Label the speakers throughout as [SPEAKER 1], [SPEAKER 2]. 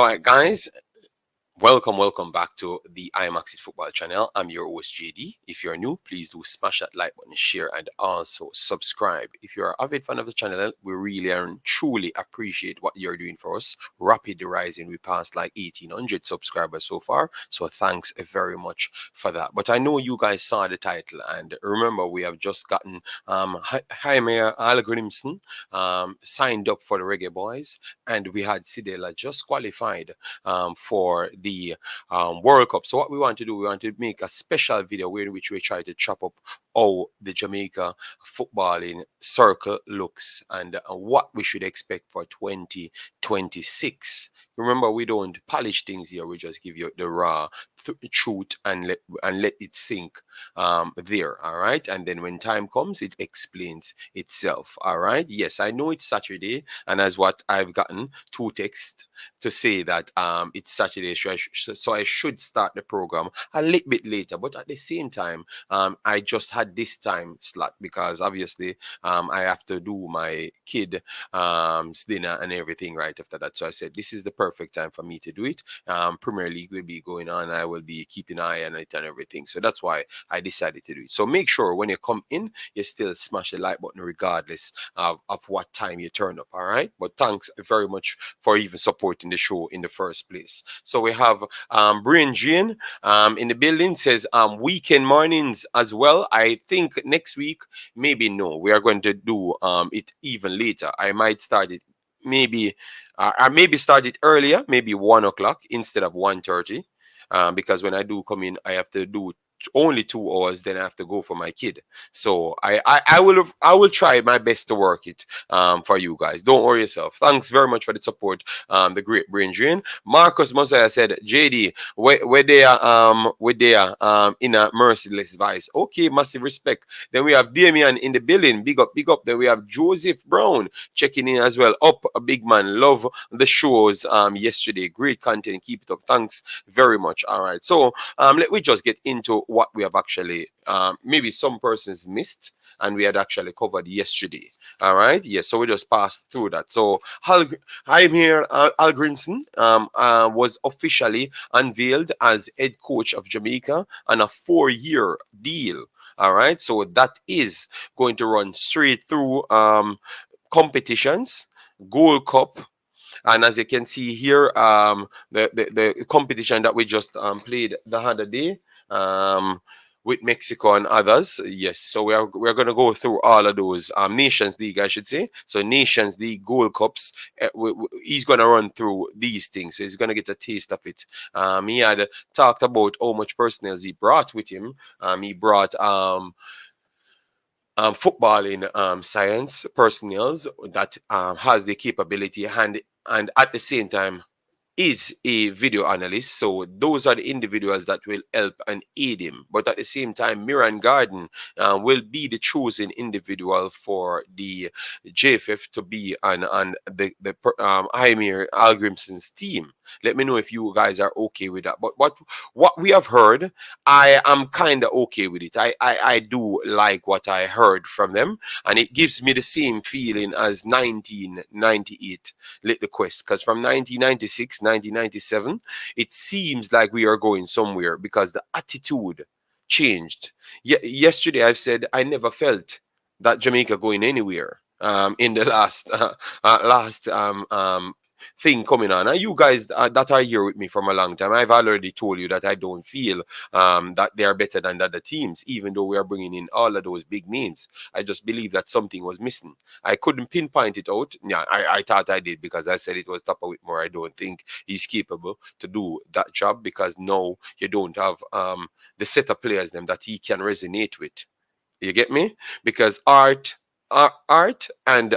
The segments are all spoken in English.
[SPEAKER 1] right, guys. Welcome back to the Imaxit football channel. I'm your host JD. If you're new, please do smash that like button, share, and also subscribe. If you're an avid fan of the channel, we really and truly appreciate what you're doing for us. Rapid rising, we passed like 1,800 subscribers so far, so thanks very much for that. But I know you guys saw the title, and remember we have just gotten HEIMIR HALLGRIMSON signed up for the Reggae Boyz, and we had Cedella just qualified for the World Cup. So what we want to do, we want to make a special video in which we try to chop up how the Jamaica footballing circle looks and what we should expect for 2026. Remember, we don't polish things here. We just give you the raw truth and let it sink there. All right. And then when time comes, it explains itself. All right. Yes, I know it's Saturday, and as what I've gotten two texts to say that it's Saturday, so I should start the program a little bit later. But at the same time, I just had this time slot because obviously I have to do my kid dinner and everything right after that. So I said this is the perfect time for me to do it. Premier League will be going on. I will be keeping an eye on it and everything. So that's why I decided to do it. So make sure when you come in, you still smash the like button regardless of what time you turn up. All right. But thanks very much for even supporting the show in the first place. So we have Brian Jean in the building says weekend mornings as well. I think next week, maybe no, we are going to do it even later. I might start it maybe I maybe start it earlier, maybe 1 o'clock instead of 1:30. Because when I do come in, I have to do only 2 hours, then I have to go for my kid. So I will try my best to work it for you guys. Don't worry yourself. Thanks very much for the support. The great brain drain. Marcus Mosiah said, JD, where they are in a merciless vice. Okay, massive respect. Then we have Damian in the building. Big up, big up. Then we have Joseph Brown checking in as well. Up, a big man. Love the shows yesterday. Great content. Keep it up. Thanks very much. All right. So let me just get into what we have actually maybe some persons missed and we had actually covered yesterday. All right. Yes. So we just passed through that. So HEIMIR HALLGRIMSON was officially unveiled as head coach of Jamaica on a 4-year deal. All right. So that is going to run straight through competitions, Gold Cup. And as you can see here, the competition that we just played the other day, with Mexico and others. Yes, so we're going to go through all of those Nations League, I should say. So Nations League, Gold Cups, he's going to run through these things. So he's going to get a taste of it. He had talked about how much personnel he brought with him. He brought footballing science personnel that has the capability and at the same time is a video analyst. So those are the individuals that will help and aid him. But at the same time, Miran Garden will be the chosen individual for the JFF to be on the HEIMIR HALLGRIMSON's team. Let me know if you guys are okay with that. But what we have heard, I am kind of okay with it. I do like what I heard from them, and it gives me the same feeling as 1998 Lit the Quest, because from 1996, 1997, it seems like we are going somewhere because the attitude changed. Yesterday, I've said I never felt that Jamaica going anywhere in the last thing coming on. And you guys that are here with me from a long time, I've already told you that I don't feel that they are better than the other teams, even though we are bringing in all of those big names. I just believe that something was missing. I couldn't pinpoint it out. Yeah, I thought I did because I said it was Tupper Whitmore. I don't think he's capable to do that job because now you don't have the set of players them that he can resonate with. You get me? Because art and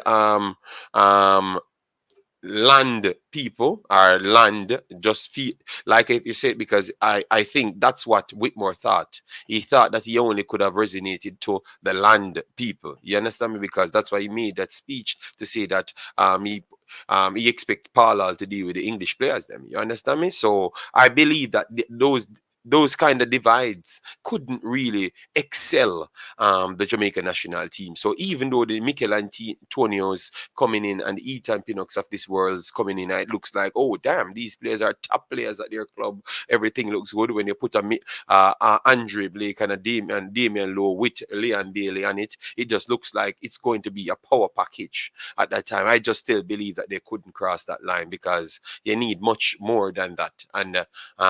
[SPEAKER 1] land people or land just feel like, if you say it, because I think that's what Whitmore thought. He thought that he only could have resonated to the land people. You understand me? Because that's why he made that speech to say that he expect Parlal to deal with the English players them. You understand me? So I believe that those those kind of divides couldn't really excel the Jamaican national team. So even though the Mikel Antonios coming in and Ethan Pinnock's of this world's coming in, it looks like, oh damn, these players are top players at their club. Everything looks good when you put Andre Blake and a Damian Lowe with Leon Bailey on it. It just looks like it's going to be a power package at that time. I just still believe that they couldn't cross that line because you need much more than that. And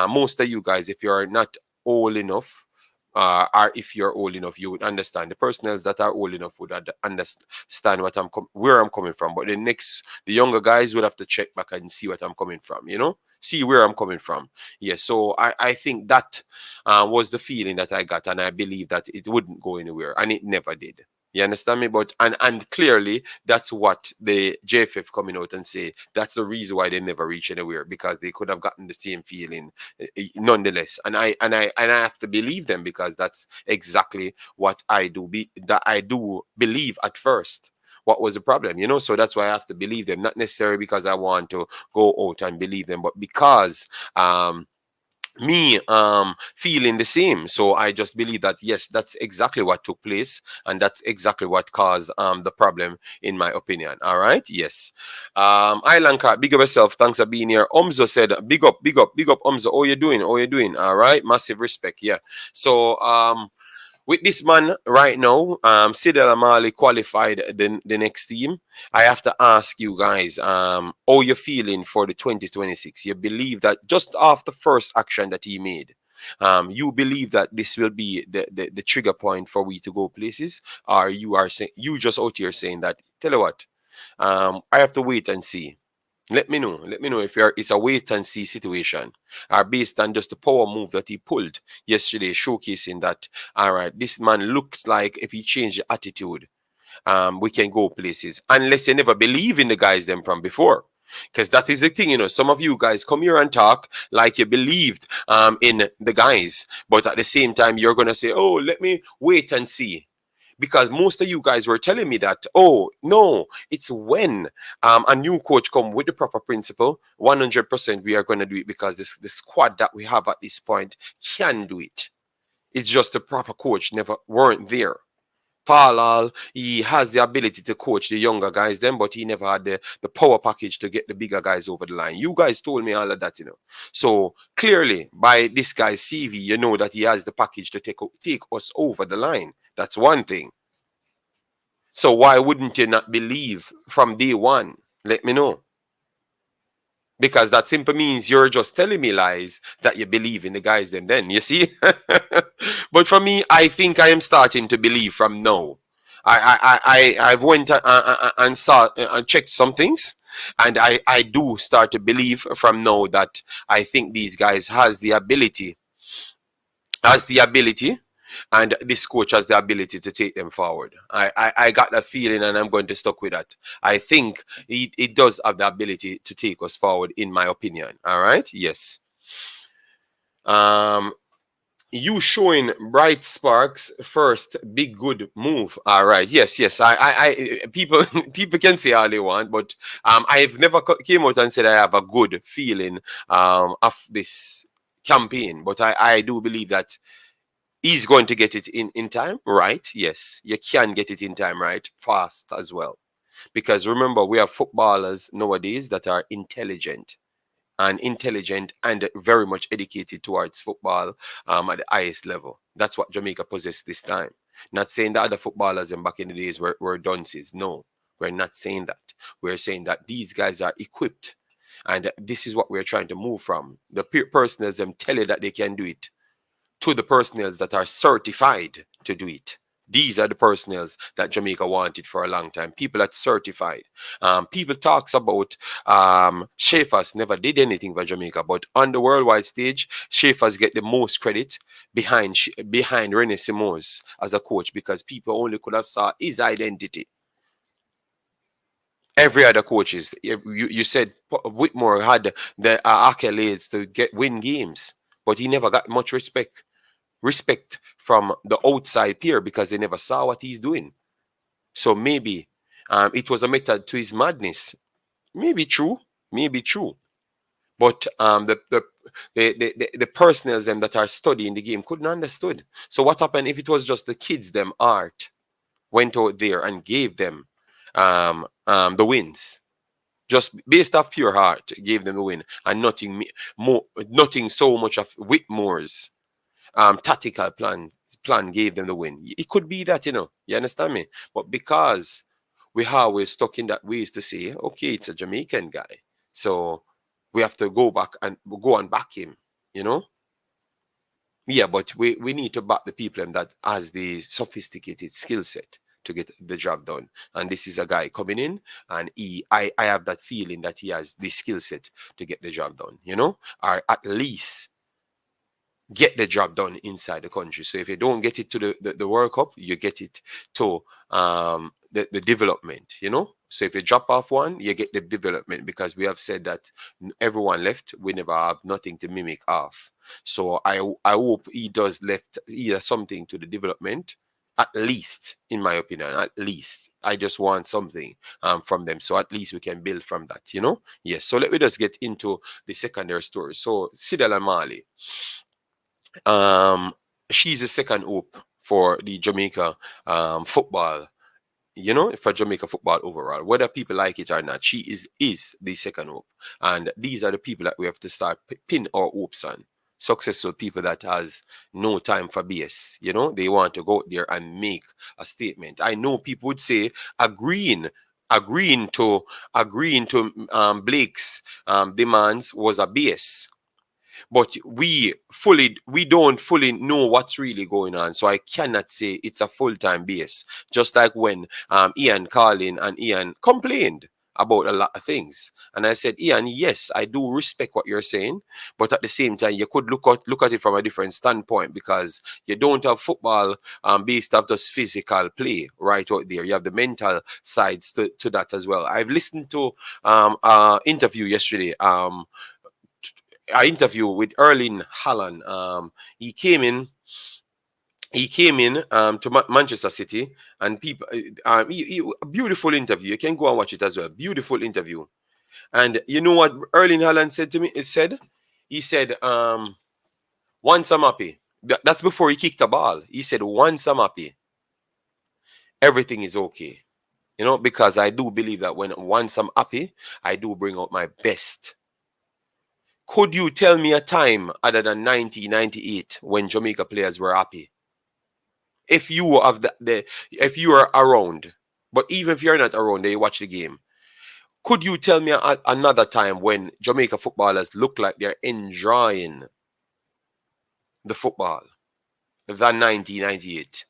[SPEAKER 1] most of you guys, if you're not old enough, or if you're old enough, you would understand. The personnels that are old enough would understand where I'm coming from. But the younger guys would have to check back and see what I'm coming from. See where I'm coming from. Yeah. So I think that was the feeling that I got, and I believe that it wouldn't go anywhere, and it never did. You understand me? But and clearly that's what the JFF coming out and say that's the reason why they never reach anywhere, because they could have gotten the same feeling nonetheless. And I have to believe them, because that's exactly what I do believe at first. What was the problem? So that's why I have to believe them, not necessarily because I want to go out and believe them, but because me feeling the same. So I just believe that yes, that's exactly what took place, and that's exactly what caused the problem, in my opinion. All right. Yes. Island Cat, big up yourself, thanks for being here. Omzo said big up, big up, big up, Omzo. How you doing? All right, massive respect. Yeah. So with this man right now, Cedella Marley qualified the next team. I have to ask you guys, how you feeling for the 2026? You believe that just off the first action that he made, you believe that this will be the trigger point for we to go places, or you just out here saying that, tell you what, I have to wait and see. Let me know. Let me know if it's a wait and see situation, or based on just the power move that he pulled yesterday, showcasing that, all right, this man looks like if he changed the attitude, we can go places. Unless you never believe in the guys them from before. Because that is the thing, some of you guys come here and talk like you believed in the guys, but at the same time, you're going to say, oh, let me wait and see. Because most of you guys were telling me that, oh no, it's when a new coach come with the proper principle, 100% we are going to do it, because the squad that we have at this point can do it. It's just the proper coach never weren't there. Paul, he has the ability to coach the younger guys then, but he never had the power package to get the bigger guys over the line. You guys told me all of that, So clearly, by this guy's CV, you know that he has the package to take us over the line. That's one thing. So why wouldn't you not believe from day one? Let me know. Because that simply means you're just telling me lies that you believe in the guys then, you see? But for me, I think I am starting to believe from now. I've went and saw and checked some things, and I do start to believe from now that I think these guys has the ability, and this coach has the ability to take them forward. I got that feeling, and I'm going to stuck with that. I think it does have the ability to take us forward, in my opinion. All right. Yes. You showing bright sparks first, big good move. All right. Yes. I people people can say all they want, but I've never came out and said I have a good feeling of this campaign. But I do believe that he's going to get it in time, right? Yes, you can get it in time, right? Fast as well. Because remember, we have footballers nowadays that are intelligent and very much educated towards football at the highest level. That's what Jamaica possessed this time. Not saying that other footballers in back in the days were dunces. No, we're not saying that. We're saying that these guys are equipped. And this is what we're trying to move from. The personnel them tell you that they can do it, to the personnels that are certified to do it. These are the personnels that Jamaica wanted for a long time. People that certified. People talks about Schaefer's never did anything for Jamaica, but on the worldwide stage, Schaefer's get the most credit behind Rene Simons as a coach, because people only could have saw his identity. Every other coaches, you said Whitmore had the accolades to win games, but he never got much respect from the outside peer, because they never saw what he's doing. So maybe it was a method to his madness. Maybe true. But the personnel them that are studying the game couldn't understood. So what happened if it was just the kids them art went out there and gave them the wins, just based off pure heart, gave them the win, and nothing so much of Whitmore's tactical plan gave them the win. It could be that, you understand me. But because we always stuck in that ways to say, okay, it's a Jamaican guy, so we have to go and back him, you know. Yeah, but we need to back the people and that has the sophisticated skill set to get the job done. And this is a guy coming in, and I have that feeling that he has the skill set to get the job done, or at least get the job done inside the country. So if you don't get it to the World Cup, you get it to the development, So if you drop off one, you get the development, because we have said that everyone left, we never have nothing to mimic off. So I hope he does something to the development, at least, in my opinion, at least. I just want something from them. So at least we can build from that. Yes. So let me just get into the secondary story. So Cedella Marley. Um, she's a second hope for the Jamaica football, for Jamaica football overall. Whether people like it or not, she is the second hope. And these are the people that we have to start pin our hopes on. Successful people that has no time for BS. They want to go out there and make a statement. I know people would say agreeing to Blake's demands was a BS, but we don't fully know what's really going on, so I cannot say it's a full-time base. Just like when Ian Carlin and Ian complained about a lot of things, and I said, Ian, yes, I do respect what you're saying, but at the same time you could look at it from a different standpoint, because you don't have football based off just physical play right out there. You have the mental sides to that as well. I've listened to interview yesterday, interview with Erling Haaland. He came in. He came in to Manchester City, and people. A beautiful interview. You can go and watch it as well. Beautiful interview. And you know what Erling Haaland said to me? He said, once I'm happy. That's before he kicked the ball. He said, once I'm happy, everything is okay. Because I do believe that once I'm happy, I do bring out my best. Could you tell me a time other than 1998 when Jamaica players were happy? If you have if you are around, but even if you're not around, they watch the game. Could you tell me another time when Jamaica footballers look like they're enjoying the football than 1998?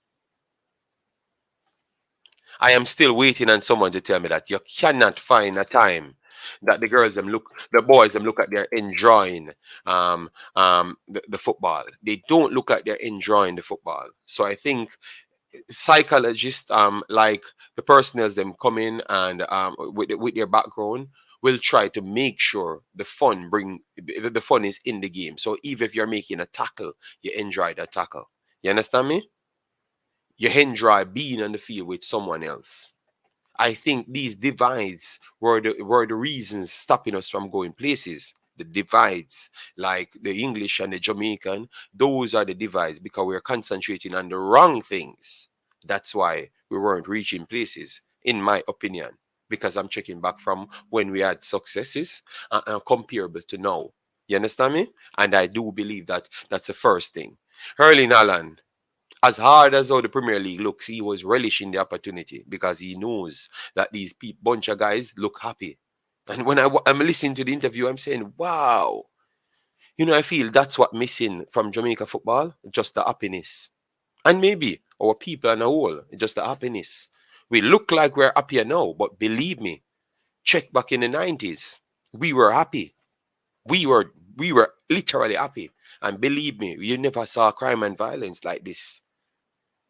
[SPEAKER 1] I am still waiting on someone to tell me that. You cannot find a time that the boys them look like they're enjoying the football. They don't look like they're enjoying the football. So I think psychologists like the personnel them come in and with their background will try to make sure the fun is in the game. So even if you're making a tackle, you enjoy that tackle. You understand me? You enjoy being on the field with someone else. I think these divides were the reasons stopping us from going places. The divides, like the English and the Jamaican, those are the divides, because we're concentrating on the wrong things. That's why we weren't reaching places, in my opinion, because I'm checking back from when we had successes comparable to now. You understand me? And I do believe that that's the first thing. Erling Haaland, as hard as how the Premier League looks, he was relishing the opportunity, because he knows that these bunch of guys look happy. And when I'm listening to the interview, I'm saying, wow. I feel that's what missing from Jamaica football, just the happiness. And maybe our people on a whole, just the happiness. We look like we're happier now, but believe me, check back in the 90s. We were happy. We were literally happy. And believe me, you never saw crime and violence like this.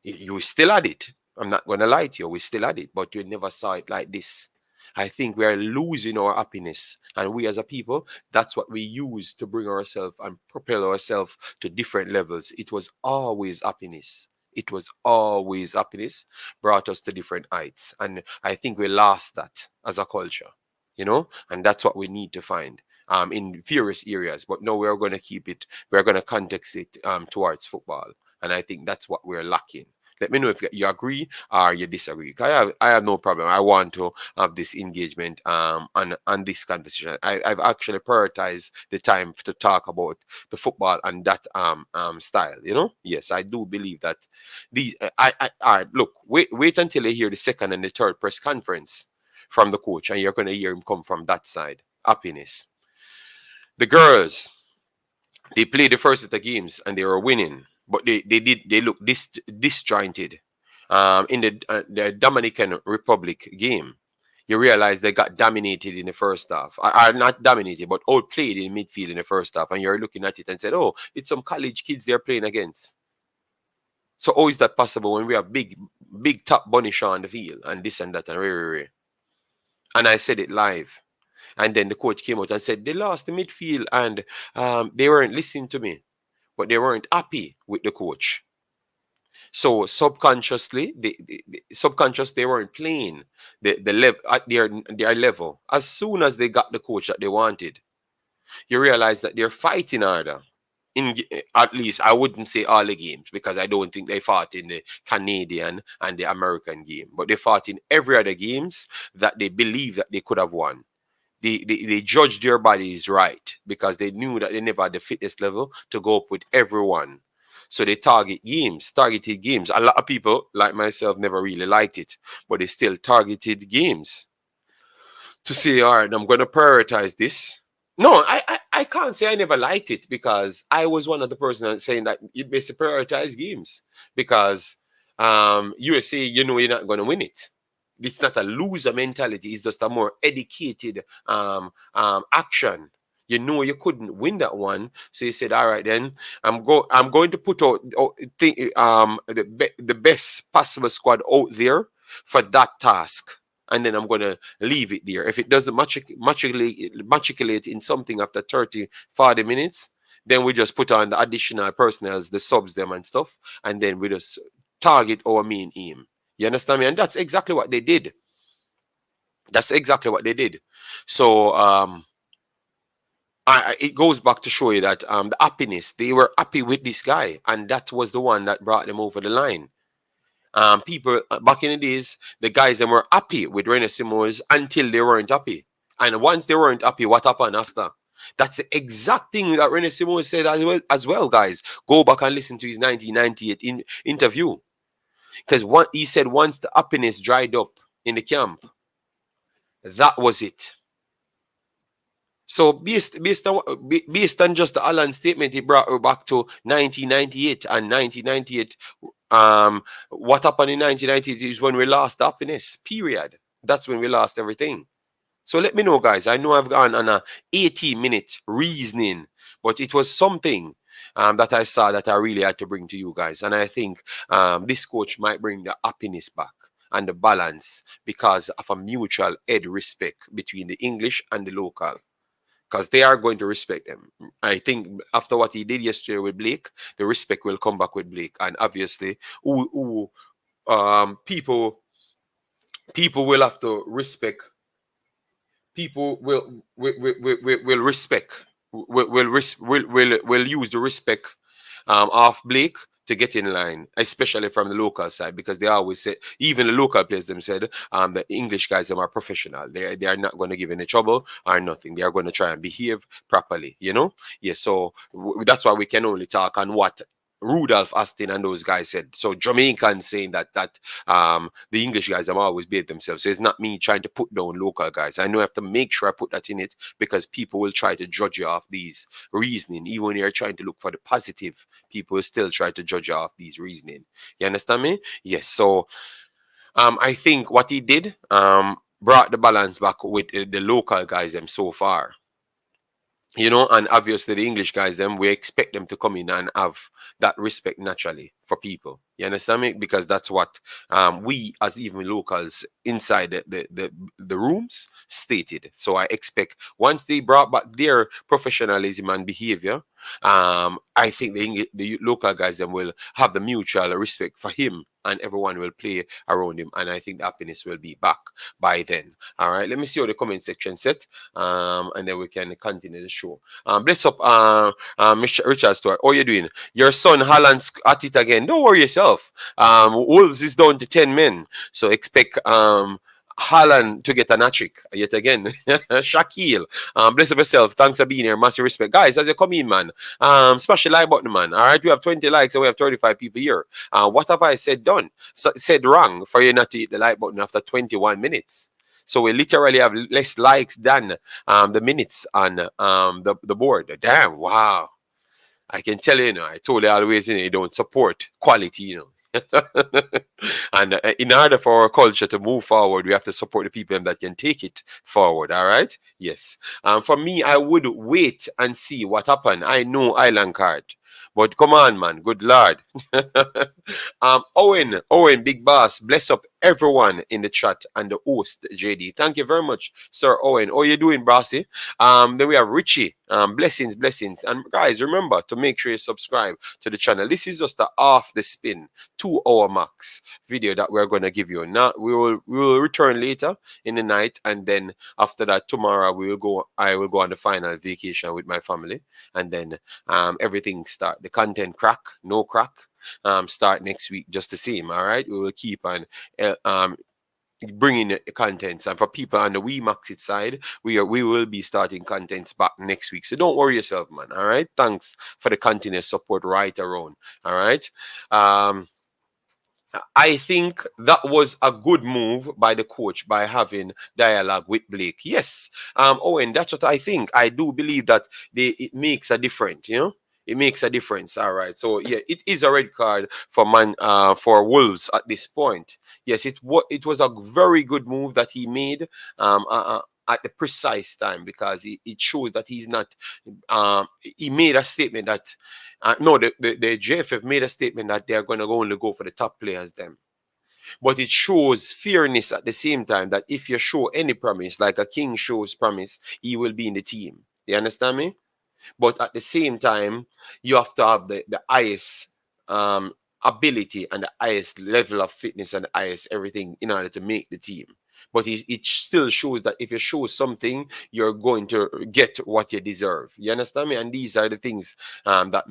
[SPEAKER 1] You still had it. I'm not going to lie to you. We still had it, but you never saw it like this. I think we are losing our happiness. And we as a people, that's what we use to bring ourselves and propel ourselves to different levels. It was always happiness. It was always happiness brought us to different heights. And I think we lost that as a culture, and that's what we need to find. in various areas. But no, we're going to keep it, we're going to context it towards football. And I think that's what we're lacking. Let me know if you agree or you disagree. I have no problem. I want to have this engagement on this conversation. I've actually prioritized the time to talk about the football and that style. Yes, I do believe that these. All right, look, wait until you hear the second and the third press conference from the coach, and you're going to hear him come from that side. Happiness. The girls, they played the first set of games and they were winning, but they look disjointed. In the Dominican Republic game, you realize they got dominated in the first half. Are not dominated, but outplayed in midfield in the first half. And you're looking at it and said, "Oh, it's some college kids they're playing against." So how is that possible when we have big top bunny on the field and this and that and rare. And I said it live. And then the coach came out and said they lost the midfield and they weren't listening to me, but they weren't happy with the coach. So subconsciously, they weren't playing the level at their level. As soon as they got the coach that they wanted, you realize that they're fighting harder. At least I wouldn't say all the games, because I don't think they fought in the Canadian and the American game, but they fought in every other games that they believe that they could have won. They judged their bodies right because they knew that they never had the fitness level to go up with everyone. So they targeted games. A lot of people, like myself, never really liked it, but they still targeted games to say, all right, I'm going to prioritize this. No, I can't say I never liked it, because I was one of the person saying that you basically prioritize games because USA, you're not going to win it. It's not a loser mentality. It's just a more educated action. You couldn't win that one, so you said, "All right, then I'm going to put out the best possible squad out there for that task, and then I'm going to leave it there. If it doesn't matriculate in something after 30, 40 minutes, then we just put on the additional personnel, the subs them and stuff, and then we just target our main aim." You understand me? And that's exactly what they did. So it goes back to show you that the happiness, they were happy with this guy, and that was the one that brought them over the line. People back in the days, the guys that were happy with Rene Simons until they weren't happy. And once they weren't happy, what happened after? That's the exact thing that Rene Simons said as well, guys. Go back and listen to his 1998 interview. Because he said once the happiness dried up in the camp, that was it. So based on just the Alan statement, he brought her back to 1998. And 1998, what happened in 1998 is when we lost happiness, period. That's when we lost everything. So let me know, guys. I know I've gone on a 80-minute reasoning, but it was something that I saw that I really had to bring to you guys. And I think this coach might bring the happiness back and the balance because of a mutual respect between the English and the local. Because they are going to respect them. I think after what he did yesterday with Blake, the respect will come back with Blake. And obviously, people will have to respect. People will respect. Will use the respect of Blake to get in line, especially from the local side, because they always say, even the local players them said, the English guys them are professional. They are not going to give any trouble or nothing. They are going to try and behave properly, Yes, so that's why we can only talk on what Rudolph Astin and those guys said. So Jamaican saying that the English guys have always behaved themselves. So it's not me trying to put down local guys. I know I have to make sure I put that in it, because people will try to judge you off these reasoning. Even when you're trying to look for the positive, people will still try to judge you off these reasoning. You understand me? Yes. So I think what he did brought the balance back with the local guys them so far. And obviously the English guys, we expect them to come in and have that respect naturally for people. You understand me? Because that's what we as even locals inside the rooms stated. So I expect once they brought back their professionalism and behavior, I think the local guys then will have the mutual respect for him, and everyone will play around him, and I think the happiness will be back by then. All right, let me see how the comment section set, and then we can continue the show. Bless up, Mr. Richard Stewart. How you doing? Your son Haaland's at it again. Don't worry yourself. Wolves is down to 10 men, so expect Haaland to get an hat-trick yet again. Shaquille, bless up yourself. Thanks for being here. Massive respect. Guys, as you come in, man, smash the like button, man. All right, we have 20 likes and we have 35 people here. What have I said wrong for you not to hit the like button after 21 minutes? So we literally have less likes than the minutes on the board. Damn, wow. I can tell you, I told you always, you don't support quality, and in order for our culture to move forward, we have to support the people that can take it forward. All right. Yes. For me, I would wait and see what happened. I know Island card, but come on, man. Good Lord. Owen, big boss, bless up everyone in the chat and the host, JD. Thank you very much, Sir Owen. How you doing, Brassy? Then we have Richie. Blessings. And guys, remember to make sure you subscribe to the channel. This is just the off the spin 2 hour max video that we're going to give you. Now we will return later in the night, and then after that tomorrow I will go on the final vacation with my family, and then everything start the content crack, no crack. Start next week just the same. All right, we will keep on bringing the contents, and for people on the Imaxit side, we will be starting contents back next week, so don't worry yourself, man. All right, thanks for the continuous support right around. All right, I think that was a good move by the coach by having dialogue with Blake. Yes, Owen, that's what I think. I do believe that it makes a difference. It makes a difference. All right. So yeah, it is a red card for Wolves at this point. Yes, it was a very good move that he made at the precise time, because it shows that he's not. He made a statement that no, the JFF made a statement that they're going to only go for the top players then. But it shows fairness at the same time, that if you show any promise, like a king shows promise, he will be in the team. You understand me? But at the same time, you have to have the highest ability and the highest level of fitness and the highest everything in order to make the team. But it still shows that if you show something, you're going to get what you deserve. You understand me? And these are the things that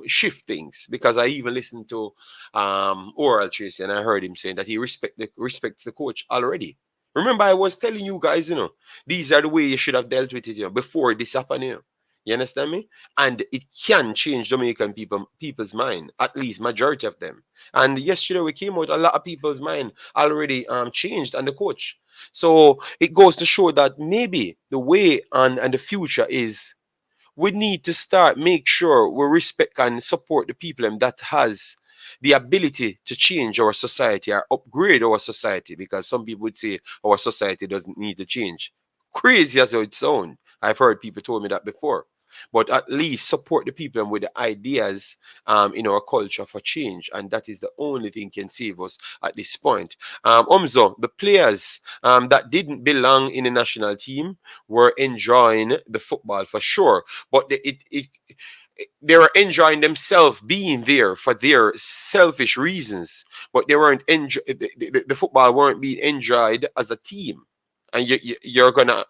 [SPEAKER 1] shift things. Because I even listened to Oral Tracy, and I heard him saying that he respects the coach already. Remember, I was telling you guys, these are the way you should have dealt with it, before this happened, You understand me? And it can change Jamaican people's mind, at least majority of them. And yesterday we came out, a lot of people's mind already changed on the coach. So it goes to show that maybe the way and the future is, we need to make sure we respect and support the people that has the ability to change our society or upgrade our society, because some people would say our society doesn't need to change. Crazy as it sounds. I've heard people told me that before. But at least support the people with the ideas in our culture for change. And that is the only thing can save us at this point. Umzo, the players that didn't belong in the national team were enjoying the football for sure. But they were enjoying themselves being there for their selfish reasons, but they weren't the football weren't being enjoyed as a team. And you're gonna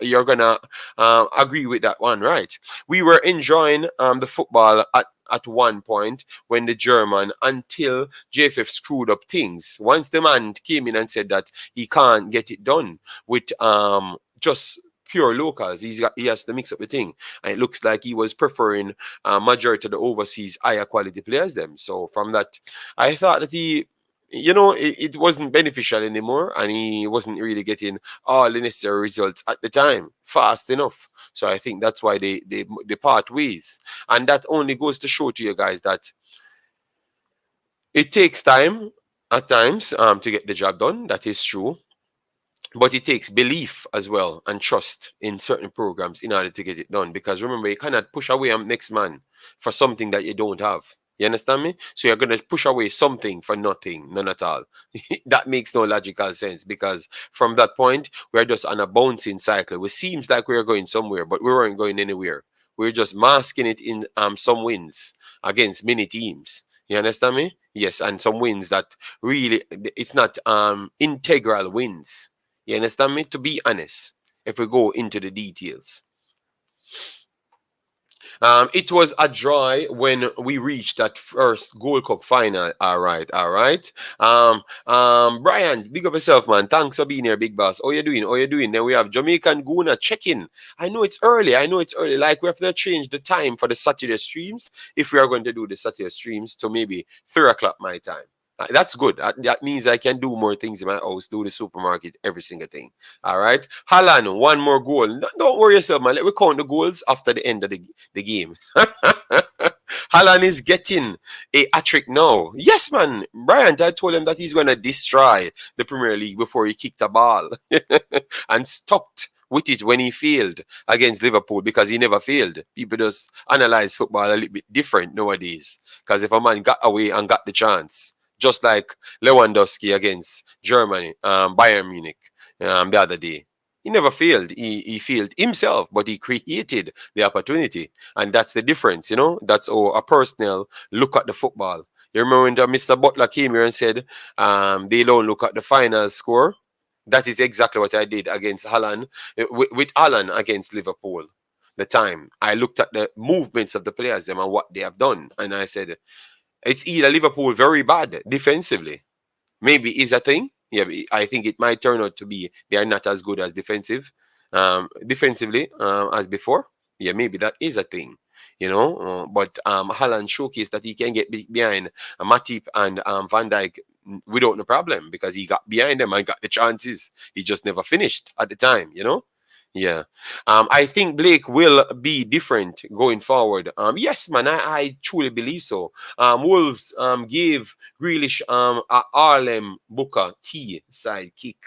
[SPEAKER 1] agree with that one, right? We were enjoying the football at one point when the German, until JFF screwed up things. Once the man came in and said that he can't get it done with just pure locals, he has to mix up the thing, and it looks like he was preferring majority of the overseas higher quality players them. So from that, I thought that it wasn't beneficial anymore, and he wasn't really getting all the necessary results at the time fast enough. So I think that's why they part ways. And that only goes to show to you guys that it takes time at times to get the job done. That is true. But it takes belief as well and trust in certain programs in order to get it done. Because remember, you cannot push away a next man for something that you don't have. You understand me? So you're going to push away something for nothing, none at all. That makes no logical sense, because from that point, we're just on a bouncing cycle. It seems like we're going somewhere, but we weren't going anywhere. We're just masking it in some wins against many teams. You understand me? Yes, and some wins that really it's not integral wins. You understand me? To be honest, if we go into the details. It was a draw when we reached that first Gold Cup final. All right, all right. Brian, big up yourself, man. Thanks for being here, big boss. How you doing? How you doing? Then we have Jamaican Guna check-in. I know it's early. I know it's early. Like we have to change the time for the Saturday streams if we are going to do the Saturday streams to maybe 3 o'clock my time. That's good. That means I can do more things in my house, do the supermarket, every single thing. All right. Halan, one more goal. Don't worry yourself, man. Let me count the goals after the end of the game. Halan is getting a hat-trick now. Yes, man. Bryant, I told him that he's going to destroy the Premier League before he kicked a ball and stopped with it when he failed against Liverpool because he never failed. People just analyze football a little bit different nowadays because if a man got away and got the chance, just like Lewandowski against Germany, Bayern Munich the other day. He never failed. He failed himself, but he created the opportunity. And that's the difference, you know? That's how a personal look at the football. You remember when Mr. Butler came here and said they don't look at the final score? That is exactly what I did against Haaland, with Haaland against Liverpool. The time I looked at the movements of the players them and what they have done. And I said, it's either Liverpool very bad defensively. Maybe is a thing. Yeah, I think it might turn out to be they are not as good as defensively as before. Yeah, maybe that is a thing. You know, but Haaland showcased that he can get behind Matip and Van Dijk without no problem because he got behind them and got the chances. He just never finished at the time. You know. Yeah. I think Blake will be different going forward. Yes, man, I truly believe so. Wolves gave Grealish a Harlem Booker T sidekick.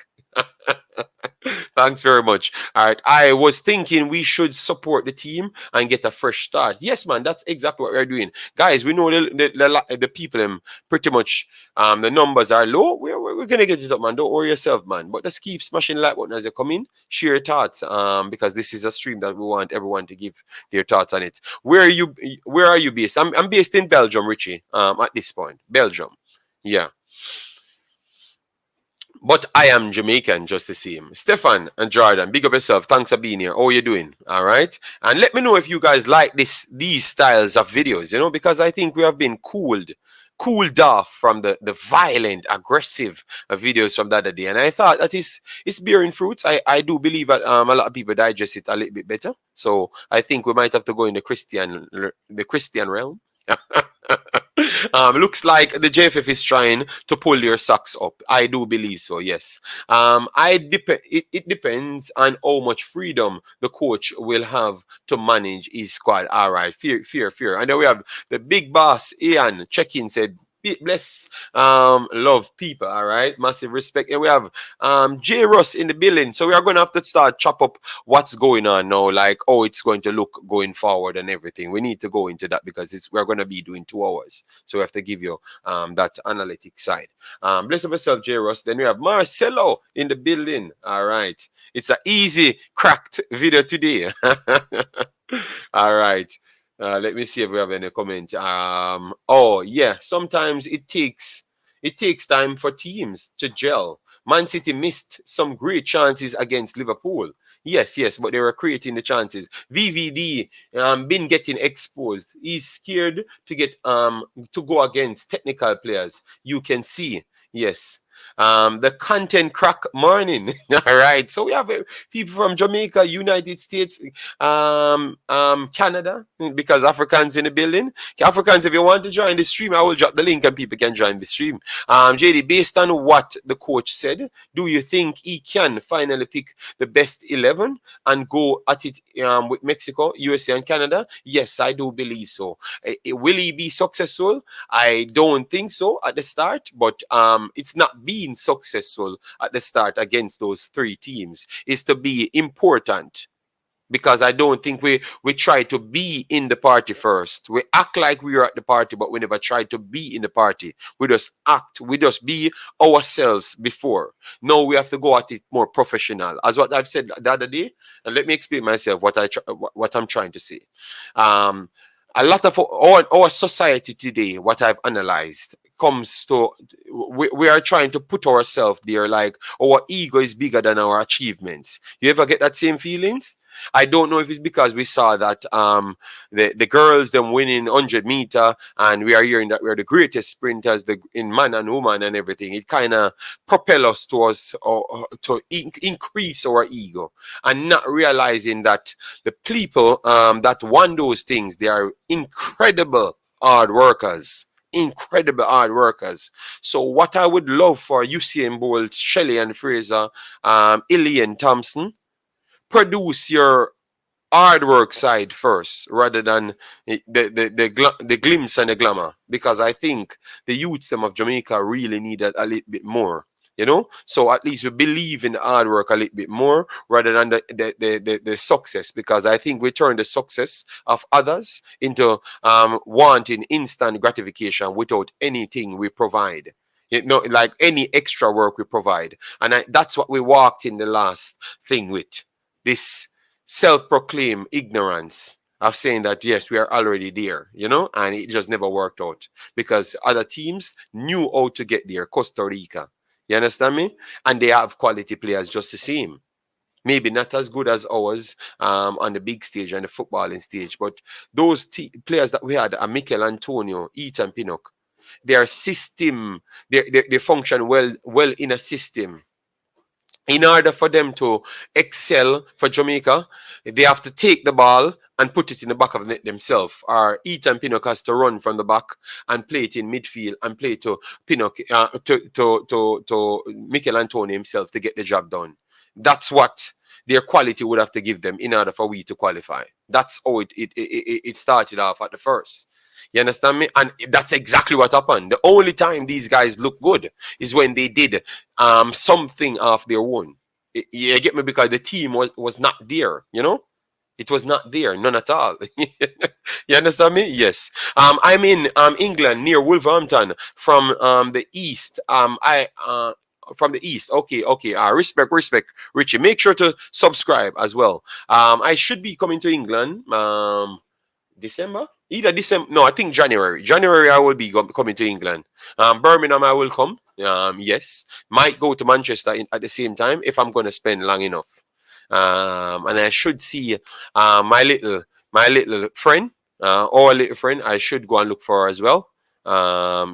[SPEAKER 1] Thanks very much. All right. I was thinking we should support the team and get a fresh start. Yes, man, that's exactly what we're doing. Guys, we know the people pretty much the numbers are low. We're gonna get it up, man. Don't worry yourself, man. But just keep smashing the like button as you come in. Share your thoughts. Because this is a stream that we want everyone to give their thoughts on it. Where are you based? I'm based in Belgium, Richie. At this point. Belgium. Yeah. But I am Jamaican just the same. Stefan and Jordan, big up yourself. Thanks for being here. How are you doing? All right. And let me know if you guys like these styles of videos, you know, because I think we have been cooled off from the violent, aggressive videos from the other day. And I thought that it's bearing fruits. I do believe that a lot of people digest it a little bit better. So I think we might have to go in the Christian realm. Looks like the JFF is trying to pull your socks up. I do believe so, yes. It depends on how much freedom the coach will have to manage his squad. All right, fear. And then we have the big boss, Ian, check-in, said, bless love people. All right, massive respect. And we have J Russ in the building, so we are going to have to start chop up what's going on now, like it's going to look going forward and everything. We need to go into that because we're going to be doing 2 hours, so we have to give you that analytic side. Bless yourself, J Russ. Then we have Marcelo in the building. All right, it's an easy cracked video today. All right. Let me see if we have any comment. Oh yeah, sometimes it takes time for teams to gel. Man City missed some great chances against Liverpool. Yes, but they were creating the chances. VVD been getting exposed. He's scared to get to go against technical players. You can see. Yes. The content crack morning. All right. So we have people from Jamaica, United States, Canada, because Africans in the building. Africans, if you want to join the stream, I will drop the link and people can join the stream. JD, based on what the coach said, do you think he can finally pick the best 11 and go at it with Mexico, USA, and Canada? Yes, I do believe so. Will he be successful? I don't think so at the start, but it's not being successful at the start against those 3 teams. Is to be important. because I don't think we try to be in the party first. We act like we are at the party, but we never try to be in the party. We just act, we just be ourselves before. Now we have to go at it more professional. As what I've said the other day, and let me explain myself what I'm trying to say. Um, a lot of our society today, what I've analyzed, comes to we are trying to put ourselves there like our ego is bigger than our achievements. You ever get that same feelings? I don't know if it's because we saw that the girls them winning 100 meter, and we are hearing that we're the greatest sprinters in man and woman and everything. It kind of propel us towards to increase our ego, and not realizing that the people that won those things, they are incredible hard workers. Incredible hard workers. So what I would love for Usain Bolt, Shelley and Fraser, Ilian Thompson, produce your hard work side first rather than the glimpse and the glamour, because I think the youths them of Jamaica really need that a little bit more. So at least we believe in hard work a little bit more rather than the success, because I think we turn the success of others into wanting instant gratification without anything we provide, like any extra work we provide. And that's what we walked in the last thing with, this self-proclaimed ignorance of saying that yes, we are already there, and it just never worked out because other teams knew how to get there. Costa Rica, you understand me? And they have quality players just the same. Maybe not as good as ours on the big stage and the footballing stage, but those players that we had, Mikel Antonio, Ethan Pinnock, their system, they function well in a system. In order for them to excel for Jamaica, they have to take the ball and put it in the back of the net themselves. Or Ethan Pinnock has to run from the back and play it in midfield and play to Pinnock, to Mikel Antonio himself to get the job done. That's what their quality would have to give them in order for we to qualify. That's how it started off at the first. You understand me? And that's exactly what happened. The only time these guys look good is when they did something of their own. You get me? Because the team was not there, It was not there, none at all. You understand me? Yes. I'm in England, near Wolverhampton, from the east. From the east. Okay. Respect, Richie. Make sure to subscribe as well. I should be coming to England. December? Either December. No, I think January. January I will be coming to England. Birmingham I will come. Yes. Might go to Manchester at the same time if I'm going to spend long enough. And I should see my little friend, or little friend. I should go and look for her as well.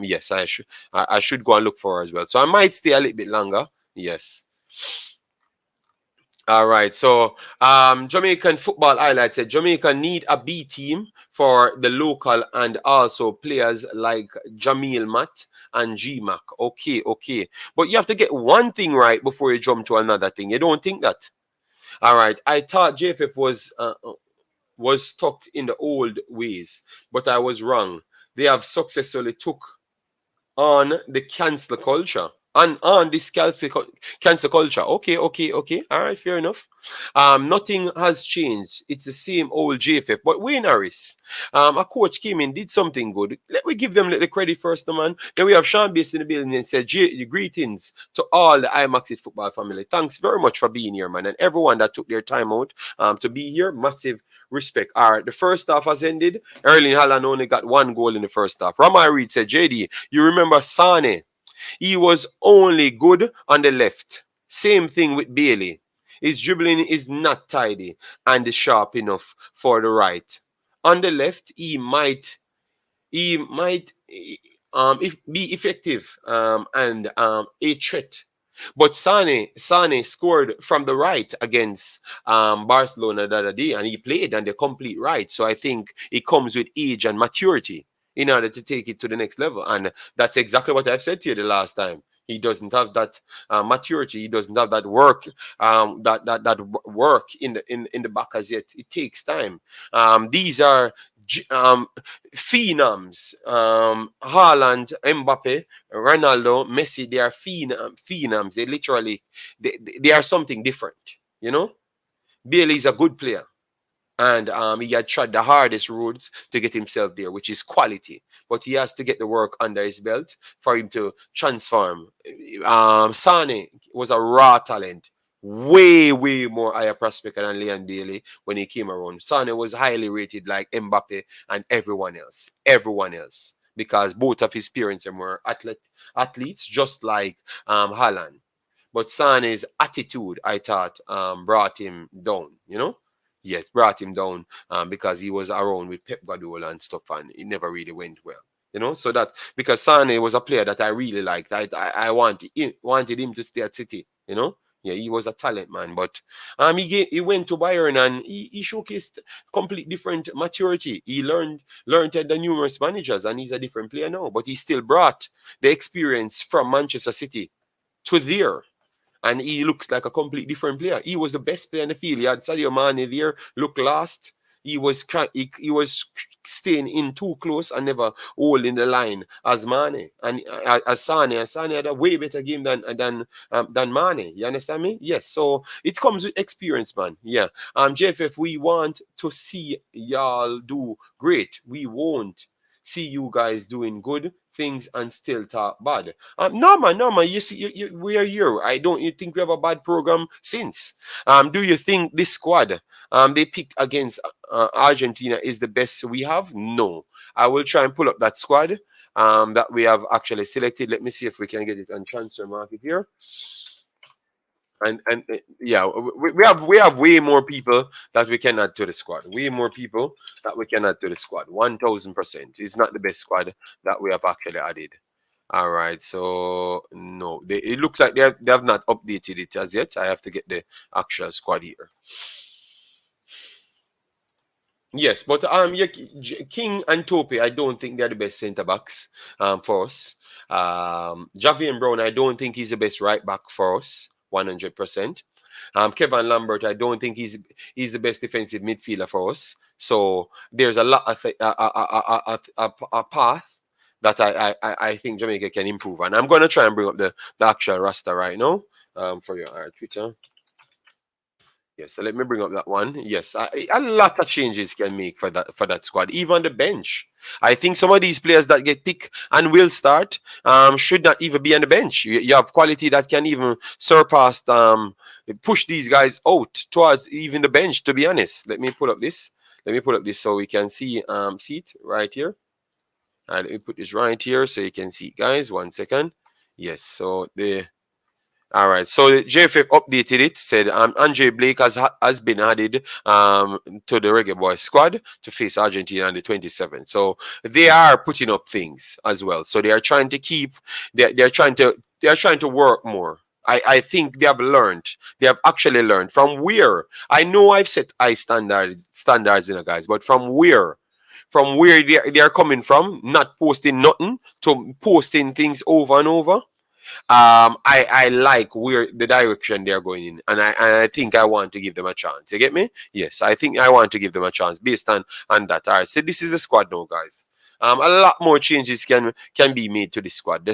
[SPEAKER 1] Yes, I should go and look for her as well. So I might stay a little bit longer. Yes. All right, so Jamaican football highlights said Jamaica need a B team for the local and also players like Jamil Matt and GMAC. Okay. But you have to get one thing right before you jump to another thing. You don't think that? All right, I thought JFF was stuck in the old ways, but I was wrong. They have successfully took on the cancel culture. On this cancel culture. Okay. All right, fair enough. Nothing has changed. It's the same old JFF. But Wayne Harris, a coach came in, did something good. Let me give them the credit first, man. Then we have Sean based in the building and said, greetings to all the Imaxit football family. Thanks very much for being here, man. And everyone that took their time out to be here, massive respect. All right, the first half has ended. Erling Haaland only got one goal in the first half. Ramai Reed said, JD, you remember Sane? He was only good on the left. Same thing with Bailey. His dribbling is not tidy and sharp enough for the right. On the left, he might be effective and a threat. But Sane scored from the right against Barcelona the other day, and he played on the complete right. So I think it comes with age and maturity in order to take it to the next level. And that's exactly what I've said to you the last time. He doesn't have that maturity. He doesn't have that work, that work in the back as yet. It takes time. These are phenoms. Haaland, Mbappe, Ronaldo, Messi, they are phenoms. They literally, they are something different, Bailey is a good player. And he had tried the hardest roads to get himself there, which is quality. But he has to get the work under his belt for him to transform. Sane was a raw talent, way more higher prospect than Leon Bailey when he came around. Sane was highly rated like Mbappe and everyone else, because both of his parents were athletes, just like Haaland. But Sane's attitude, I thought, brought him down, Yes, brought him down because he was around with Pep Guardiola and stuff, and it never really went well. So that because Sane was a player that I really liked. I wanted him to stay at City. Yeah, he was a talent man, but he went to Bayern and he showcased complete different maturity. He learned under numerous managers, and he's a different player now. But he still brought the experience from Manchester City to there, and he looks like a complete different player. He was the best player in the field. He had Sadio Mane there, look last. He was staying in too close and never holding the line as Mane and as Sane. And Sane had a way better game than Mane. You understand me? Yes. So it comes with experience, man. Yeah. JFF, we want to see y'all do great. We won't see you guys doing good things and still talk bad. No man. You see, we are here. I don't. You think we have a bad program since? Do you think this squad they pick against Argentina is the best we have? No. I will try and pull up that squad that we have actually selected. Let me see if we can get it on transfer market here. And yeah, we have way more people that we can add to the squad. Way more people that we can add to the squad. 1000%. It's not the best squad that we have actually added. All right, so no, it looks like they have not updated it as yet. I have to get the actual squad here. Yes, but yeah, King and Tope, I don't think they're the best centre backs for us. Javier Brown, I don't think he's the best right back for us, 100%. Kevin Lambert, I don't think he's the best defensive midfielder for us. So there's a lot of a path that I think Jamaica can improve, and I'm gonna try and bring up the actual roster right now for your Twitter. Yes, so let me bring up that one. Yes, a lot of changes can make for that squad, even the bench. I think some of these players that get picked and will start should not even be on the bench. You have quality that can even surpass push these guys out towards even the bench. To be honest, let me pull up this. Let me pull up this so we can see it right here. Let me put this right here so you can see it, guys. 1 second. Yes, so all right, so the JFF updated it, said Andre Blake has been added to the Reggae Boyz squad to face Argentina on the 27th. So they are putting up things as well. So they are trying to they're trying to work more. I think they have actually learned from where. I know I've set high standards in the guys, but from where they are coming from, not posting nothing to posting things over and over. I like where the direction they're going in, and I think I want to give them a chance. You get me? Yes, I think I want to give them a chance based on that. All right, so this is the squad now, guys. A lot more changes can be made to the squad.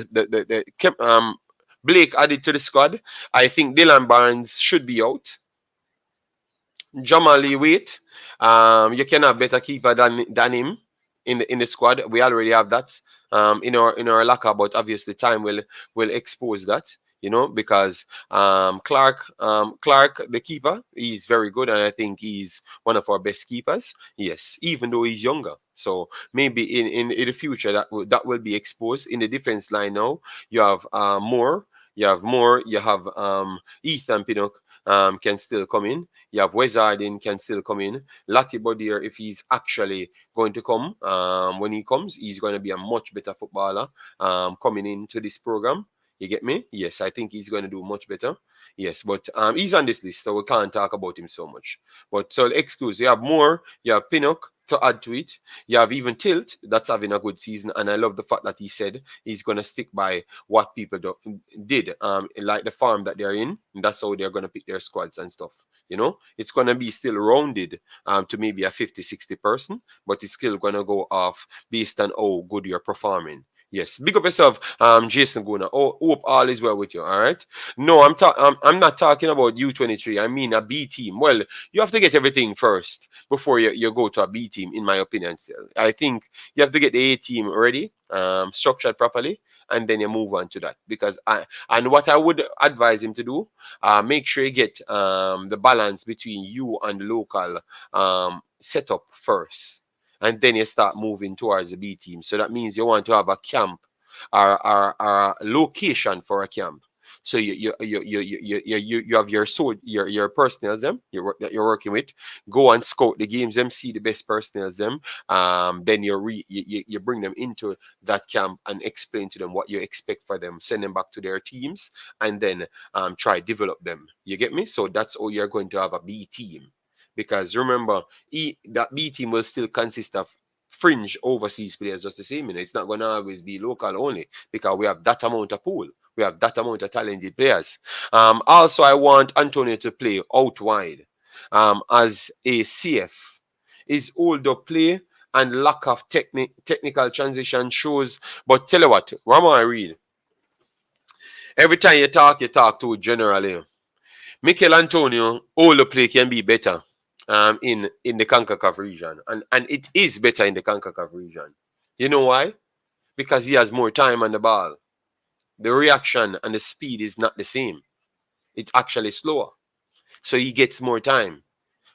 [SPEAKER 1] Blake added to the squad. I think Dylan Barnes should be out. Jamali Wait. You can have better keeper than him in the squad. We already have that in our locker, but obviously time will expose that. Because Clark, the keeper, he's very good, and I think he's one of our best keepers. Yes, even though he's younger. So maybe in the future that will be exposed. In the defense line now, you have Moore. You have Ethan Pinnock can still come in. You have Wes Harding can still come in. Lati Bodier, if he's actually going to come, when he comes, he's going to be a much better footballer coming into this program. You get me? Yes, I think he's going to do much better. Yes, but he's on this list, so we can't talk about him so much. But so excuse, you have Moore, you have Pinnock to add to it. You have even Tilt, that's having a good season, and I love the fact that he said he's going to stick by what people did, like the farm that they're in. And that's how they're going to pick their squads and stuff. It's going to be still rounded to maybe a 50-60 person, but it's still going to go off based on how good you're performing. Yes, big up yourself, Jason Guna. Oh, hope all is well with you. All right. No, I'm not talking about U23. I mean a B team. Well, you have to get everything first before you go to a B team. In my opinion, still, I think you have to get the A team ready, structured properly, and then you move on to that. Because and what I would advise him to do, make sure you get the balance between you and the local setup first, and then you start moving towards the B team. So that means you want to have a camp or a location for a camp. So you have your personnel them that you're working with. Go and scout the games them, see the best personnel them. Then you bring them into that camp and explain to them what you expect for them. Send them back to their teams and then try develop them. You get me? So that's how you're going to have a B team. Because remember, that B team will still consist of fringe overseas players just the same. It's not going to always be local only because we have that amount of pool. We have that amount of talented players. Also, I want Antonio to play out wide as a CF. His older play and lack of technical transition shows. But tell you what, Ramon Reed, every time you talk to generally. Mikel Antonio, all the play can be better in the Concacaf region. And it is better in the Concacaf region. You know why? Because he has more time on the ball. The reaction and the speed is not the same. It's actually slower. So he gets more time.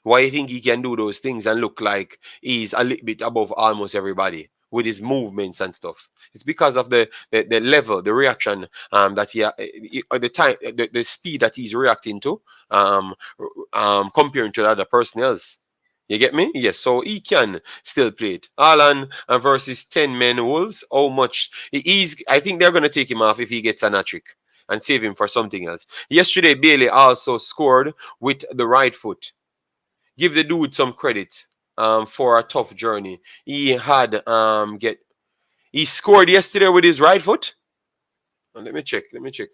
[SPEAKER 1] Why you think he can do those things and look like he's a little bit above almost everybody with his movements and stuff? It's because of the level, the reaction that the time, the speed that he's reacting to, comparing to the other personnels. You get me? Yes. So he can still play it. Alan versus 10 men Wolves. How much? I think they're going to take him off if he gets an hat-trick and save him for something else. Yesterday, Bailey also scored with the right foot. Give the dude some credit for a tough journey. He had he scored yesterday with his right foot. Let me check. Let me check.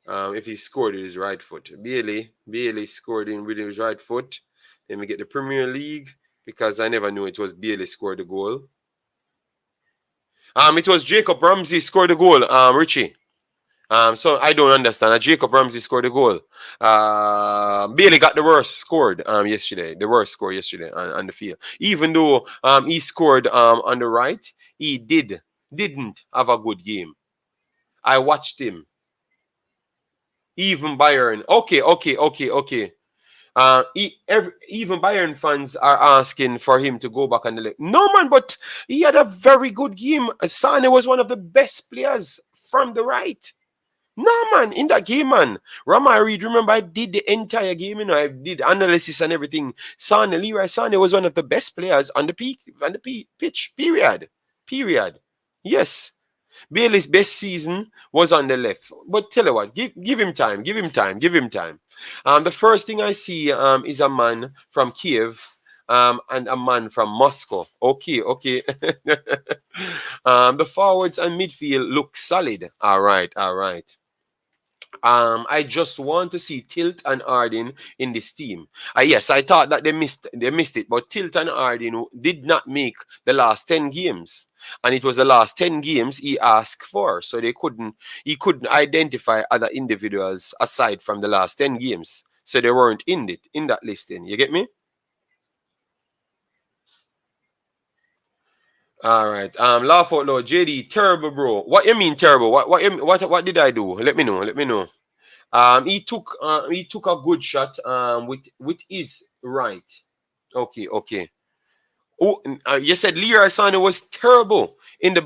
[SPEAKER 1] If he scored with his right foot. Bailey scored in with his right foot. Let me get the Premier League because I never knew it was Bailey scored the goal. It was Jacob Ramsey scored the goal. Richie. So I don't understand. Jacob Ramsey scored a goal. Bailey got the worst scored yesterday. The worst score yesterday on the field. Even though he scored on the right, he didn't have a good game. I watched him. Even Bayern. Okay. Even Bayern fans are asking for him to go back on the leg. No, man, but he had a very good game. Sane was one of the best players from the right. No, man, in that game, man. Rama Reed, remember, I did the entire game, I did analysis and everything. Leroy Sane was one of the best players on the pitch, period. Yes. Bailey's best season was on the left. But tell you what, give him time. The first thing I see is a man from Kiev and a man from Moscow. Okay. The forwards and midfield look solid. All right. I just want to see Tilt and Harding in this team. Yes, I thought that they missed it, but Tilt and Harding did not make the last 10 games. And it was the last 10 games he asked for. So he couldn't identify other individuals aside from the last 10 games. So they weren't in that listing. You get me? All right. Laugh out loud. JD, terrible, bro. What you mean terrible? What did I do? Let me know. He took a good shot with his right. Okay. Oh, you said Leroy Sané was terrible in the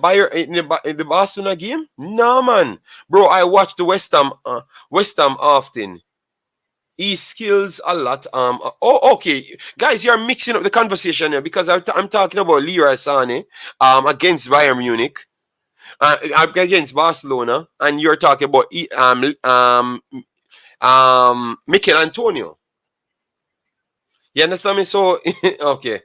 [SPEAKER 1] Barcelona game? No, man, bro. I watched the West Ham often. He skills a lot. Okay, guys, you're mixing up the conversation here because I'm talking about Leroy Sané against Bayern Munich. Against Barcelona, and you're talking about Mikel Antonio. You understand me? So okay,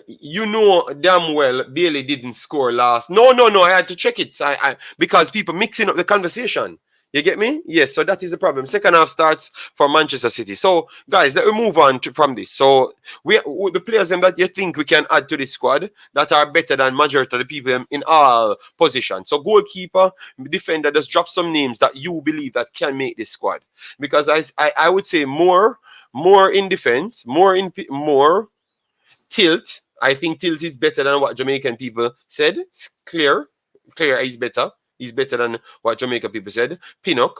[SPEAKER 1] you know damn well Bailey didn't score last. No. I had to check it. I because people mixing up the conversation. You get me? Yes, so that is the problem. Second half starts for Manchester City. So, guys, let me move on from this. So, the players them that you think we can add to this squad that are better than majority of the people in all positions. So, goalkeeper, defender, just drop some names that you believe that can make this squad. Because I would say more in defense, more tilt. I think tilt is better than what Jamaican people said. It's clear is better. He's better than what Jamaican people said. Pinnock.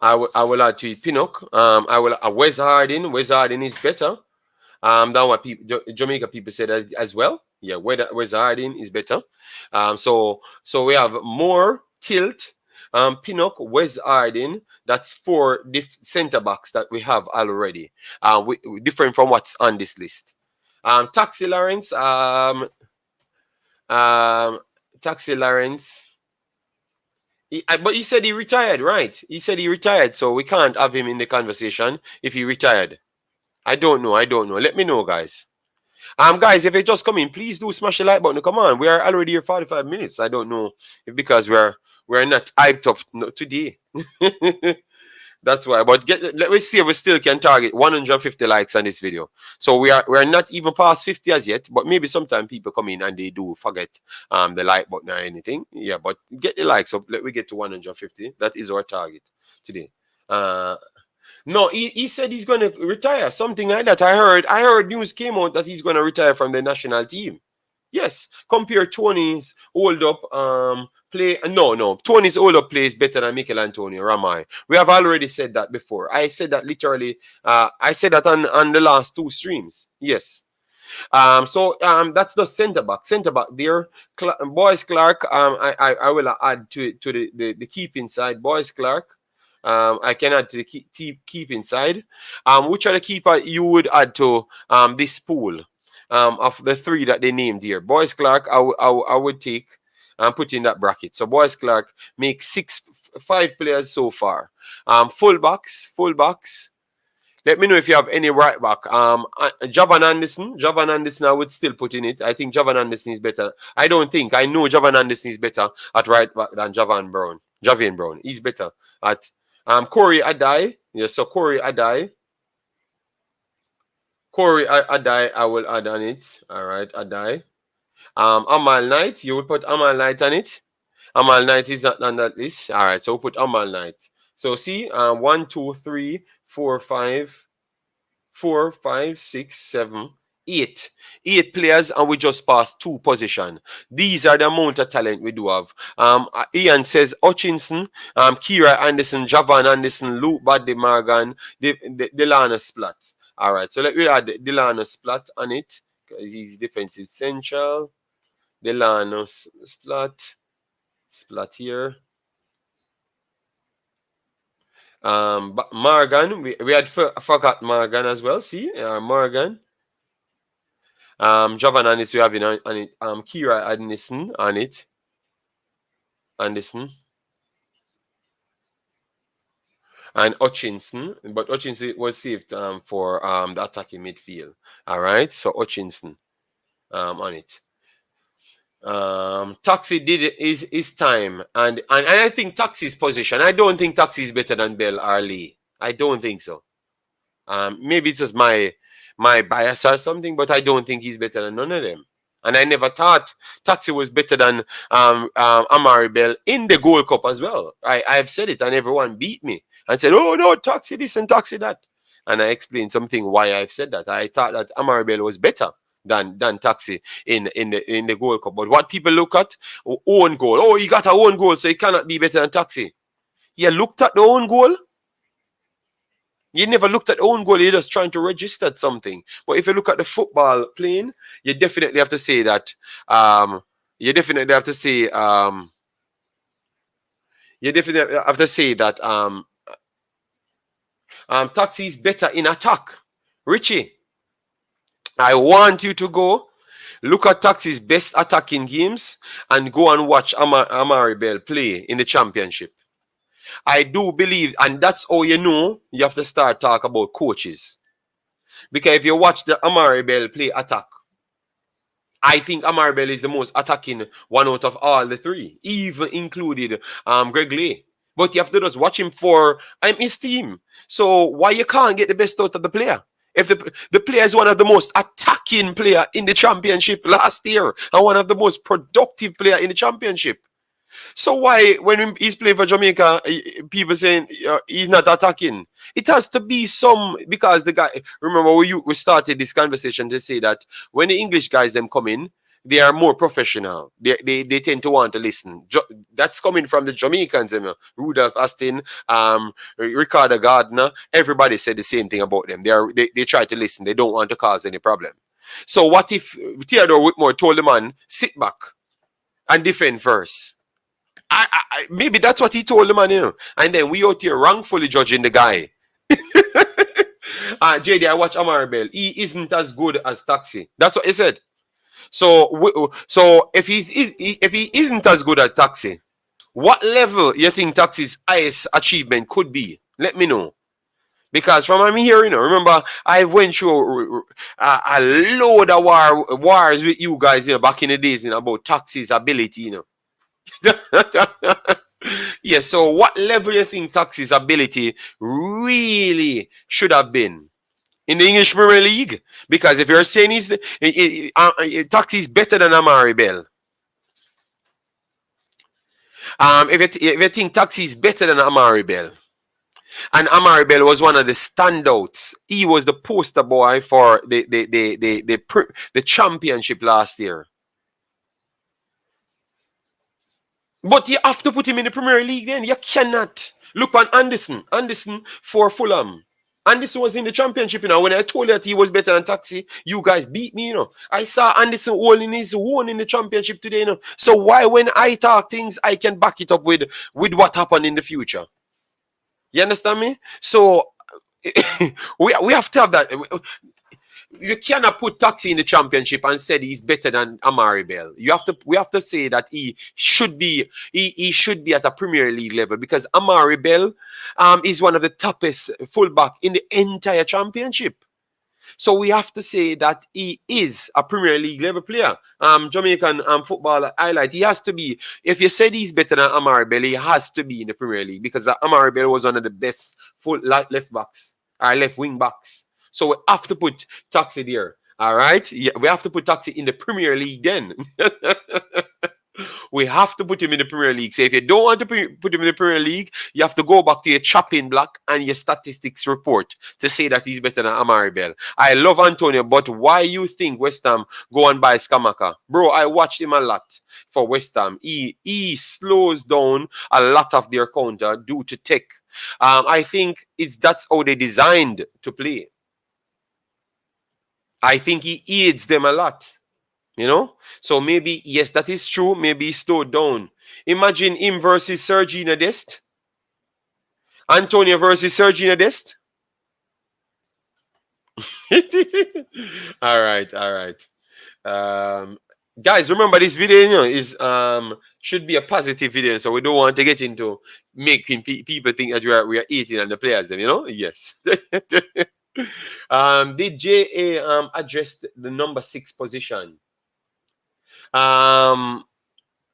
[SPEAKER 1] I will add to it Pinnock. I will Wes Harding. Wes Harding is better than what Jamaica people said as well. Yeah, Wes Harding is better. So we have more tilt. Pinnock, Wes Harding. That's 4 centre backs that we have already. Different from what's on this list. Taxi Lawrence. Taxi Lawrence. But he said he retired, right? He said he retired, so we can't have him in the conversation if he retired. I don't know. Let me know, guys. Guys, if you just come in, please do smash the like button. Come on, we are already here 45 minutes. I don't know because we're not hyped up today. That's why. But let me see if we still can target 150 likes on this video. So we are not even past 50 as yet, but maybe sometimes people come in and they do forget the like button or anything. Yeah, but get the likes up. Let me get to 150. That is our target today. No, he said he's going to retire, something like that. I heard news came out that he's going to retire from the national team. Yes, compare Tony's hold up play. No, Tony's hold up play is better than Mikel Antonio Ramai. We have already said that before. I said that literally. I said that on the last 2 streams. Yes. So that's the centre back. Centre back there. Boys Clark. I will add to the keeping side. Boys Clark. I can add to the keep inside. Which are the keeper you would add to this pool of the 3 that they named here? Boys Clark, I would take and put in that bracket. So Boys Clark makes 5 players so far. Fullbacks. Let me know if you have any right back. Javan Anderson, I would still put in it. I think Javan Anderson is better. I know Javan Anderson is better at right back than Javan Brown. He's better at Corey Adai. Yes, so Corey Adai, I will add on it. All right, Adai. Amal Knight, you will put Amal Knight on it. Amal Knight is not on that list. All right, so we'll put Amal Knight. So see, 1, 2, 3, 4, 5, 6, 7, 8. 8 players, and we just passed 2 positions. These are the amount of talent we do have. Ian says Hutchinson, Kira Anderson, Javan Anderson, Luke Badde Morgan, Delano Splat. All right, so let me add Delano Splat on it because he's defensive central. Delano Splat here. But Morgan, we had forgot Morgan as well. See, Morgan. Javan Anderson, we have it on it. Kira Anderson on it. Anderson. And Hutchinson, but Hutchinson was saved for the attacking midfield. All right, so Hutchinson on it. Taxi did his time, and I think Taxi's position. I don't think Taxi is better than Bell or Lee. I don't think so. Maybe it's just my bias or something, but I don't think he's better than none of them. And I never thought Taxi was better than Amari Bell in the Gold Cup as well. I've said it, and everyone beat me and said, "Oh no, Taxi this and Taxi that," and I explained something why I've said that. I thought that Amari Bell was better than Taxi in the Gold Cup. But what people look at, own goal. Oh, he got a own goal, so he cannot be better than Taxi. You looked at the own goal. You never looked at own goal. You're just trying to register something. But if you look at the football playing, you definitely have to say that. Taxi is better in attack. Richie, I want you to go look at Taxi's best attacking games and go and watch Amari Bell play in the championship. I do believe, and that's how you know you have to start talk about coaches. Because if you watch the Amari Bell play attack, I think Amari Bell is the most attacking one out of all the three, even included Greg Lee. But you have to just watch him for his team. So why you can't get the best out of the player? If the player is one of the most attacking player in the championship last year and one of the most productive player in the championship. So why, when he's playing for Jamaica, people saying he's not attacking? It has to be some, because the guy. Remember, we started this conversation to say that when the English guys them come in, they are more professional. They tend to want to listen. That's coming from the Jamaicans. Rudolph Astin, Ricardo Gardner. Everybody said the same thing about them. They try to listen. They don't want to cause any problem. So what if Theodore Whitmore told the man, sit back and defend first? Maybe that's what he told the man, And then we out here wrongfully judging the guy. JD, I watch Amari Bell. He isn't as good as Taxi. That's what he said. So if he isn't as good at Taxi, what level you think Taxi's highest achievement could be? Let me know. Because from I'm here, remember I went through a load of wars with you guys, back in the days, about Taxi's ability, Yeah, so what level you think Taxi's ability really should have been in the English Premier League? Because if you're saying Taxi's better than Amari Bell, if you think Taxi's better than Amari Bell, and Amari Bell was one of the standouts, he was the poster boy for the championship last year. But you have to put him in the Premier League then. You cannot. Look on Anderson. Anderson for Fulham. Anderson was in the championship, When I told you that he was better than Taxi, you guys beat me, I saw Anderson holding his own in the championship today, So why, when I talk things, I can back it up with what happened in the future? You understand me? So we have to have that. You cannot put Taxi in the championship and said he's better than Amari Bell. We have to say that he should be at a Premier League level, because Amari Bell is one of the toughest fullback in the entire championship. So we have to say that he is a Premier League level player. Jamaican football highlight. He has to be. If you said he's better than Amari Bell, he has to be in the Premier League, because Amari Bell was one of the best full left backs or left wing backs. So we have to put Taxi there. All right? Yeah, we have to put Taxi in the Premier League then. We have to put him in the Premier League. So if you don't want to put him in the Premier League, you have to go back to your chopping block and your statistics report to say that he's better than Amari Bell. I love Antonio, but why you think West Ham go and buy Skamaka? Bro, I watched him a lot for West Ham. He slows down a lot of their counter due to tech. I think that's how they designed to play. I think he aids them a lot. So maybe, yes, that is true. Maybe he slowed down. Imagine him versus Sergina Dest. Antonio versus Sergina Dest. All right. Guys, remember this video, is should be a positive video, so we don't want to get into making people think that we are eating on the players, Yes. Did JA address the number 6 position?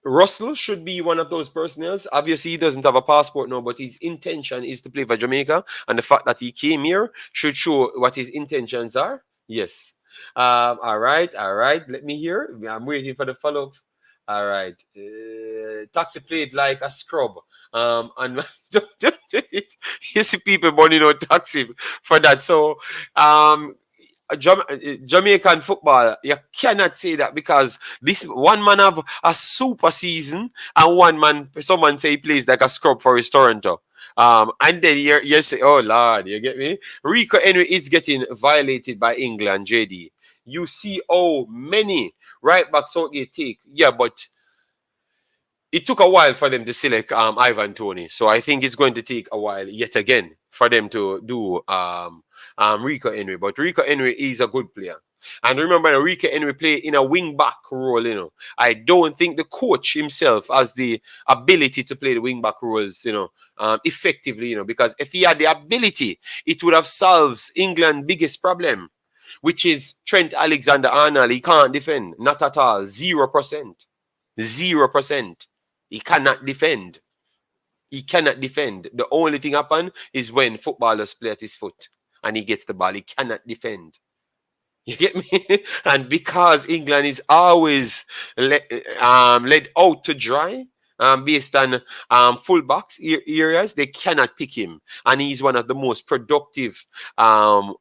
[SPEAKER 1] Russell should be one of those personnel. Obviously, he doesn't have a passport now, but his intention is to play for Jamaica, and the fact that he came here should show what his intentions are. Yes. All right. Let me hear. I'm waiting for the follow-up. All right. Taxi played like a scrub. And you see people burning out Taxi for that. So, Jamaican football, you cannot say that, because this one man have a super season and one man, someone say he plays like a scrub for his Toronto. And then you say, oh Lord, you get me? Rico Henry is getting violated by England, JD. You see how many right backs Southgate take. Yeah, but it took a while for them to select Ivan Toney. So I think it's going to take a while yet again for them to do Rico Henry. But Rico Henry is a good player. And remember, Rico Henry play in a wing back role, I don't think the coach himself has the ability to play the wing back roles, effectively, because if he had the ability, it would have solved England's biggest problem. which is Trent Alexander-Arnold. He can't defend, not at all. 0%. 0%. He cannot defend. He cannot defend. The only thing happen is when footballers play at his foot and he gets the ball. He cannot defend. You get me? And because England is always led out to dry based on fullbacks areas, they cannot pick him. And he's one of the most productive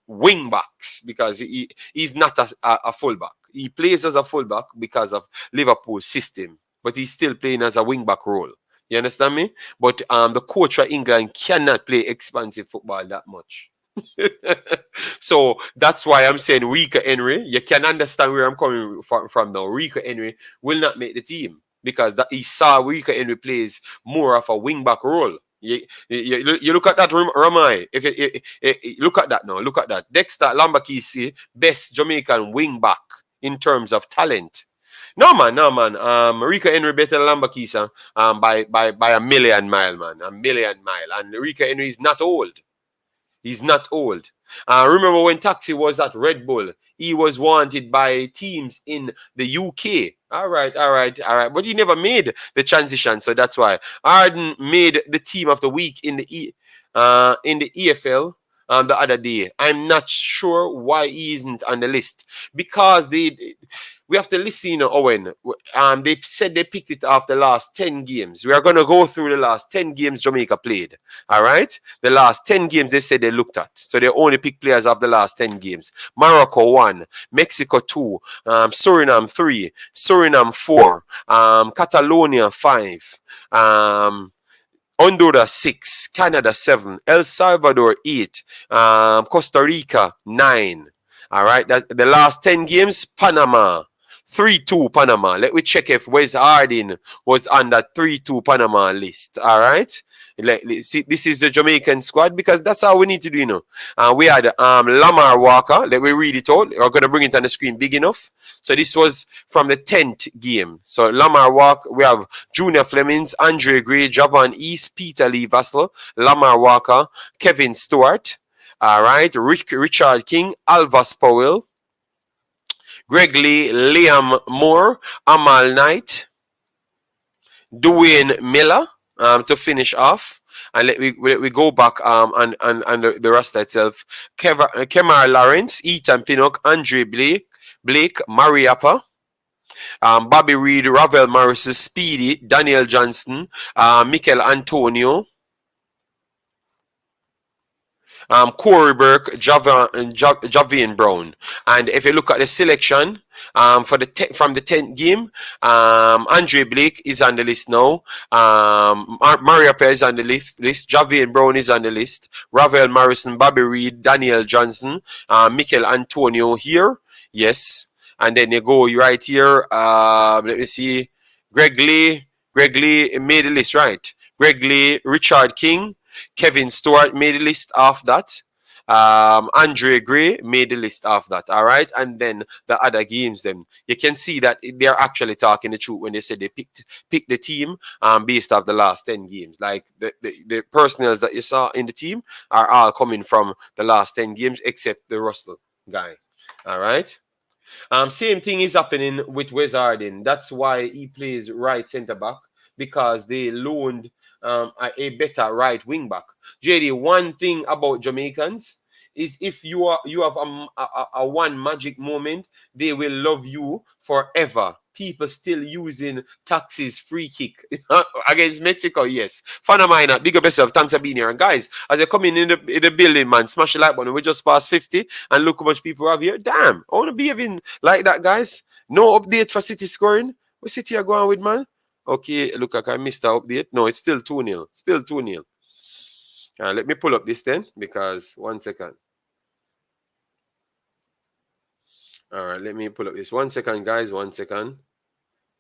[SPEAKER 1] wing backs because he's not a fullback. He plays as a fullback because of Liverpool's system, but he's still playing as a wing back role. You understand me? But the coach for England cannot play expansive football that much. So that's why I'm saying Rico Henry. You can understand where I'm coming from now. Rico Henry will not make the team because he saw Rico Henry plays more of a wing back role. You look at that, Ramai. If you look at that now, look at that. Dexter Lambakisi, best Jamaican wing back in terms of talent. No man. Rico Henry better than Lambakisa by a million mile, man. A million mile. And Rico Henry is not old. He's not old. Remember when Taxi was at Red Bull, he was wanted by teams in the UK. All right. But he never made the transition, so that's why Arden made the team of the week in the EFL the other day. I'm not sure why he isn't on the list because we have to listen, Owen. They said they picked it off the last 10 games. We are going to go through the last 10 games Jamaica played. All right? The last 10 games they said they looked at. So they only pick players of the last 10 games. Morocco 1, Mexico 2, Suriname 3, Suriname 4, Catalonia 5, Honduras 6, Canada 7, El Salvador 8, Costa Rica 9. All right? The last 10 games, Panama 3-2 Panama. Let me check if Wes Harding was on that 3-2 Panama list. All right. See, this is the Jamaican squad because that's how we need to do, we had Lamar Walker. Let me read it out. We're going to bring it on the screen big enough. So this was from the 10th game. So Lamar Walker, we have Junior Flemings, Andre Gray, Javon East, Peter Lee Vassell, Lamar Walker, Kevin Stewart. All right. Richard King, Alvas Powell, Greg Lee, Liam Moore, Amal Knight, Dwayne Miller to finish off. And let we go back and the roster itself. Kemar Lawrence, Ethan Pinnock, Andre Blake, Mariappa, Bobby Reed, Ravel Morris, Speedy, Daniel Johnson, Mikel Antonio, Corey Burke, Javian Brown. And if you look at the selection from the 10th game, Andre Blake is on the list now. Maria Perez is on the list. Javian Brown is on the list. Ravel Morrison, Bobby Reed, Daniel Johnson, Mikel Antonio here. Yes. And then you go right here. Let me see. Greg Lee made the list, right? Greg Lee, Richard King, Kevin Stewart made the list of that. Andre Gray made the list of that. All right. And then the other games, them you can see that they're actually talking the truth when they said they picked the team based off the last 10 games. Like the personnels that you saw in the team are all coming from the last 10 games except the Russell guy. All right. Same thing is happening with Wes Harding. That's why he plays right centre back because they loaned a better right wing back. JD, one thing about Jamaicans is if you have a one magic moment, they will love you forever. People still using Taxi's free kick against Mexico, yes. Fan of mine, big up yourself, thanks for being here. And guys, as you're coming in the building, man, smash the like button. We just passed 50 and look how much people have here. Damn, I want to be even like that, guys. No update for City scoring. What City are going with, man? Okay, look like I missed the update. No, it's still 2-0. Still 2-0. Let me pull up this then because 1 second. All right, let me pull up this. 1 second, guys. 1 second.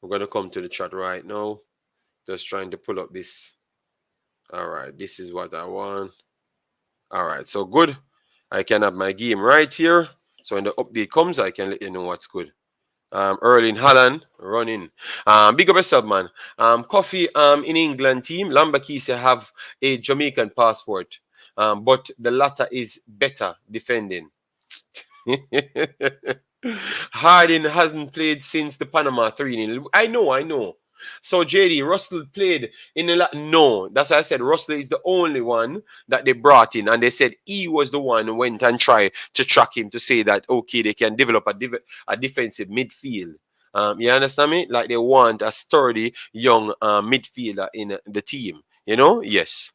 [SPEAKER 1] I'm going to come to the chat right now. Just trying to pull up this. All right, this is what I want. All right, so good. I can have my game right here. So when the update comes, I can let you know what's good. Erling Haaland running. Big up yourself, man. Coffee in England team. Lambakisa have a Jamaican passport. But the latter is better defending. Harden hasn't played since the Panama 3-0. I know, I know. So JD, Russell played in the no, that's why I said Russell is the only one that they brought in, and they said he was the one who went and tried to track him to say that okay, they can develop a defensive midfield. You understand me? Like they want a sturdy young midfielder in the team. You know? Yes.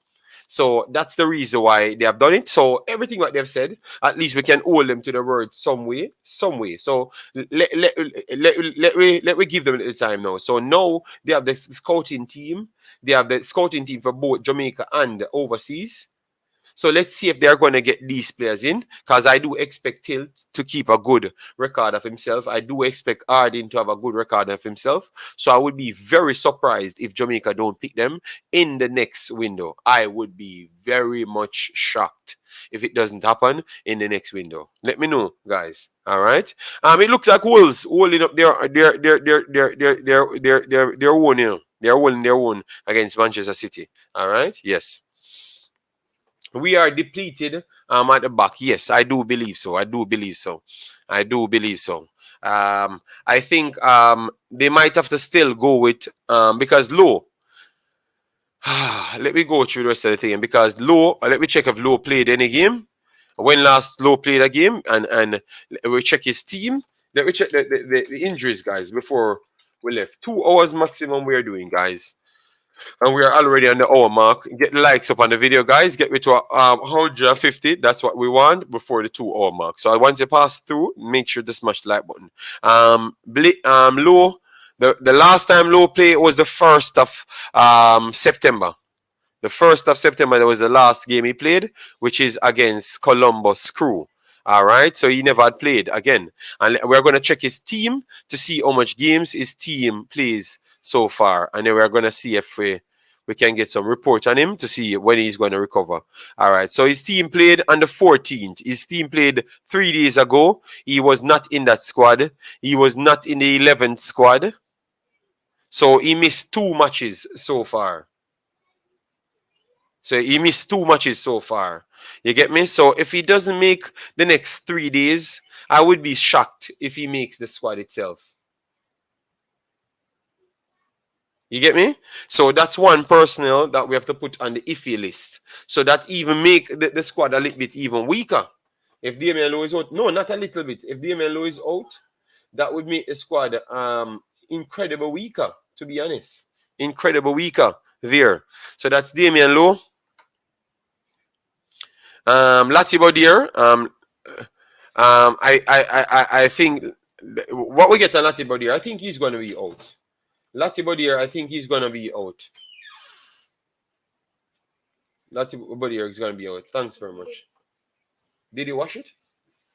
[SPEAKER 1] So that's the reason why they have done it. So everything that they've said, at least we can hold them to the word some way, some way. So let we give them a little time now. So now they have the scouting team. They have the scouting team for both Jamaica and overseas. So let's see if they're going to get these players in, because I do expect Tilt to keep a good record of himself. I do expect Arden to have a good record of himself. So I would be very surprised if Jamaica don't pick them in the next window. I would be very much shocked if it doesn't happen in the next window. Let me know, guys. All right. It looks like Wolves holding up their own, you know. They're holding their own against Manchester City. All right. Yes. We are depleted at the back. Yes, I do believe so. I do believe so. I do believe so. I think they might have to still go with because Low. Let me go through the rest of the thing because Low. Let me check if Low played any game. When last Low played a game, and we check his team. Let me check the injuries, guys, before we left. 2 hours maximum we are doing, guys. And we are already on the hour mark. Get the likes up on the video, guys. Get me to 150. That's what we want before the 2 hour mark. So once you pass through, make sure to smash the like button. Low. The last time Low played was the 1st of September. The 1st of September, that was the last game he played, which is against Columbus Crew. All right, so he never had played again. And we're going to check his team to see how much games his team plays so far. And then we're going to see if we can get some report on him to see when he's going to recover. All right, so his team played on the 14th. His team played 3 days ago. He was not in that squad. He was not in the 11th squad. So he missed 2 matches so far. So he missed 2 matches so far. You get me? So if he doesn't make the next 3 days, I would be shocked if he makes the squad itself. You get me? So that's one personnel that we have to put on the iffy list. So that even make the squad a little bit even weaker. If Damian Lowe is out, no, not a little bit. If Damian Lowe is out, that would make the squad incredible weaker, to be honest. Incredible weaker there. So that's Damian Lowe. Latibodir, I think what we get on Latibodir, I think he's going to be out. Latibodir, I think he's going to be out. Latibodir is going to be out. Thanks very much. Did you wash it?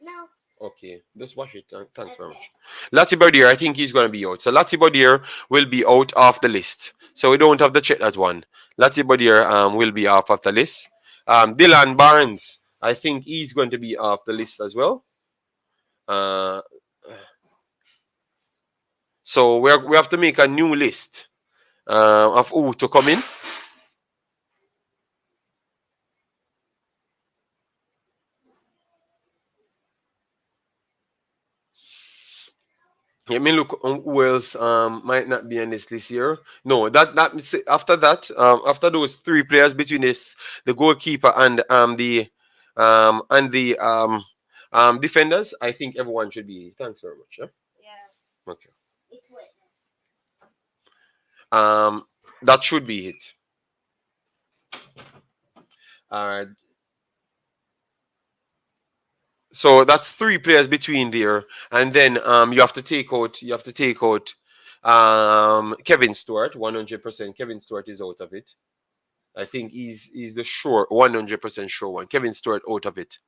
[SPEAKER 2] No.
[SPEAKER 1] Okay, just wash it. Thanks very much. Latibodir, I think he's going to be out. So Latibodir will be out of the list. So we don't have to check that one. Latibodir will be off of the list. Dylan Barnes, I think he's going to be off the list as well. So we have to make a new list of who to come in. Let me look on who else might not be on this list here. No, that after that, after those 3 players between the goalkeeper and the defenders, I think everyone should be. Thanks very much.
[SPEAKER 2] Yeah.
[SPEAKER 1] Okay.
[SPEAKER 2] It's wet.
[SPEAKER 1] That should be it. All right. So that's 3 players between there, and then you have to take out Kevin Stewart. 100%. Kevin Stewart is out of it. I think he's the sure 100% sure one. Kevin Stewart out of it.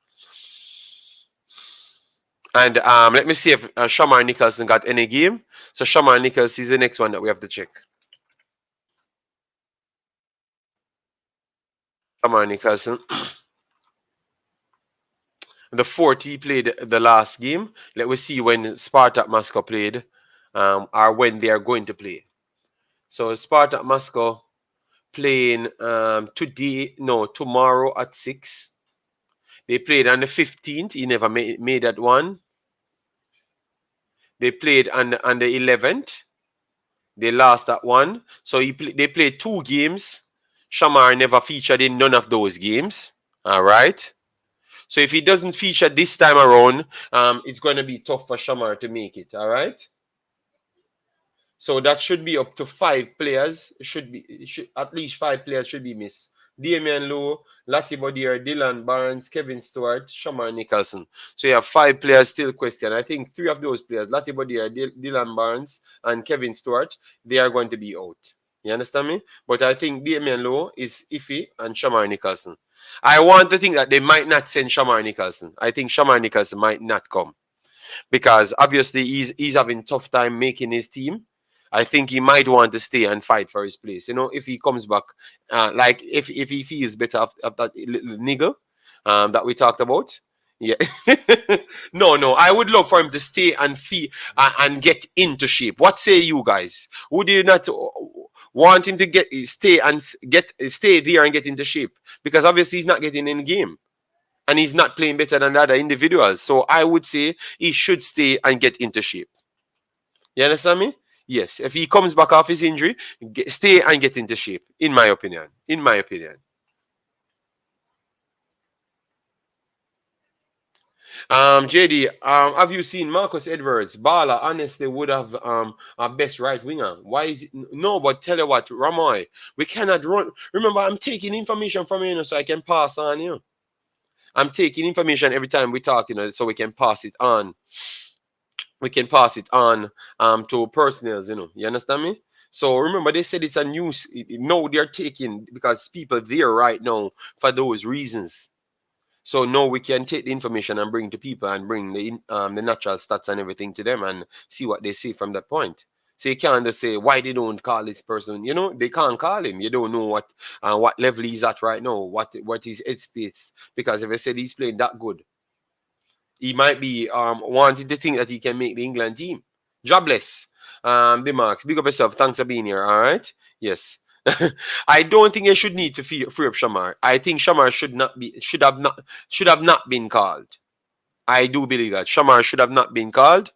[SPEAKER 1] And let me see if Shamar Nicholson got any game. So Shamar Nicholson is the next one that we have to check. Shamar Nicholson. The 4th he played the last game. Let me see when Spartak Moscow played, or when they are going to play. So Spartak Moscow playing tomorrow at 6. They played on the 15th. He never made that one. They played on the 11th. They lost that one. So they played 2 games. Shamar never featured in none of those games. All right. So if he doesn't feature this time around, it's going to be tough for Shamar to make it. All right. So that should be up to 5 players. At least 5 players should be missed. Damian Lowe, Lati Bodier, Dylan Barnes, Kevin Stewart, Shamar Nicholson. So you have 5 players still question. I think 3 of those players, Lati Bodier, Dylan Barnes, and Kevin Stewart, they are going to be out. You understand me? But I think Damian Lowe is iffy and Shamar Nicholson. I want to think that they might not send Shamar Nicholson. I think Shamar Nicholson might not come because obviously he's having tough time making his team. I think he might want to stay and fight for his place. You know, if he comes back, like if he feels better of that little niggle that we talked about. Yeah. No. I would love for him to stay and and get into shape. What say you guys? Would you not want him to stay there and get into shape? Because obviously he's not getting in the game. And he's not playing better than the other individuals. So I would say he should stay and get into shape. You understand me? Yes. If he comes back off his injury, stay and get into shape, in my opinion. In my opinion. JD, have you seen Marcus Edwards? Bala honestly would have our best right winger. Why is it? No, but tell you what, Ramoy, we cannot run. Remember, I'm taking information from you, so I can pass on you. I'm taking information every time we talk, so we can pass it on. We can pass it on to personnel, You understand me? So remember, they said it's a news. No, they're taking because people there right now for those reasons. So now we can take the information and bring to people and bring the natural stats and everything to them and see what they see from that point. So you can't just say why they don't call this person. They can't call him. You don't know what level he's at right now, what his headspace. Because if I said he's playing that good, he might be wanting to think that he can make the England team. Jobless. Demarks, big up yourself. Thanks for being here. All right. Yes. I don't think you should need to free up Shamar. I think Shamar should have not been called. I do believe that Shamar should have not been called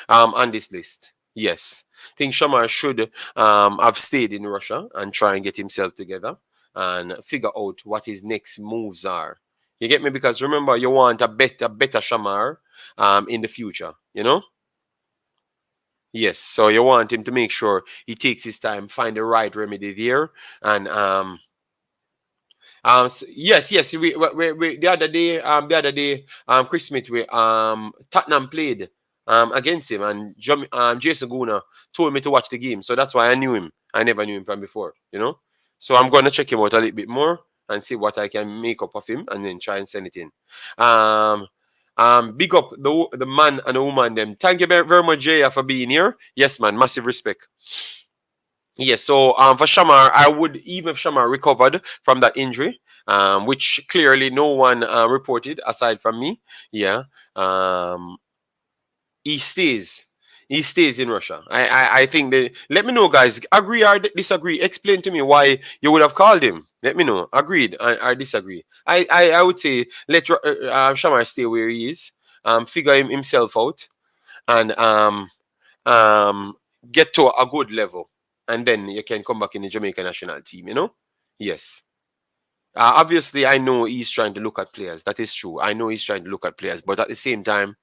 [SPEAKER 1] on this list. Yes. I think Shamar should have stayed in Russia and try and get himself together and figure out what his next moves are. You get me? Because remember, you want a better Shamar in the future, Yes, so you want him to make sure he takes his time, find the right remedy there, and yes. The other day, Chris Smith, Tottenham played against him, and Jason Guna told me to watch the game, so that's why I knew him. I never knew him from before, So I'm going to check him out a little bit more and see what I can make up of him, and then try and send it in. Big up the man and the woman them. Thank you very much, Jaya, for being here. Yes, man, massive respect. Yes, so for Shamar, I would, even if Shamar recovered from that injury, which clearly no one reported aside from me. Yeah, he stays. He stays in Russia. I think let me know, guys. Agree or disagree? Explain to me why you would have called him. Let me know. Agreed or disagree? I would say let Shamar stay where he is. Figure himself out and get to a good level, and then you can come back in the Jamaican national team. Yes. Obviously, I know he's trying to look at players. That is true. I know he's trying to look at players, but at the same time,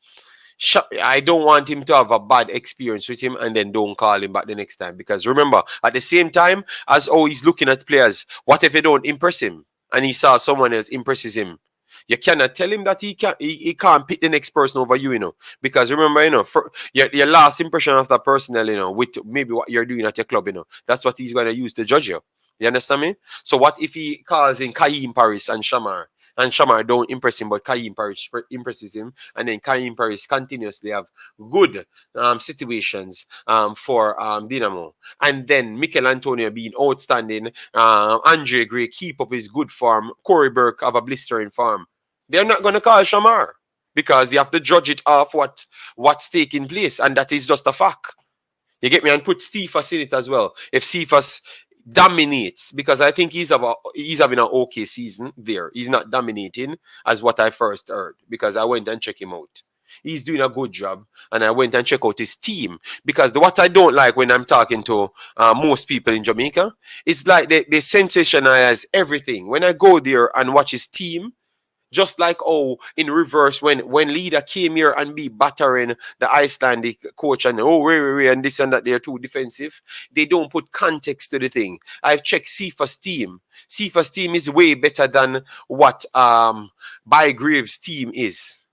[SPEAKER 1] I don't want him to have a bad experience with him and then don't call him back the next time. Because remember, at the same time, as he's looking at players, what if they don't impress him and he saw someone else impresses him? You cannot tell him that he can't pick the next person over you, Because remember, for your last impression of that person, with maybe what you're doing at your club, that's what he's going to use to judge you. You understand me? So what if he calls in Kaim Paris and Shamar? And Shamar don't impress him, but Kaim Paris impresses him. And then Kaim Paris continuously have good situations for Dynamo. And then Mikel Antonio being outstanding. Andre Gray keep up his good form. Corey Burke have a blistering form. They're not going to call Shamar because you have to judge it off what's taking place. And that is just a fact. You get me? And put Cephas in it as well. If Cephas dominates, because I think he's having an okay season there. He's not dominating as what I first heard, because I went and checked him out. He's doing a good job, and I went and checked out his team, because what I don't like when I'm talking to most people in Jamaica, it's like they sensationalize everything. When I go there and watch his team, just like, oh, in reverse, when leader came here and be battering the Icelandic coach and, oh, and this and that, they're too defensive. They don't put context to the thing. I've checked Sifa's team. Sifa's team is way better than what Bygrave's team is.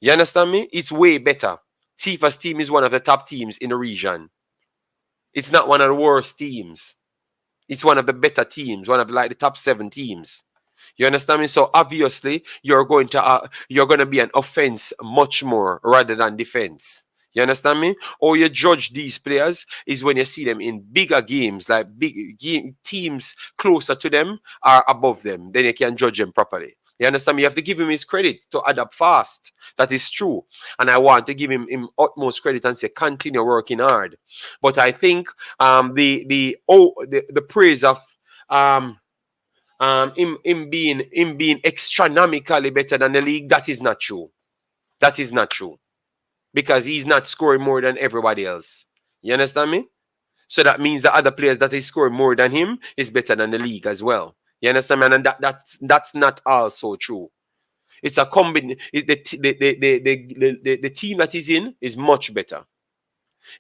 [SPEAKER 1] You understand me? It's way better. Sifa's team is one of the top teams in the region. It's not one of the worst teams. It's one of the better teams, one of like the top 7 teams. You understand me? So obviously you're going to be an offense much more rather than defense. You understand me? Or you judge these players is when you see them in bigger games, like teams closer to them are above them. Then you can judge them properly. You understand me? You have to give him his credit to adapt fast. That is true. And I want to give him utmost credit and say continue working hard. But I think the praise of him being astronomically better than the league, that is not true. That is not true. Because he's not scoring more than everybody else. You understand me? So that means the other players that is scoring more than him is better than the league as well. You understand, man? And that's not also true. It's a combination. The team that he's in is much better.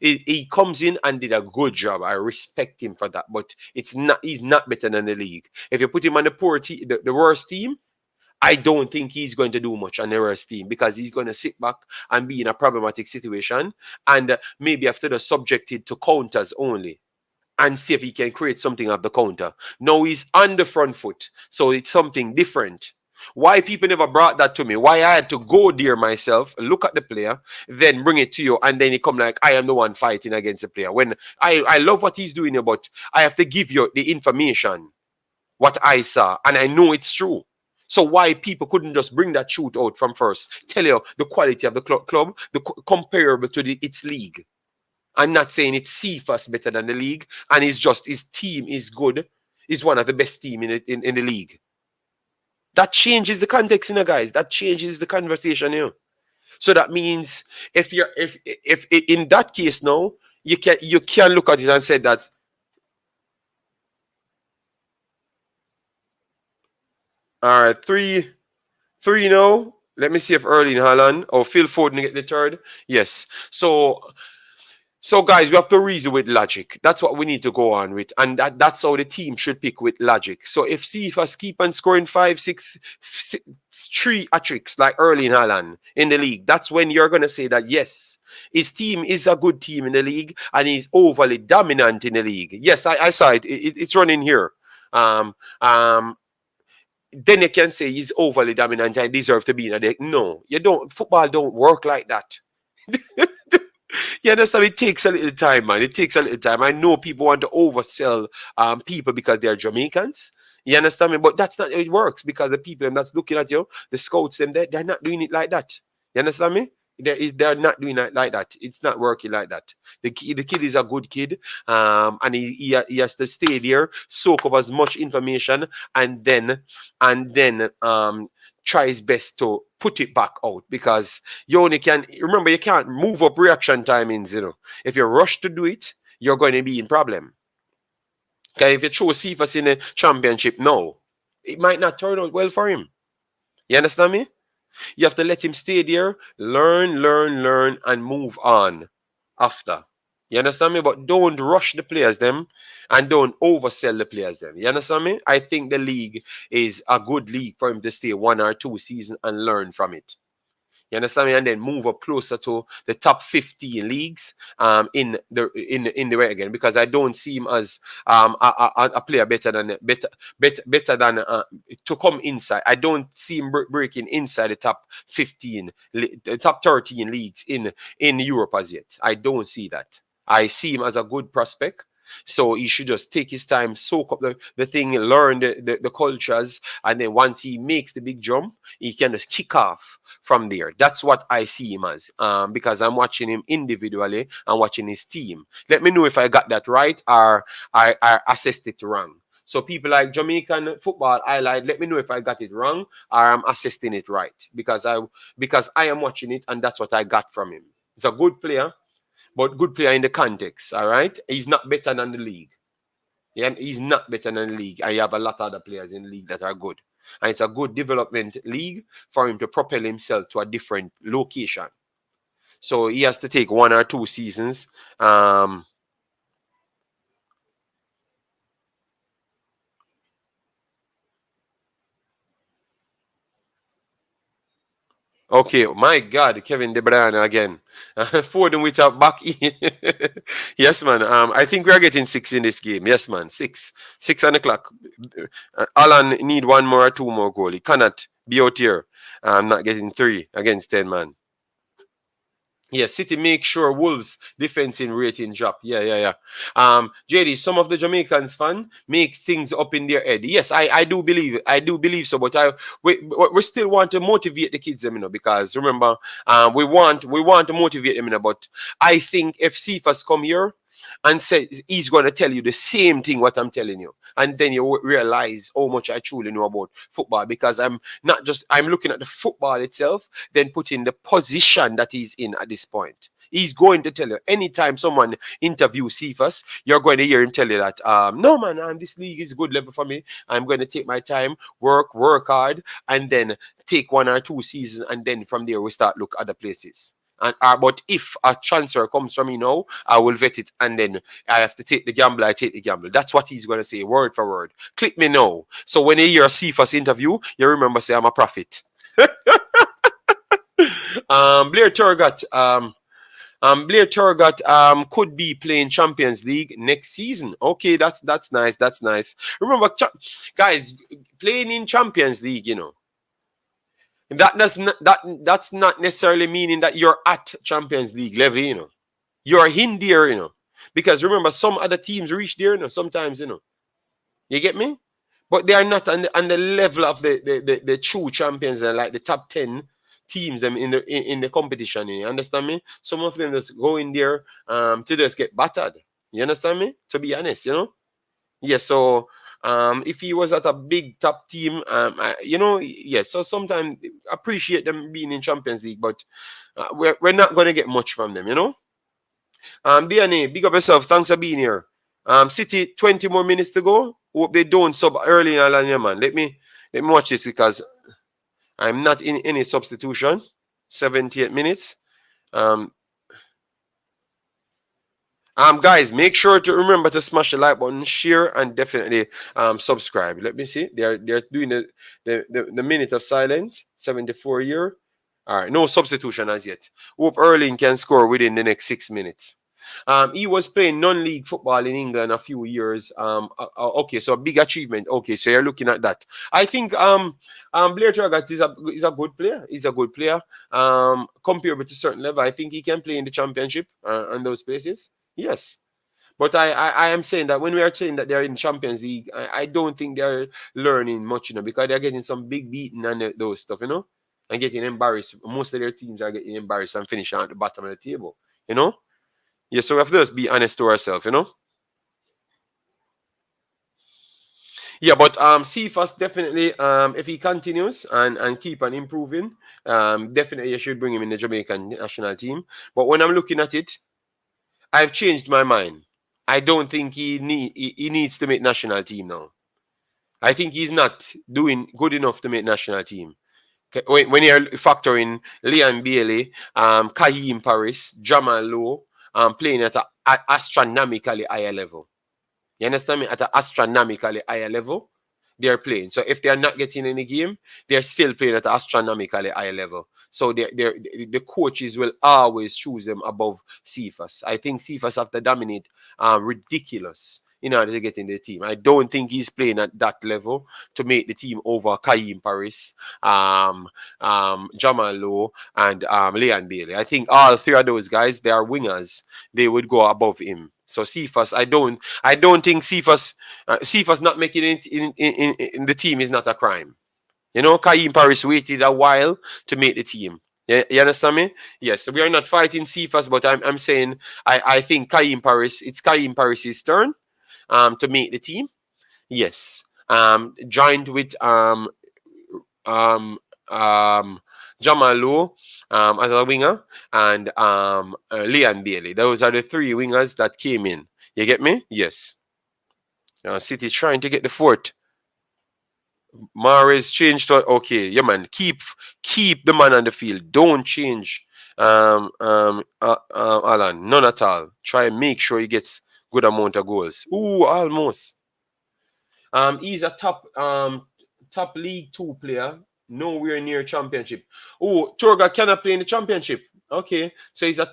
[SPEAKER 1] He comes in and did a good job. I respect him for that. But he's not better than the league. If you put him on the poor team, the worst team, I don't think he's going to do much on the worst team, because he's going to sit back and be in a problematic situation and maybe after the subjected to counters only and see if he can create something of the counter. Now he's on the front foot, so it's something different. Why people never brought that to me? Why I had to go there myself, look at the player, then bring it to you, and then he come like I am the one fighting against the player. When I love what he's doing, but I have to give you the information, what I saw, and I know it's true. So why people couldn't just bring that shoot out from first, tell you the quality of the club, comparable to its league. I'm not saying it's Cephas better than the league, and it's just his team is good, is one of the best team in the league. That changes the context, guys. That changes the conversation, So that means if in that case now, you can look at it and say that. All right, 3 now. Let me see if Erling Haaland or Phil Foden get the third. Yes. So guys, we have to reason with logic. That's what we need to go on with. And that's how the team should pick, with logic. So if Cephas keep on scoring 5, 6, 3 hat-tricks like Erling Haaland in the league, that's when you're going to say that, yes, his team is a good team in the league and he's overly dominant in the league. Yes, I saw it. It's running here. Then you can say he's overly dominant and deserve to be in a league. No, you don't. Football don't work like that. You understand? It takes a little time, man. It takes a little time. I know people want to oversell people because they're Jamaicans. You understand me? But that's not how it works, because the people that's looking at you, the scouts, they're not doing it like that. You understand me? They're not doing it like that. It's not working like that. The kid is a good kid, and he has to stay there, soak up as much information, and then try his best to put it back out, because you only can remember, you can't move up reaction timings. If you rush to do it, you're going to be in problem. Okay, if you throw Cephas in a championship, no, it might not turn out well for him. You understand me? You have to let him stay there, learn, and move on after. You understand me? But don't rush the players them, and don't oversell the players them. You understand me? I think the league is a good league for him to stay 1 or 2 seasons and learn from it. You understand me? And then move up closer to the top 15 leagues in the way again, because I don't see him as a player better than to come inside. I don't see him breaking inside the top 15, the top 13 leagues in Europe as yet. I don't see that. I see him as a good prospect, So he should just take his time, soak up the thing, learn the cultures, and then once he makes the big jump, he can just kick off from there. That's what I see him as, because I'm watching him individually and watching his team. Let me know if I got that right or I assessed it wrong. So people like Jamaican football highlight, let me know if I got it wrong or I'm assessing it right, because I am watching it and that's what I got from him. He's a good player, but good player in the context. All right, he's not better than the league. Yeah, he's not better than the league. I have a lot of other players in the league that are good, and it's a good development league for him to propel himself to a different location. So he has to take 1 or 2 seasons. Okay, my God, Kevin De Bruyne again. Foden with a back in. Yes, man. I think we are getting 6 in this game. Yes, man. 6. 6 on the clock. Alan need 1 more or 2 more goal. He cannot be out here. Not getting 3 against 10 man. Yeah, City make sure Wolves defensive rating drop. Yeah. JD, some of the Jamaicans fan make things up in their head. Yes, I do believe it. I do believe so, but we still want to motivate the kids, because remember, we want to motivate them, but I think if Cephas come here and say he's going to tell you the same thing what I'm telling you, and then you realize how much I truly know about football, because I'm looking at the football itself, then put in the position that he's in at this point. He's going to tell you anytime someone interviews Cephas, you're going to hear him tell you that no man, this league is good level for me. I'm going to take my time, work hard, and then take 1 or 2 seasons, and then from there we start look other places. And but if a transfer comes from me now, I will vet it, and then I have to take the gamble. I take the gamble. That's what he's going to say, word for word. Click me now. So when you hear a Cephas interview, you remember say I'm a prophet. Blair Turgot. Blair Turgot could be playing Champions League next season. Okay, that's nice. That's nice. Remember, guys, playing in Champions League, that's not necessarily meaning that you're at Champions League level. You're in there. Because remember, some other teams reach there. Sometimes, you get me. But they are not on the level of the true champions, like the top 10 teams in the competition. You understand me? Some of them just go in there to just get battered. You understand me? To be honest, Yeah, so if he was at a big top team, yes. So sometimes appreciate them being in Champions League, but we're not going to get much from them, DNA, big up yourself. Thanks for being here. City, 20 more minutes to go. Hope they don't sub early in Alanya, man. Let me watch this, because I'm not in any substitution. 78 minutes. Guys, make sure to remember to smash the like button, share, and definitely subscribe. Let me see. They're doing the minute of silence. 74 here. All right, no substitution as yet. Hope Erling can score within the next 6 minutes. He was playing non-league football in England a few years. Okay, so a big achievement. Okay, so you're looking at that. I think Blair Tragat is a good player. He's a good player. Compared with a certain level, I think he can play in the championship and those places. Yes. But I am saying that when we are saying that they're in Champions League, I don't think they're learning much, because they're getting some big beating and those stuff, and getting embarrassed. Most of their teams are getting embarrassed and finishing at the bottom of the table, Yeah, so we have to just be honest to ourselves, Yeah, but Cephas definitely, if he continues and keep on improving, definitely you should bring him in the Jamaican national team. But when I'm looking at it, I've changed my mind. I don't think he needs to make national team now. I think he's not doing good enough to make national team. When you're factoring Leon Bailey, Kaheem Paris, Jamal Lowe, playing at an astronomically higher level. You understand me? At an astronomically higher level, they're playing. So if they're not getting any game, they're still playing at an astronomically higher level. So the coaches will always choose them above Cephas. I think Cephas have to dominate ridiculous. in order to get in the team. I don't think he's playing at that level to make the team over Kaim Paris, Jamal Lowe, and Leon Bailey. I think all three of those guys, they are wingers. They would go above him. So Cephas, I don't think Cephas not making it in the team is not a crime. You know, Kaim Paris waited a while to make the team. You understand me? Yes, we are not fighting Cephas, but I'm saying I think it's Kaim Paris's turn to make the team. Yes. Joined with um, um, Jamal Lowe as a winger and Leon Bailey. Those are the three wingers that came in. You get me? Yes. City trying to get the fourth. Mahrez changed to okay, yeah man. Keep the man on the field. Don't change Alan. None at all. Try and make sure he gets good amount of goals. Ooh, almost. He's a top League Two player, nowhere near championship. Oh, Torga cannot play in the championship. Okay, so he's a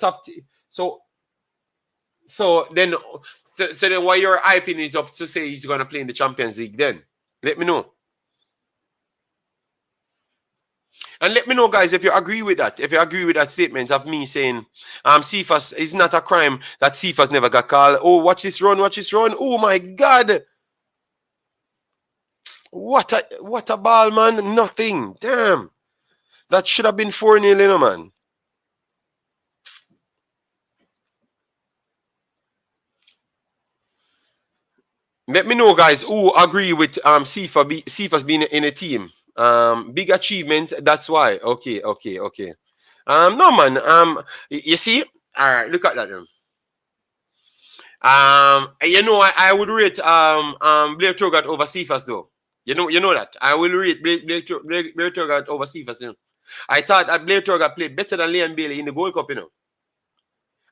[SPEAKER 1] so then so then why you're hyping it up to say he's gonna play in the Champions League then? Let me know. And let me know, guys, if you agree with that. If you agree with that statement of me saying, Cephas is not a crime that Cephas never got called. Oh, watch this run, watch this run. Oh my God. What a ball, man. Nothing. Damn. That should have been 4-0, you know, man. Let me know, guys, who agree with Cephas being in a team. Big achievement. That's why. Okay. No, man. You see? All right. Look at that. You know, I would rate Blair Turgott over Cephas though. You know that. I will rate Blair Turgott over Cephas. You know? I thought that Blair Turgott played better than Leon Bailey in the Gold Cup, you know.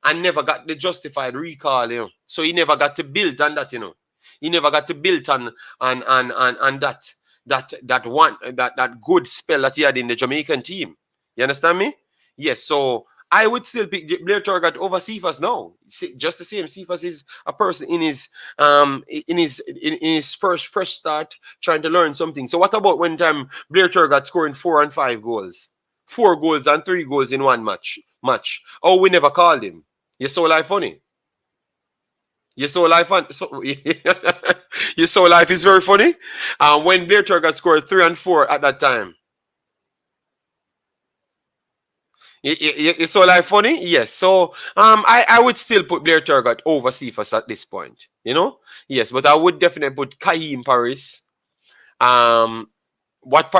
[SPEAKER 1] And never got the justified recall, you know. So he never got to build on that, you know. He never got to build on that good spell that he had in the Jamaican team. You understand me? Yes. So I would still pick Blair Turgott over Cephas now. Just the same. Cephas is a person in his first fresh start trying to learn something. So what about when Blair Turgott scoring 4 and 5 goals? 4 goals and 3 goals in one match. Oh, we never called him. You saw life funny. You saw life fun. You saw life is very funny. When Blair Turgott scored 3 and 4 at that time. You saw life funny? Yes. So I would still put Blair Turgott over Cephas at this point. You know? Yes, but I would definitely put Kaim Paris. What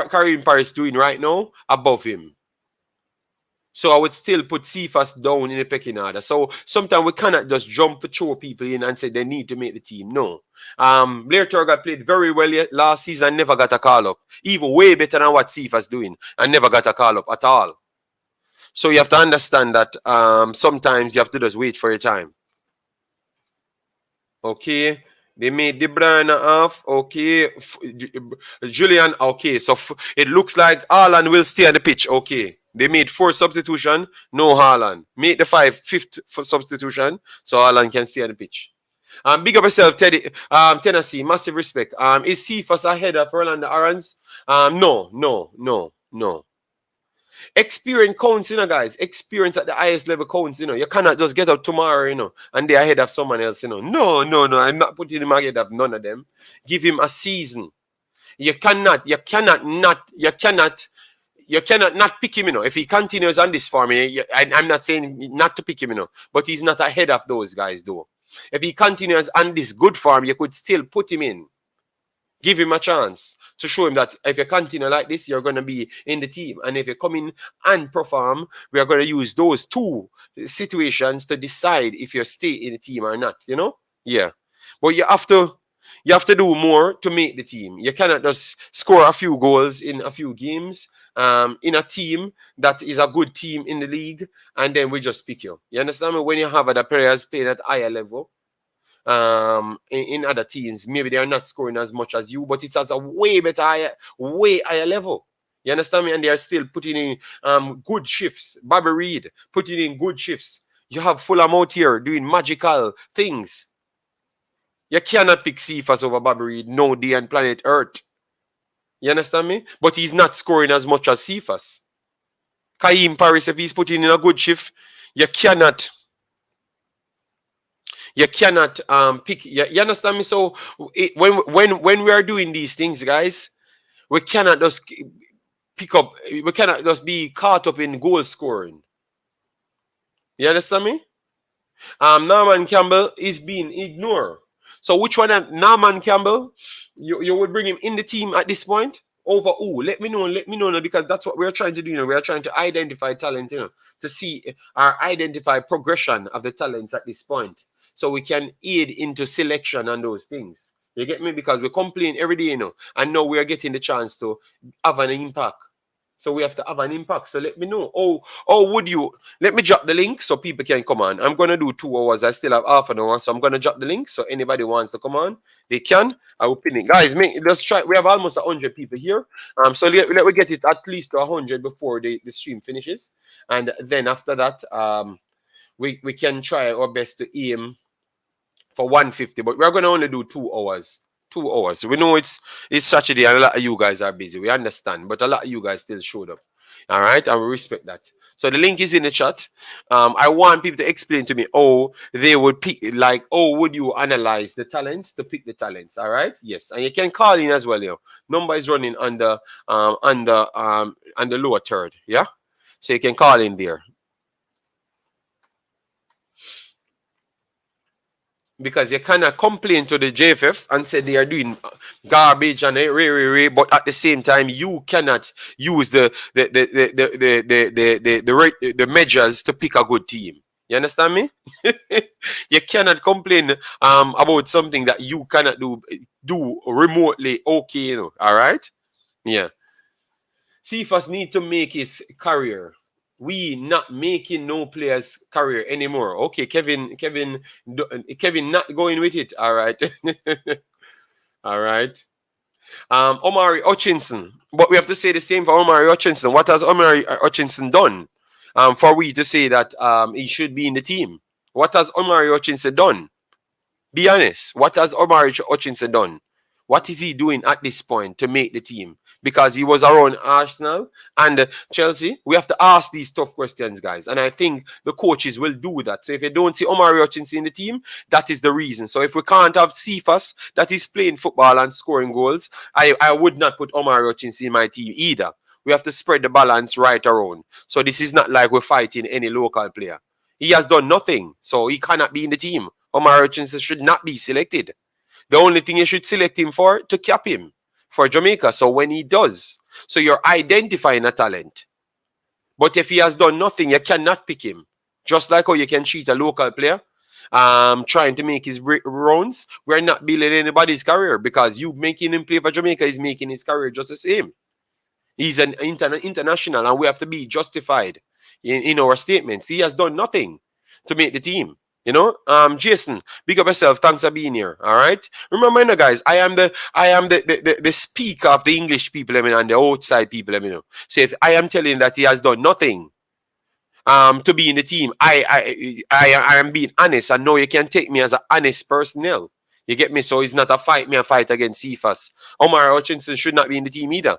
[SPEAKER 1] Kaim Paris doing right now above him. So I would still put Cephas down in the pecking order. So sometimes we cannot just jump to throw people in and say they need to make the team. No. Blair Turgott played very well last season and never got a call up. Even way better than what Cephas doing and never got a call up at all. So you have to understand that sometimes you have to just wait for your time. Okay. They made De Bruyne off. Okay. Julian. Okay. So it looks like Haaland will stay on the pitch. Okay. They made 4 substitution. No Haaland. Make the 5th for substitution. So Haaland can stay on the pitch. Big up yourself, Tennessee. Massive respect. Is Cephas ahead of Orlando Arons? No. Experience counts, you know, guys. Experience at the highest level counts, you know. You cannot just get up tomorrow, you know, and they're ahead of someone else, you know. No. I'm not putting him ahead of none of them. Give him a season. You cannot not pick him, you know. If he continues on this form, I'm not saying not to pick him, you know, but he's not ahead of those guys, though. If he continues on this good form, you could still put him in. Give him a chance to show him that if you continue like this, you're going to be in the team. And if you come in and perform, we are going to use those 2 situations to decide if you stay in the team or not, you know? Yeah. But you have to do more to make the team. You cannot just score a few goals in a few games in a team that is a good team in the league, and then we just pick you. You understand me? When you have other players playing at higher level, in other teams, maybe they are not scoring as much as you, but it's at a way higher level. You understand me? And they are still putting in good shifts. Bobby Reed putting in good shifts. You have Fulham out here doing magical things. You cannot pick Cephas over Bobby Reed no day on planet Earth. You understand me? But he's not scoring as much as Cephas. Kaim Paris, if he's putting in a good shift, you cannot pick. You understand me? So when we are doing these things, guys, we cannot just pick up. We cannot just be caught up in goal scoring. You understand me? Norman Campbell is being ignored. So which one of Norman Campbell you would bring him in the team at this point over who? Let me know because that's what we're trying to do. We are trying to identify talent, to see or identify progression of the talents at this point, so we can aid into selection and those things. You get me? Because we complain every day, and now we are getting the chance to have an impact. So we have to have an impact. So let me know. Oh, would you? Let me drop the link so people can come on. I'm going to do 2 hours. I still have half an hour. So I'm going to drop the link. So anybody wants to come on, they can. I will pin it. Guys, let's try. We have almost 100 people here. So let me get it at least to 100 before the stream finishes. And then after that, we can try our best to aim for 150. But we're going to only do 2 hours. 2 hours. We know it's Saturday and a lot of you guys are busy. We understand, but a lot of you guys still showed up. All right, and we respect that. So the link is in the chat. I want people to explain to me, they would pick, like, would you analyze the talents to pick the talents? All right, yes, and you can call in as well. Number is running on the lower third. Yeah, so you can call in there. Because you cannot complain to the JFF and say they are doing garbage and but at the same time you cannot use the measures to pick a good team. You understand me? You cannot complain about something that you cannot do remotely. Okay, all right? Yeah. Cephas need to make his career. We not making no players career anymore. Okay, Kevin not going with it. All right. All right. Omari Hutchinson. But we have to say the same for Omari Hutchinson. What has Omari Hutchinson done for we to say that he should be in the team? What has Omari Hutchinson done? Be honest. What has Omari Hutchinson done? What is he doing at this point to make the team? Because he was around Arsenal and Chelsea. We have to ask these tough questions, guys. And I think the coaches will do that. So if you don't see Omari Hutchinson in the team, that is the reason. So if we can't have Cephas that is playing football and scoring goals, I would not put Omari Hutchinson in my team either. We have to spread the balance right around. So this is not like we're fighting any local player. He has done nothing, so he cannot be in the team. Omari Hutchinson should not be selected. The only thing you should select him for, to cap him for Jamaica. So when he does, so you're identifying a talent. But if he has done nothing, you cannot pick him. Just like how you can cheat a local player, trying to make his rounds. We're not building anybody's career because you making him play for Jamaica is making his career just the same. He's an international and we have to be justified in our statements. He has done nothing to make the team. Jason, big up yourself. Thanks for being here. All right. Remember, guys, I am the speaker of the English people, and the outside people, So if I am telling that he has done nothing to be in the team, I am being honest, and know you can take me as an honest personnel. You get me? So it's not a fight against Cephas. Omar Hutchinson should not be in the team either.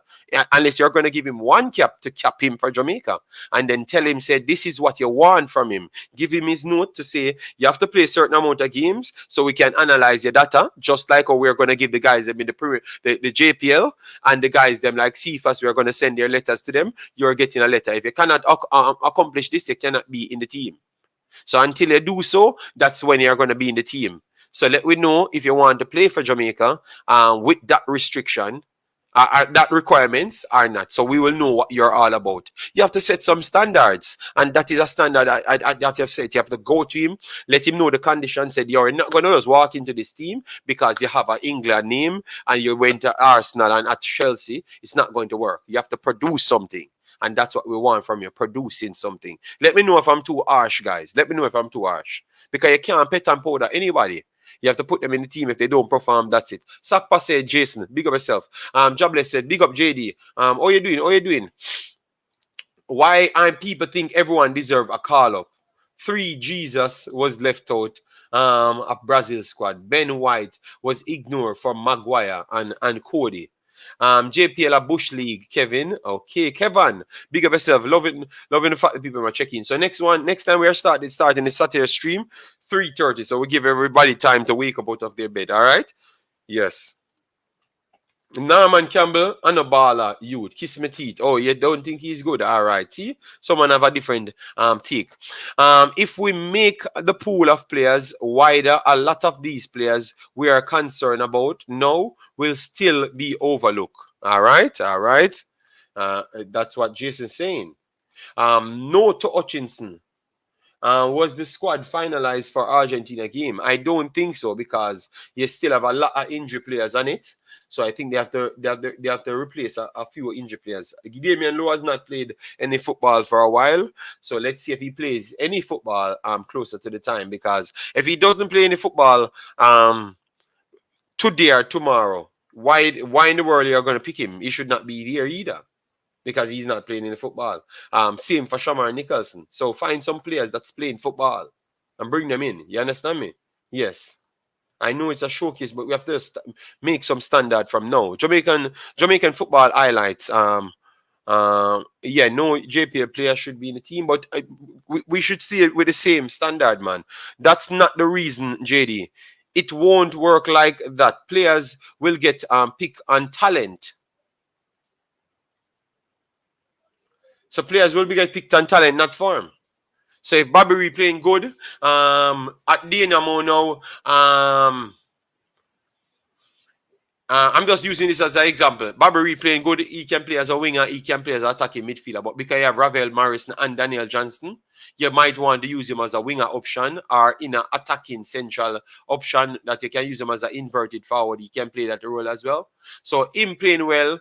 [SPEAKER 1] Unless you're going to give him one cap to cap him for Jamaica. And then tell him, say, this is what you want from him. Give him his note to say, you have to play a certain amount of games so we can analyze your data. Just like how we're going to give the guys them in the JPL and the guys them like Cephas, we're going to send their letters to them. You're getting a letter. If you cannot accomplish this, you cannot be in the team. So until you do so, that's when you're going to be in the team. So let we know if you want to play for Jamaica with that restriction, that requirements or not. So we will know what you're all about. You have to set some standards. And that is a standard that you have set. You have to go to him, let him know the condition, said you're not going to just walk into this team because you have an England name and you went to Arsenal and at Chelsea. It's not going to work. You have to produce something. And that's what we want from you, producing something. Let me know if I'm too harsh, guys. Let me know if I'm too harsh. Because you can't pet and powder anybody. You have to put them in the team. If they don't perform, that's it. Sakpa said, Jason, big up yourself. Jobless said, big up JD. How you doing? How you doing? Why people think everyone deserve a call up? 3 Jesus was left out. of Brazil squad. Ben White was ignored for Maguire and Cody. JPL a Bush League, Kevin. Okay, Kevin. Big up yourself. Loving the fact that people are checking. So next time we are starting the Saturday stream, 3:30. So we give everybody time to wake up out of their bed. All right? Yes. Norman Campbell and a baller youth. Kiss me teeth. Oh, you don't think he's good? All right. See? Someone have a different take. If we make the pool of players wider, a lot of these players we are concerned about now will still be overlooked. All right. All right. That's what Jason's saying. No to Hutchinson. Was the squad finalized for Argentina game? I don't think so because you still have a lot of injury players on it. So I think they have to replace a few injury players. Damian Lowe has not played any football for a while, so let's see if he plays any football closer to the time. Because if he doesn't play any football today or tomorrow, why in the world are you going to pick him? He should not be here either, because he's not playing in the football. Same for Shamar Nicholson. So find some players that's playing football and bring them in. You understand me? Yes. I know it's a showcase, but we have to make some standard from now. Jamaican football highlights. Yeah, no JPL player should be in the team, but we should stay with the same standard, man. That's not the reason, JD. It won't work like that. Players will get picked on talent. So players will be get picked on talent, not form. So if Bobby Ree playing good, at Dynamo now, I'm just using this as an example. Barbary playing good, he can play as a winger, he can play as an attacking midfielder. But because you have Ravel Morrison and Daniel Johnston, you might want to use him as a winger option or in an attacking central option that you can use him as an inverted forward. He can play that role as well. So him playing well,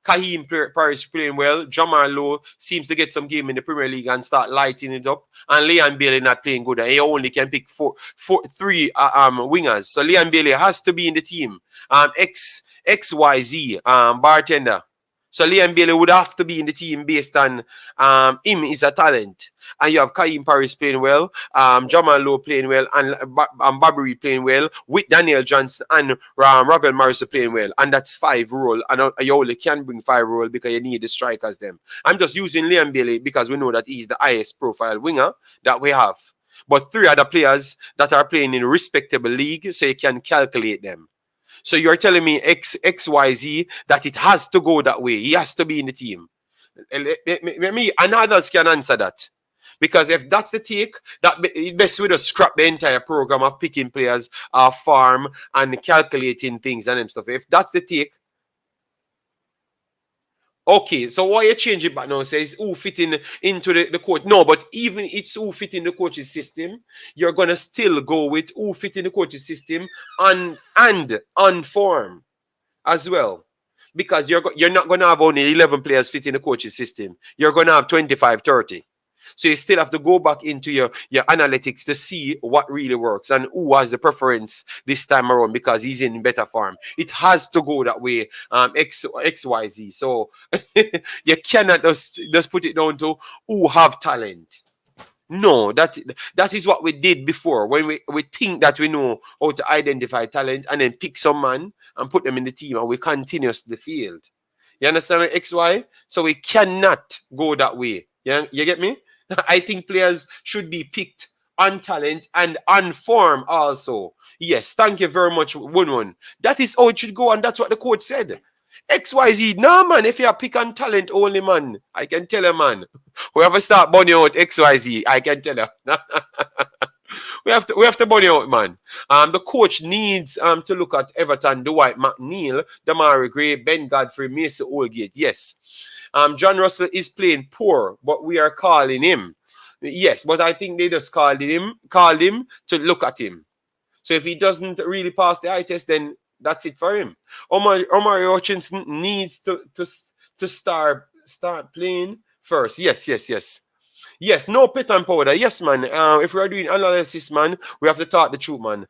[SPEAKER 1] Paris playing well, Jamar Lowe seems to get some game in the Premier League and start lighting it up. And Leon Bailey not playing good. And he only can pick three wingers. So Leon Bailey has to be in the team. XYZ bartender. So Liam Bailey would have to be in the team based on him is a talent. And you have Kaim Paris playing well, Jamal Lowe playing well, and Barbary playing well, with Daniel Johnson and Ravel Morrison playing well. And that's 5 role. And you only can bring 5 role because you need the strikers them. I'm just using Liam Bailey because we know that he's the highest profile winger that we have. But 3 other players that are playing in a respectable league, so you can calculate them. So you're telling me XYZ that it has to go that way. He has to be in the team. Me and others can answer that. Because if that's the take, that best way to scrap the entire program of picking players, farm and calculating things and stuff. If that's the take, okay, so why you change it back now? Says who fit into the coach? No, but even it's who fit in the coach's system, you're gonna still go with who fit in the coach's system and on form as well. Because you're not gonna have only 11 players fit in the coach's system. You're gonna have 25, 30. So you still have to go back into your analytics to see what really works and who has the preference this time around because he's in better form. It has to go that way, XYZ. So you cannot just put it down to who have talent. No, that is what we did before when we think that we know how to identify talent and then pick some man and put them in the team and we continuously field. You understand XY? So we cannot go that way. You get me? I think players should be picked on talent and on form also. Yes, thank you very much, Wun. That is how it should go, and that's what the coach said. XYZ, no man, if you are pick on talent only, man, I can tell you, man. Whoever start bunny out XYZ, I can tell you. we have to bunny out, man. The coach needs to look at Everton, Dwight McNeil, Damari Gray, Ben Godfrey, Mason Oldgate. Yes. John Russell is playing poor, but we are calling him. Yes, but I think they just called him to look at him. So if he doesn't really pass the eye test, then that's it for him. Omar Hutchinson needs to start playing first. Yes, no pit and powder. Yes, man. If we are doing analysis, man, we have to talk the truth, man.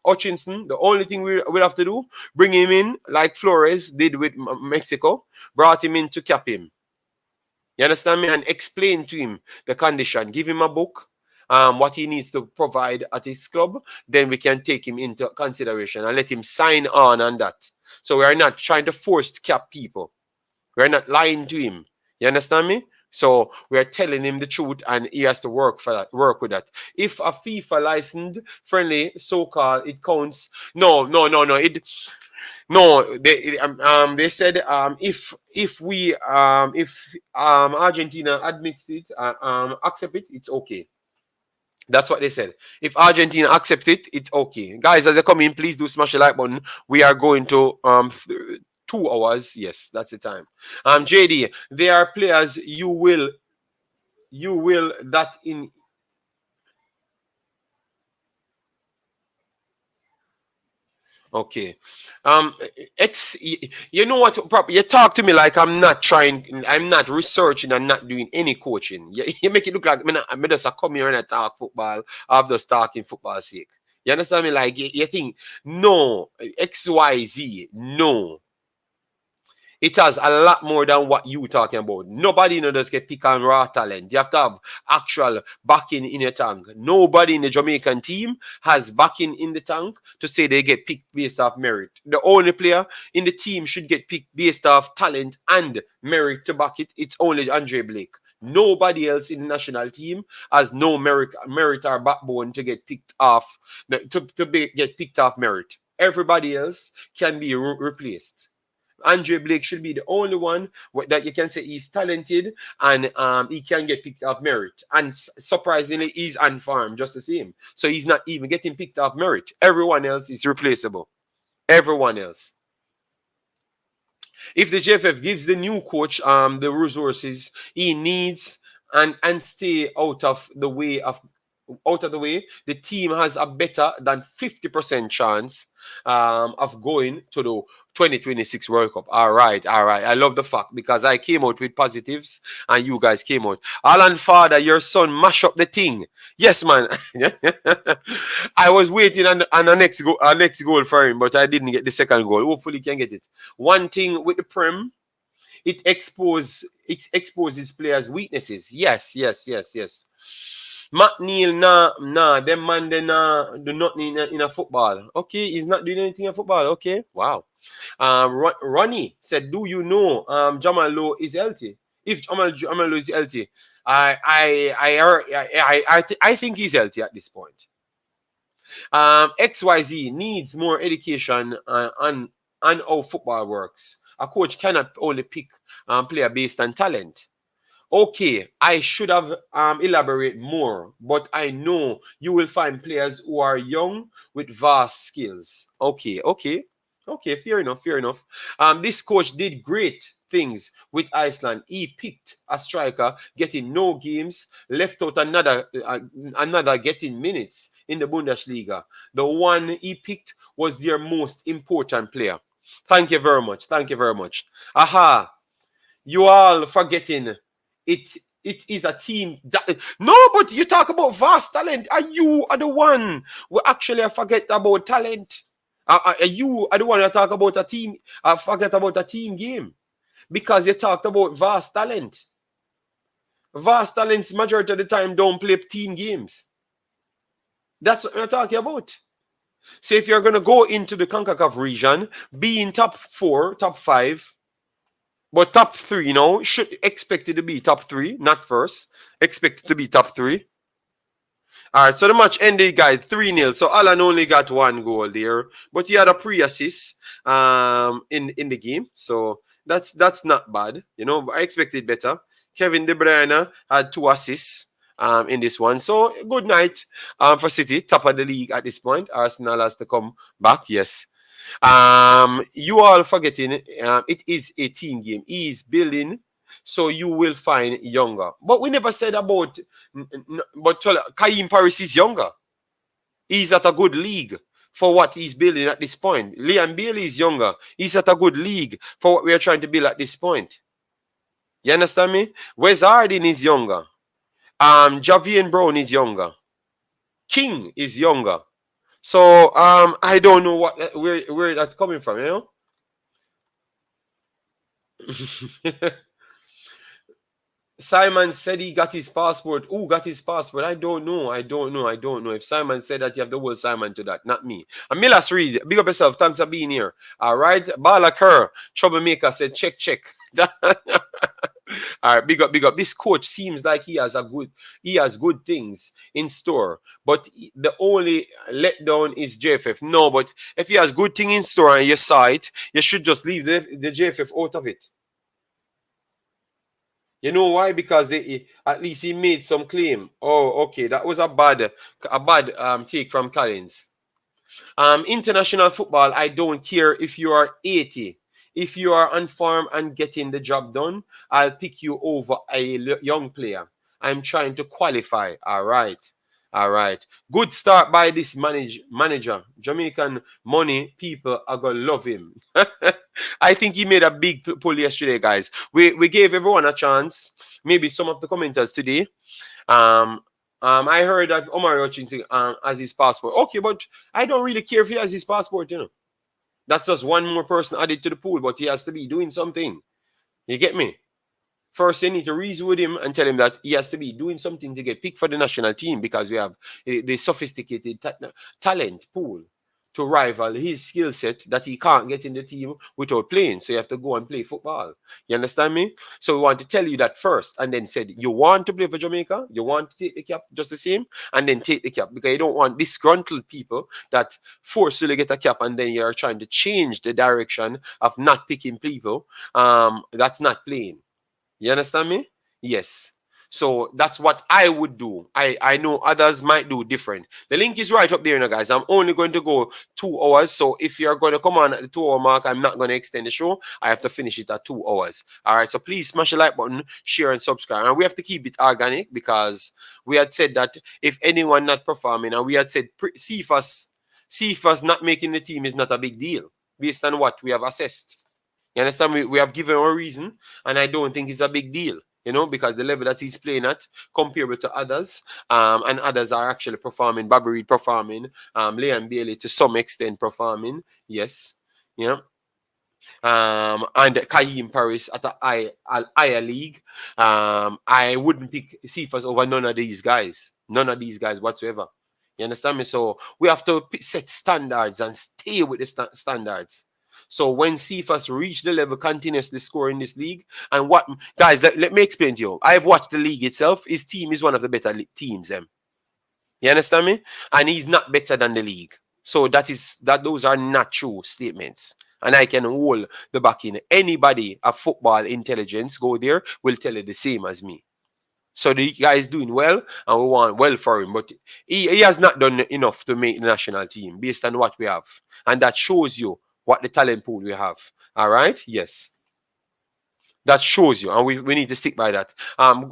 [SPEAKER 1] Hutchinson, the only thing we'll have to do, bring him in like Flores did with Mexico, brought him in to cap him. You understand me? And explain to him the condition. Give him a book what he needs to provide at his club, then we can take him into consideration and let him sign on that. So we are not trying to force cap people. We're not lying to him. You understand me? So we are telling him the truth, and he has to work for that, work with that. If a FIFA licensed friendly so-called it counts. No, no, no, no. No, they said if Argentina admits it, accept it, it's okay. That's what they said. If Argentina accept it, it's okay. Guys, as they come in, please do smash the like button. We are going to 2 hours. Yes, that's the time. JD, there are players you will that in. Okay. Um, you know what? You talk to me like I'm not trying, I'm not researching and not doing any coaching. You make it look like I'm just a come here and I talk football. I'm just talking football sake. You understand me? Like, you think, no, XYZ, no. It has a lot more than what you talking about. Nobody just get pick on raw talent. You have to have actual backing in your tank. Nobody in the Jamaican team has backing in the tank to say they get picked based off merit. The only player in the team should get picked based off talent and merit to back it. It's only Andre Blake. Nobody else in the national team has no merit or backbone to get picked off get picked off merit. Everybody else can be replaced. Andre Blake should be the only one that you can say he's talented and he can get picked up merit. And surprisingly, he's on farm just the same. So he's not even getting picked up merit. Everyone else is replaceable. Everyone else. If the JFF gives the new coach the resources he needs and stay out of the way, the team has a better than 50% chance of going to the 2026 World Cup. All right, all right. I love the fact because I came out with positives and you guys came out. Alan Father, your son mash up the thing. Yes, man. I was waiting on next goal for him, but I didn't get the second goal. Hopefully, he can get it. One thing with the Prem, it exposes players' weaknesses. Yes, yes, yes, yes. Matt Neal, nah, them man they nah do nothing in a football. Okay, he's not doing anything in football. Okay, wow. Ronnie said, "Do you know Jamal Lowe is healthy? If Jamal Lowe is healthy, I think he's healthy at this point. XYZ needs more education on how football works. A coach cannot only pick player based on talent. Okay, I should have elaborate more, but I know you will find players who are young with vast skills. Okay, okay, okay, fair enough, fair enough. This coach did great things with Iceland. He picked a striker getting no games, left out another getting minutes in the Bundesliga. The one he picked was their most important player. Thank you very much. Thank you very much. Aha, you all forgetting it. It is a team that no, but you talk about vast talent. Are you are the one who actually forget about talent? Are you are the one who talk about a team? Forget about a team game because you talked about vast talent. Vast talents majority of the time don't play team games. That's what we're talking about. So if you're gonna go into the Concacaf region, be in top four, top five, but top three, should expect it to be top three, not first. Expect it to be top three. All right, so the match ended, guys, 3-0. So Alan only got one goal there, but he had a pre-assist in the game. So that's not bad. But I expected better. Kevin De Bruyne had 2 assists in this one. So good night for City, top of the league at this point. Arsenal has to come back, yes. You all forgetting it is a team game. He is building, so you will find younger. But we never said about. But Kaim Paris is younger. He's at a good league for what he's building at this point. Liam Bailey is younger. He's at a good league for what we are trying to build at this point. You understand me? Wes Harding is younger. Javian Brown is younger. King is younger. So I don't know where that's coming from, Simon said he got his passport. Who got his passport? I don't know. I don't know. I don't know. If Simon said that, you have to hold Simon to that, not me. And Milas Reed, big up yourself. Thanks for being here. All right. Bala Kerr, troublemaker said, check, check. All right, big up, big up. This coach seems like he has good things in store. But the only letdown is JFF. No, but if he has good thing in store and you saw it, you should just leave the JFF out of it. You know why? Because at least he made some claim. Oh, okay, that was a bad take from Collins. International football, I don't care if you are 80. If you are on form and getting the job done, I'll pick you over a young player. I'm trying to qualify. All right. All right. Good start by this manager. Jamaican money people are going to love him. I think he made a big pull yesterday, guys. We gave everyone a chance. Maybe some of the commenters today. Um, I heard that Omar Hutchinson has his passport. Okay, but I don't really care if he has his passport, you know. That's just one more person added to the pool, but he has to be doing something. You get me? First, you need to reason with him and tell him that he has to be doing something to get picked for the national team because we have the sophisticated talent pool to rival his skill set that he can't get in the team without playing. So you have to go and play football. You understand me? So we want to tell you that first and then said, you want to play for Jamaica? You want to take the cap just the same? And then take the cap because you don't want disgruntled people that forcefully get a cap and then you're trying to change the direction of not picking people that's not playing. You understand me? Yes. So that's what I would do. I know others might do different. The link is right up there now, guys. I'm only going to go 2 hours. So if you're going to come on at the 2 hour mark, I'm not going to extend the show. I have to finish it at 2 hours. All right. So please smash the like button, share and subscribe. And we have to keep it organic because we had said that if anyone not performing, and we had said CFA's not making the team is not a big deal based on what we have assessed. You understand? We have given a reason, and I don't think it's a big deal, you know, because the level that he's playing at compared to others, and others are actually performing. Bobby Reed performing, Leon Bailey to some extent performing, yes, yeah. And Kaim Paris at a higher league. I wouldn't pick Cephas over none of these guys, whatsoever. You understand me? So we have to set standards and stay with the standards. So when Cephas reach the level continuously scoring this league, and what guys, let me explain to you. I've watched the league itself. His team is one of the better teams. You understand me? And he's not better than the league. So those are not true statements. And I can hold the back in. Anybody of football intelligence go there will tell you the same as me. So the guy is doing well, and we want well for him. But he has not done enough to make the national team based on what we have. And that shows you what the talent pool we have. All right? Yes. That shows you, and we need to stick by that.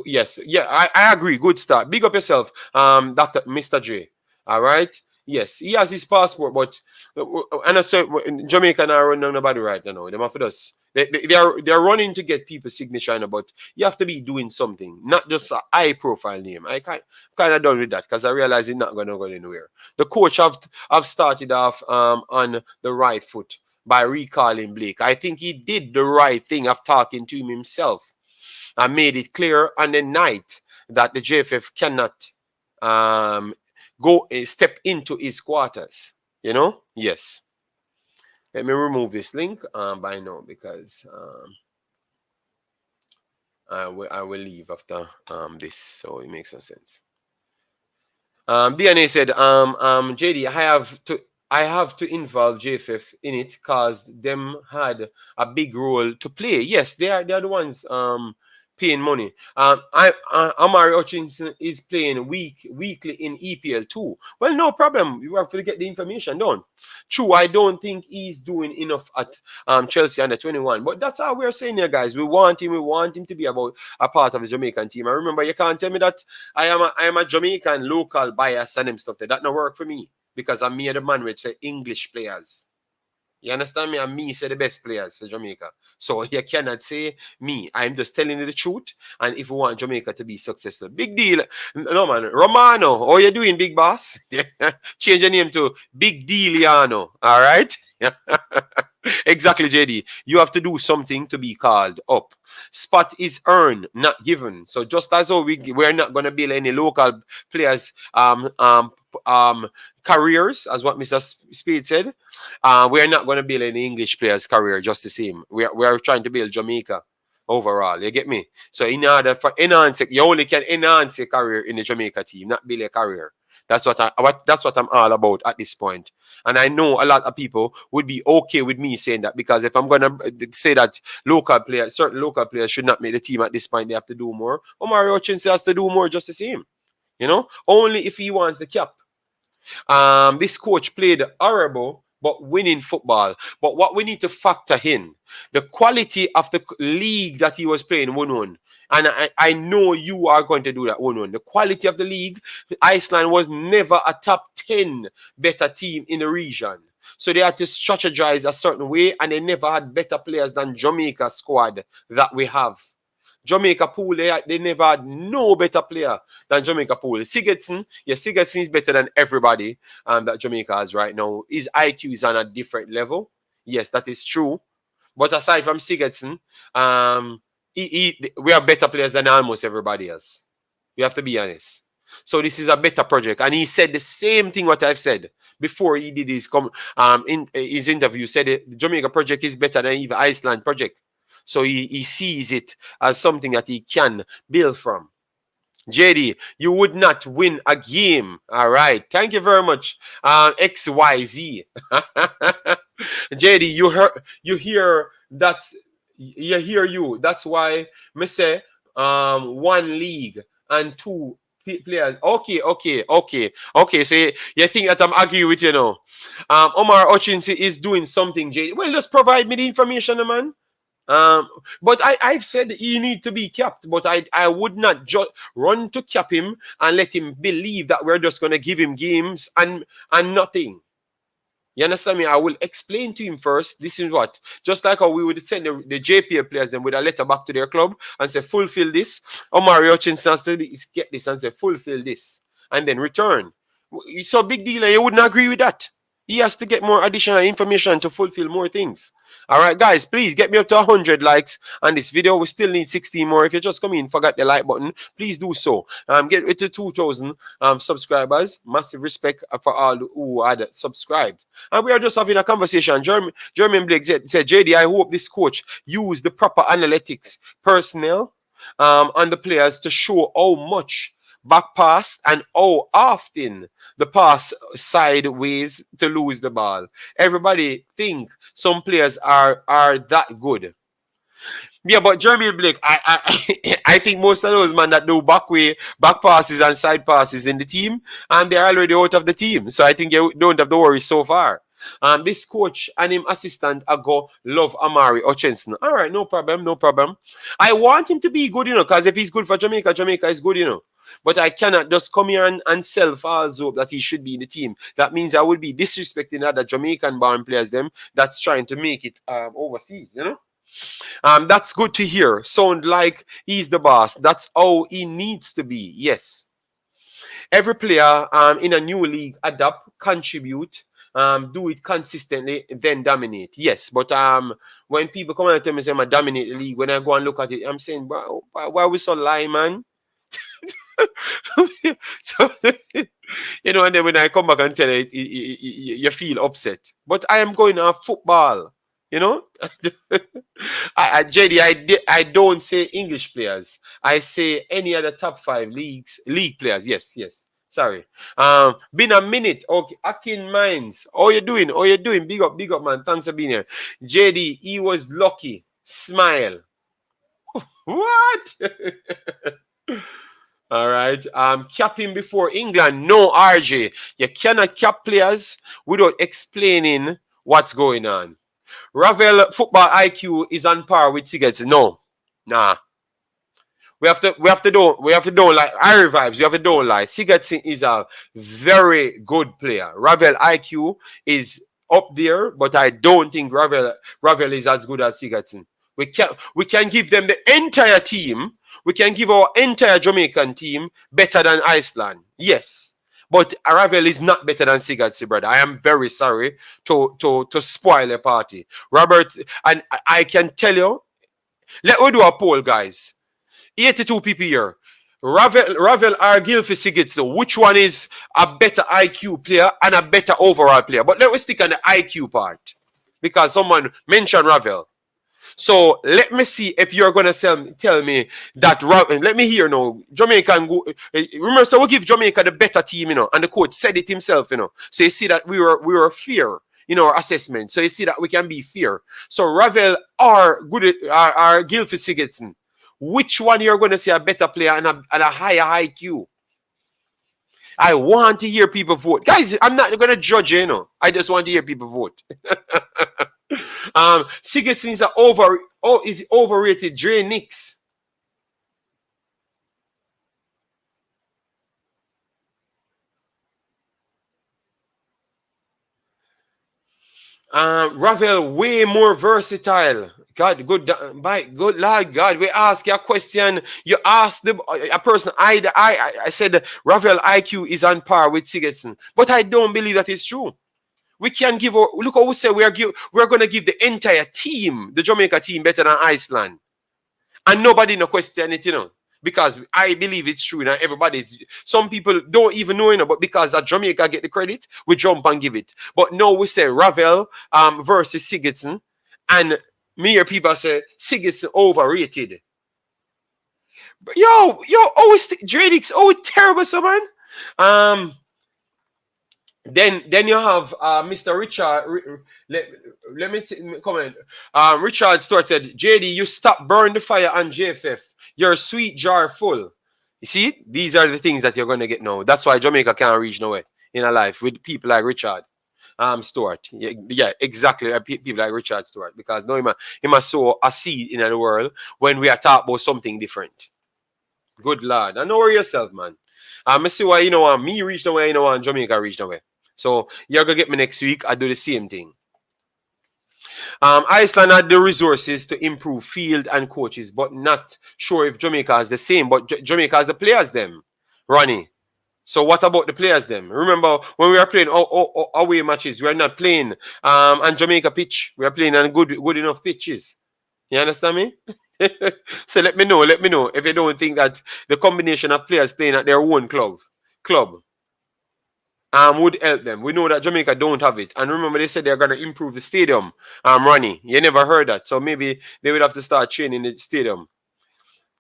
[SPEAKER 1] Yes, yeah, I agree. Good start. Big up yourself, Dr. Mr. J. All right. Yes, he has his passport, but and I said Jamaica are running nobody right now. Them after us. They're running to get people's signature, but you have to be doing something, not just a high profile name. I kind of done with that because I realize it's not gonna go anywhere. The coach have started off on the right foot by recalling Blake. I think he did the right thing of talking to him himself and made it clear on the night that the JFF cannot go step into his quarters. You know? Yes. Let me remove this link by now because I will leave after this, so it makes no sense. DNA said, JD, I have to involve JFF in it because them had a big role to play. Yes, they are the ones paying money. Amari Hutchinson is playing weekly in EPL too. Well, no problem. You have to get the information done. True, I don't think he's doing enough at Chelsea under 21. But that's how we're saying here, guys. We want him to be about a part of the Jamaican team. And remember, you can't tell me that I am a Jamaican local bias and them stuff. That don't work for me. Because I'm me the man which say English players. You understand me? And me say the best players for Jamaica. So you cannot say me. I'm just telling you the truth. And if we want Jamaica to be successful, big deal. No man, Romano, how you doing, big boss? Change your name to Big Dealiano. All right. Exactly, JD. You have to do something to be called up. Spot is earned, not given. So just as though we're not going to build any local players um careers, as what Mr. Speed said, we're not going to build any English players career just the same. We are trying to build Jamaica overall. You get me? So in order for enhance it, you only can enhance your career in the Jamaica team, not build a career. That's what I'm all about at this point. And I know a lot of people would be okay with me saying that, because if I'm gonna say that certain local players should not make the team at this point, they have to do more. Omar Hutchinson has to do more just the same. Only if he wants the cap. This coach played horrible but winning football. But what we need to factor in, the quality of the league that he was playing, 1-1. And I know you are going to do that, 1-1. The quality of the league, Iceland was never a top 10 better team in the region. So they had to strategize a certain way, and they never had better players than Jamaica squad that we have. Jamaica pool, they never had no better player than Jamaica pool. Sigurdsson is better than everybody that Jamaica has right now. His IQ is on a different level. Yes, that is true. But aside from Sigurdsson, we are better players than almost everybody else. We have to be honest. So this is a better project. And he said the same thing what I've said before he did in his interview. Said the Jamaica project is better than even Iceland project. So he sees it as something that he can build from. JD, you would not win a game. All right. Thank you very much. XYZ. JD, you hear that. You hear you. That's why me say one league and two players. Okay. So you think that I'm arguing with you now? Omar Hutchinson is doing something, JD. Well, just provide me the information, man. But I've said he need to be capped, but I would not just run to cap him and let him believe that we're just gonna give him games and nothing. You understand me? I will explain to him first. This is what, just like how we would send the JPA players them with a letter back to their club and say fulfill this. Omar Hutchinson has to get this and say fulfill this and then return. It's a big deal, and you wouldn't agree with that. He has to get more additional information to fulfill more things. All right, guys, please get me up to 100 likes on this video. We still need 16 more. If you just come in, forgot the like button, please do so. Get it to 2,000 subscribers. Massive respect for all who had subscribed. And we are just having a conversation. Jeremy Blake said, JD, I hope this coach use the proper analytics, personnel, on the players to show how much back pass and how often the pass sideways to lose the ball. Everybody think some players are that good. Yeah, but Jeremy Blake, I think most of those man that do back passes and side passes in the team, and they're already out of the team. So I think you don't have to worry so far. This coach and him assistant I go love Amari Hutchinson. All right, no problem. I want him to be good, because if he's good for Jamaica, Jamaica is good, But I cannot just come here and sell false hope that he should be in the team. That means I would be disrespecting other Jamaican-born players them that's trying to make it overseas, That's good to hear. Sound like he's the boss. That's how he needs to be. Yes. Every player in a new league adapt, contribute, do it consistently, then dominate. Yes, but when people come and tell me say I dominate the league, when I go and look at it, I'm saying, why are we so lying, man? So, and then when I come back and tell you, you feel upset. But I am going to football, JD, I don't say English players. I say any other top 5 league players. Yes. Sorry. Been a minute. Okay, Akin Mines. How you doing? Big up, man. Thanks for being here. JD, he was lucky. Smile. What? All right. Capping before England. No, RJ. You cannot cap players without explaining what's going on. Ravel football IQ is on par with Sigurdsson. No. Nah. We have to don't like Harry vibes. We have to don't like Sigurdsson is a very good player. Ravel IQ is up there, but I don't think Ravel is as good as Sigurdsson. We can give them the entire team. We can give our entire Jamaican team better than Iceland. Yes. But Ravel is not better than Sigurdsson, brother. I am very sorry to spoil a party. Robert, and I can tell you, let me do a poll, guys. 82 people here. Ravel or Gylfi Sigurdsson, which one is a better IQ player and a better overall player? But let us stick on the IQ part because someone mentioned Ravel. So let me see if you're gonna tell me that. Let me hear now. Jamaica go. Remember, so we give Jamaica the better team, and the coach said it himself, So you see that we were fair in our assessment. So you see that we can be fair. So Ravel or Gylfi Sigurdsson, which one you're gonna see a better player and a higher IQ? I want to hear people vote, guys. I'm not gonna judge you, I just want to hear people vote. Sigurdsson is overrated. Dre Nix. Ravel way more versatile. God, good Lord God. We ask you a question. You ask a person. I said Ravel IQ is on par with Sigurdsson, but I don't believe that is true. We can give. Look how we say we're going to give the entire team, the Jamaica team, better than Iceland, and nobody no question it, because I believe it's true. Now some people don't even know, but because that Jamaica get the credit, we jump and give it. But now we say Ravel versus Sigurdsson, and me hear people say Sigurdsson overrated. But always Dradix, terrible, so man. Then you have Mr. Richard. Let me comment. Richard Stewart said, JD, you stop burn the fire on JFF. Your sweet jar full. You see, these are the things that you're going to get now. That's why Jamaica can't reach nowhere in a life with people like Richard Stewart. Yeah, exactly. People like Richard Stewart. Because now he must sow a seed in the world when we are talking about something different. Good Lord. I know where yourself, man. I see why me reach nowhere, and Jamaica reach nowhere. So you're gonna get me next week. I do the same thing. Iceland had the resources to improve field and coaches, but not sure if Jamaica has the same. But Jamaica has the players, them, Ronnie. So what about the players, them? Remember when we are playing away matches, we are not playing on Jamaica pitch. We are playing on good enough pitches. You understand me? So let me know if you don't think that the combination of players playing at their own club would help them. We know that Jamaica don't have it. And remember, they said they're going to improve the stadium. Ronnie, you never heard that. So maybe they would have to start training the stadium.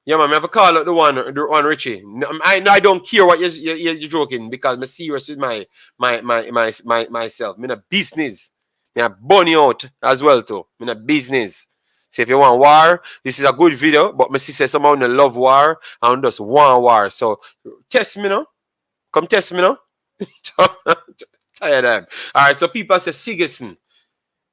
[SPEAKER 1] Yeah, man, I have a call out the one Richie. I don't care what you're joking because I'm serious with myself. I'm in a business. I'm burning out as well too. I'm in a business. So if you want war, this is a good video. But my sister somehow love war and just want war. So test me now. Come test me now. Tired of. All right, so people say Sigurdsson.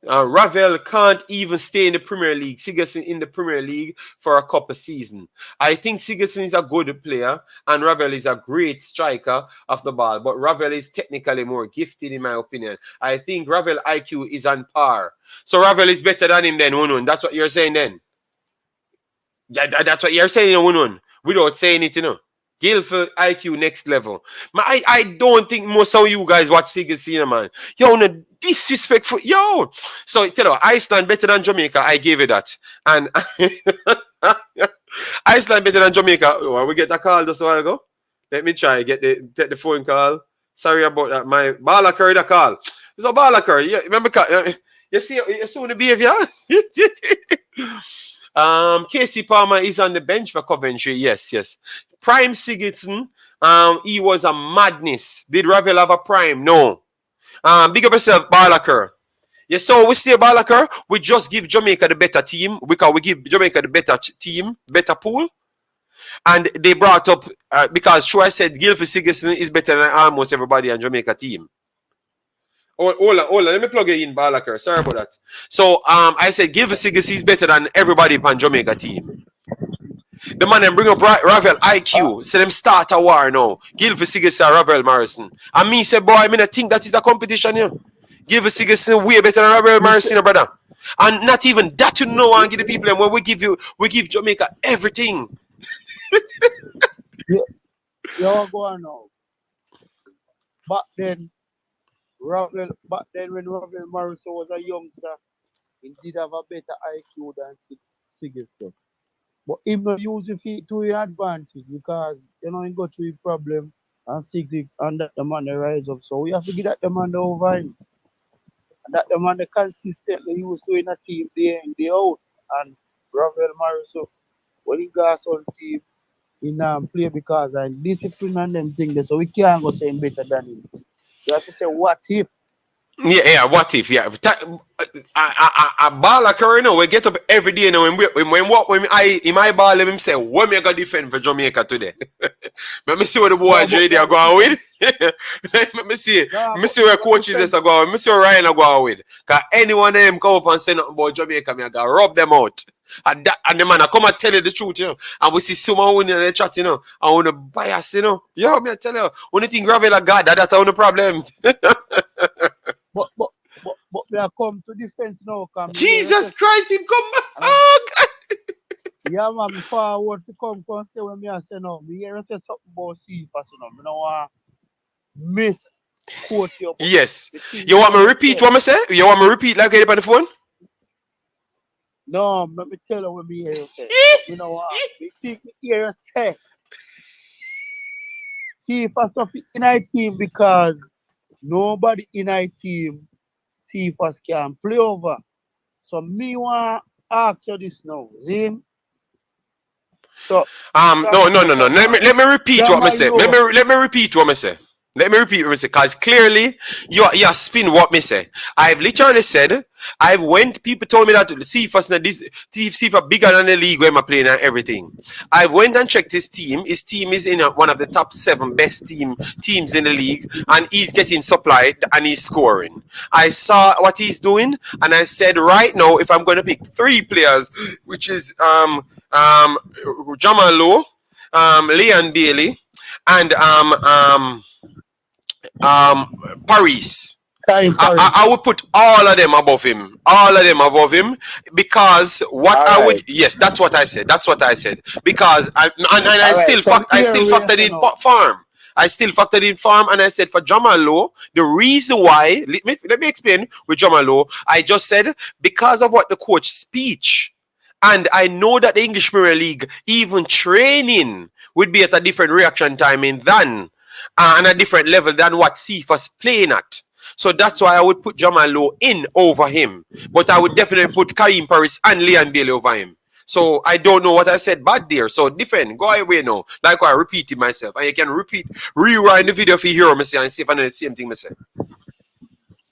[SPEAKER 1] Ravel can't even stay in the Premier League. Sigurdsson in the Premier League for a couple seasons. I think Sigurdsson is a good player and Ravel is a great striker of the ball. But Ravel is technically more gifted in my opinion. I think Ravel IQ is on par. So Ravel is better than him then, Wunun. That's what you're saying then. Yeah, that's what you're saying, Wunun. Without saying it, Gylfi IQ next level. I don't think most of you guys watch Sigurdsson, man. Yo, no disrespectful. Yo. So tell you, Iceland better than Jamaica. I gave you that. And Iceland better than Jamaica. Oh, we get a call just a while ago. Let me try take the phone call. Sorry about that. My baller carried a call. It's a baller curry. Yeah, remember? You see the behavior. Casey Palmer is on the bench for Coventry. Yes. Prime Sigurdsson, he was a madness. Did Ravel have a prime? No. Big up yourself, Balaker. Yes, so we say Balaker, we just give Jamaica the better team because we give Jamaica the better team, better pool. And they brought up, because Troy said Gylfi Sigurdsson is better than almost everybody on Jamaica team. Hold on. Let me plug it in, Balaker. Sorry about that. So I said Gylfi Sigurdsson is better than everybody on Jamaica team. The man then bring up Ravel IQ. Say them start a war now. Gylfi Sigurdsson, Ravel Morrison. And me say, boy, I mean, I think that is a competition here. Gylfi Sigurdsson way better than Ravel Morrison, brother. And not even that you know and give the people. And when we give Jamaica everything.
[SPEAKER 3] Yo, go on now. back then, back then when Ravel Morrison was a youngster, he did have a better IQ than Siggy. But him not use it to your advantage because he got through a problem and Siggy and that the man they rise up. So we have to give that the man the over him. And that the man they consistently used to in a team day in day out. And Ravel Morrison, when he got on team, he now play because of discipline and them things there. So we can't go say him better than him. We have to say what if.
[SPEAKER 1] Yeah. What if? Yeah. A baller curry now. We get up every day now. When I in my ball, let him say, "What me gonna defend for Jamaica today?" Let me see what the boy
[SPEAKER 3] No, but
[SPEAKER 1] JD are going with. Let me see.
[SPEAKER 3] no,
[SPEAKER 1] Let me
[SPEAKER 3] but
[SPEAKER 1] see where
[SPEAKER 3] we
[SPEAKER 1] coaches
[SPEAKER 3] defend.
[SPEAKER 1] is going. Let me see where Ryan are going with. Cause anyone of them come up and say nothing about Jamaica, me I gotta rub them out. And the man I come and tell you the truth, And we see someone in the chat, and want to bias, Yo, me I tell you, only thing gravel a God, that's the problem.
[SPEAKER 3] But but but we are come to defense now, come here.
[SPEAKER 1] Jesus Christ, him come back.
[SPEAKER 3] And
[SPEAKER 1] Oh, God.
[SPEAKER 3] yeah, man, me forward to come say when me I say no. Me hear you say something about CFAS, Me no want misquote you, but
[SPEAKER 1] Yes.
[SPEAKER 3] the thing
[SPEAKER 1] You
[SPEAKER 3] there
[SPEAKER 1] want me
[SPEAKER 3] when
[SPEAKER 1] to
[SPEAKER 3] you
[SPEAKER 1] repeat
[SPEAKER 3] say,
[SPEAKER 1] what I say? You want me to repeat like I did on the phone?
[SPEAKER 3] no, let me tell you what me hear you say. But me no want. Me think me hear you say CFAS not fit in our team because nobody in our team CFAS can play over. So me want ask you this now, Zin. So
[SPEAKER 1] No, no, no, no. Let me repeat what I say.
[SPEAKER 3] Jamalo,
[SPEAKER 1] Let me repeat what I say. Let me repeat what I say, because clearly you spin what me say. I've literally said I've went. People told me that CFA bigger than the league where I'm playing and everything. I've went and checked his team. His team is in one of the top 7 best teams in the league, and he's getting supplied and he's scoring. I saw what he's doing, and I said right now, if I'm going to pick 3 players, which is Jamalo, Leon Bailey, and Paris.
[SPEAKER 3] Time Paris.
[SPEAKER 1] I would put all of them above him. All of them above him. Because what
[SPEAKER 3] All
[SPEAKER 1] I
[SPEAKER 3] right.
[SPEAKER 1] would, yes, that's what I said. That's what I said. Because
[SPEAKER 3] All right. So
[SPEAKER 1] I
[SPEAKER 3] here
[SPEAKER 1] still
[SPEAKER 3] we are
[SPEAKER 1] factored
[SPEAKER 3] saying
[SPEAKER 1] in
[SPEAKER 3] now.
[SPEAKER 1] farm. I still factored in farm, and I said for Jamalo, the reason why, let me explain with Jamalo. I just said because of what the coach speech. And I know that the English Premier League, even training, would be at a different reaction timing than and a different level than what CFA's playing at. So that's why I would put Jamal Lowe in over him. But I would definitely put Karim Paris and Leon Bailey over him. So I don't know what I said bad there. So defend, go away now. Like I repeated myself. And you can rewind the video if you hear me say and see if I know the same thing I say.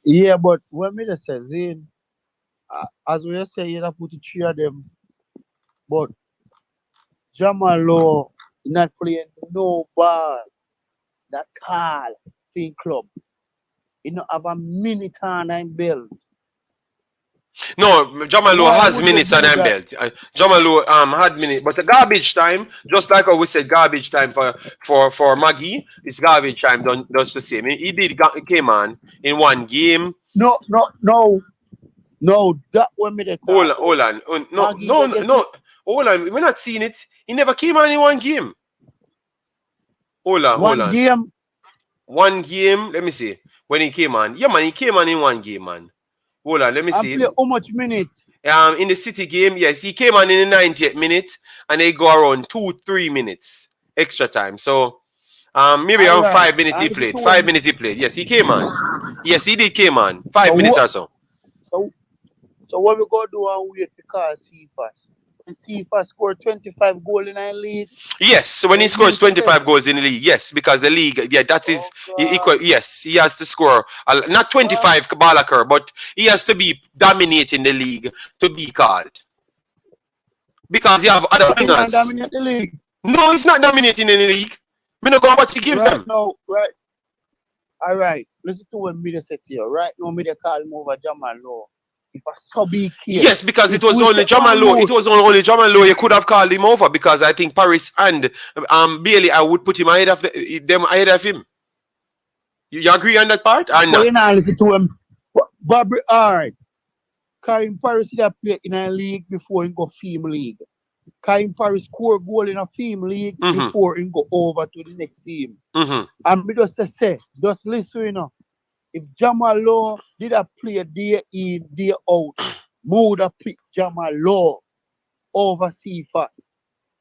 [SPEAKER 3] Yeah, but when me just say Zin, as we say, you have put the 3 of them, but Jamalo not playing no ball that all for club. He not have a minute on I'm built.
[SPEAKER 1] No, Jamalu
[SPEAKER 3] Boy
[SPEAKER 1] has
[SPEAKER 3] would just
[SPEAKER 1] minutes on
[SPEAKER 3] use
[SPEAKER 1] him
[SPEAKER 3] that.
[SPEAKER 1] belt. Jamalu had minutes, but the garbage time, just like how we said, garbage time for Maggie, it's garbage time done just the same. He came on in one game.
[SPEAKER 3] No, no, no, no. That when me they talk about.
[SPEAKER 1] Hold on. No,
[SPEAKER 3] Maggie
[SPEAKER 1] no,
[SPEAKER 3] they
[SPEAKER 1] no,
[SPEAKER 3] get
[SPEAKER 1] no.
[SPEAKER 3] it.
[SPEAKER 1] Hold on. We're not seeing it. He never came on in one game. Hold
[SPEAKER 3] One
[SPEAKER 1] on.
[SPEAKER 3] game
[SPEAKER 1] One game. Let me see. When he came on, yeah, man, he came on in one game, man. Hold on. Let me
[SPEAKER 3] and
[SPEAKER 1] see.
[SPEAKER 3] play how much minute?
[SPEAKER 1] In the City game, yes, he came on in the 90th minute, and they go around 2-3 minutes extra time. So maybe
[SPEAKER 3] All
[SPEAKER 1] around
[SPEAKER 3] right.
[SPEAKER 1] 5 minutes he
[SPEAKER 3] And listen
[SPEAKER 1] played.
[SPEAKER 3] to
[SPEAKER 1] 5 minutes he played. Yes, he came on. Yes, he did came on.
[SPEAKER 3] so
[SPEAKER 1] 5 minutes
[SPEAKER 3] what
[SPEAKER 1] or so.
[SPEAKER 3] so so what we gonna do and wait because CFAS. When CFAS score 25 goal in our league,
[SPEAKER 1] Yes, so when he
[SPEAKER 3] then you
[SPEAKER 1] scores
[SPEAKER 3] stress.
[SPEAKER 1] 25 goals in the league, yes, because the league, yeah, that is
[SPEAKER 3] Oh God.
[SPEAKER 1] equal. Yes, he has to score not
[SPEAKER 3] What?
[SPEAKER 1] 25 Kabalaker, but he has to be dominating the league to be called because you have other
[SPEAKER 3] So in and
[SPEAKER 1] wingers.
[SPEAKER 3] dominate the league.
[SPEAKER 1] No, he's not dominating any league. Me not going to watch the games
[SPEAKER 3] Right
[SPEAKER 1] them.
[SPEAKER 3] now, right. All right. Listen to what me they say to you. Right now, me they call him over Jamal Law. If a sub case,
[SPEAKER 1] Yes, because it
[SPEAKER 3] if
[SPEAKER 1] was
[SPEAKER 3] we
[SPEAKER 1] only
[SPEAKER 3] take one
[SPEAKER 1] Jamal Lowe. It
[SPEAKER 3] youth,
[SPEAKER 1] was only Jamal Lowe. You could have called him over because I think Paris and Bailey, I would put him ahead of them ahead of him. You agree on that part or
[SPEAKER 3] so you
[SPEAKER 1] not?
[SPEAKER 3] not listen to him. Bobby, all right. Karim Paris that play in a league before he go film league. Kaim Paris score goal in a team league
[SPEAKER 1] Mm-hmm.
[SPEAKER 3] before he go over to the next team.
[SPEAKER 1] Mm-hmm.
[SPEAKER 3] And me just say, just listen, you know. If Jamal Law did a play day in, day out, me would have picked Jamal Law over Cephas.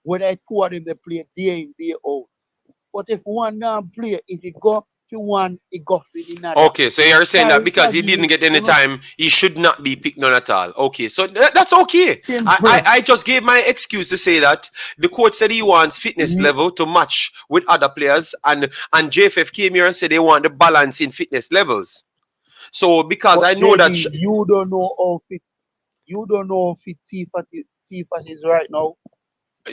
[SPEAKER 3] Whether two of them they play day in, day out. But if one now play, if he go to one, he go for another.
[SPEAKER 1] Okay, so you're saying that
[SPEAKER 3] Tariq
[SPEAKER 1] because he
[SPEAKER 3] Magee,
[SPEAKER 1] didn't get any
[SPEAKER 3] you know,
[SPEAKER 1] time, he should not be picked none at all. Okay, so that's okay.
[SPEAKER 3] simple.
[SPEAKER 1] I just gave my excuse to say that the coach said he wants fitness level to match with other players, and JFF came here and said they want the balance in fitness levels. So because
[SPEAKER 3] But
[SPEAKER 1] I know that
[SPEAKER 3] JD, you don't know how fit Cephas is right now.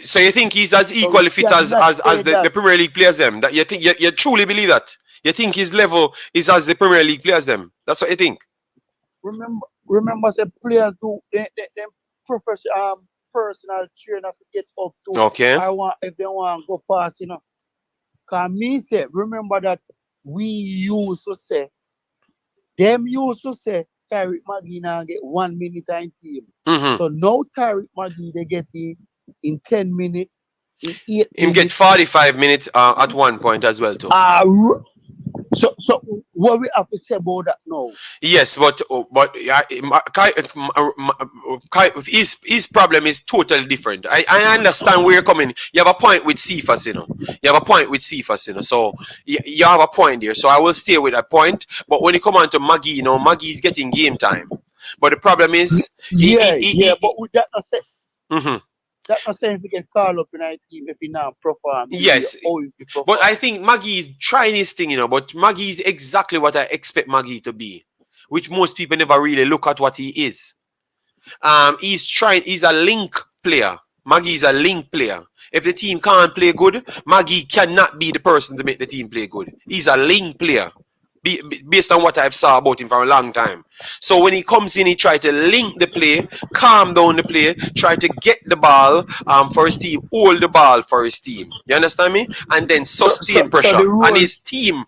[SPEAKER 1] so you think he's as
[SPEAKER 3] So
[SPEAKER 1] equally
[SPEAKER 3] we
[SPEAKER 1] fit as
[SPEAKER 3] cannot say
[SPEAKER 1] the
[SPEAKER 3] that.
[SPEAKER 1] Premier League players them? That you think you truly believe that? You think his level is as the Premier League players them? That's what you think?
[SPEAKER 3] Remember, the players do them personal trainer to get up to.
[SPEAKER 1] Okay.
[SPEAKER 3] I want if they want to go past, you know. Cause me say, remember that we used to say, them used to say Tariq Magee now get 1 minute in team.
[SPEAKER 1] Mm-hmm.
[SPEAKER 3] So now Tariq Magee they get in 10 minutes, in 8
[SPEAKER 1] Him get
[SPEAKER 3] minutes.
[SPEAKER 1] 45 minutes at one point as well too.
[SPEAKER 3] So what we have to say about that now?
[SPEAKER 1] Yes, but his problem is totally different. I understand where you're coming. You have a point with Cephas, you know. You have a point with Cephas, you know. So you have a point there. So I will stay with that point. But when you come on to Magee, you know, Magee is getting game time. But the problem is,
[SPEAKER 3] But with that not say,
[SPEAKER 1] mm-hmm.
[SPEAKER 3] that not saying if we get called up in our team if he now perform.
[SPEAKER 1] Yes,
[SPEAKER 3] perform.
[SPEAKER 1] but I think Magee is trying his thing, you know. But Magee is exactly what I expect Magee to be, which most people never really look at what he is. He's a link player. Magee is a link player. If the team can't play good, Magee cannot be the person to make the team play good. He's a link player. Based on what I've saw about him for a long time. So when he comes in, he try to link the play, calm down the play, try to get the ball for his team, hold the ball for his team. You understand me? And then sustain pressure. And his team,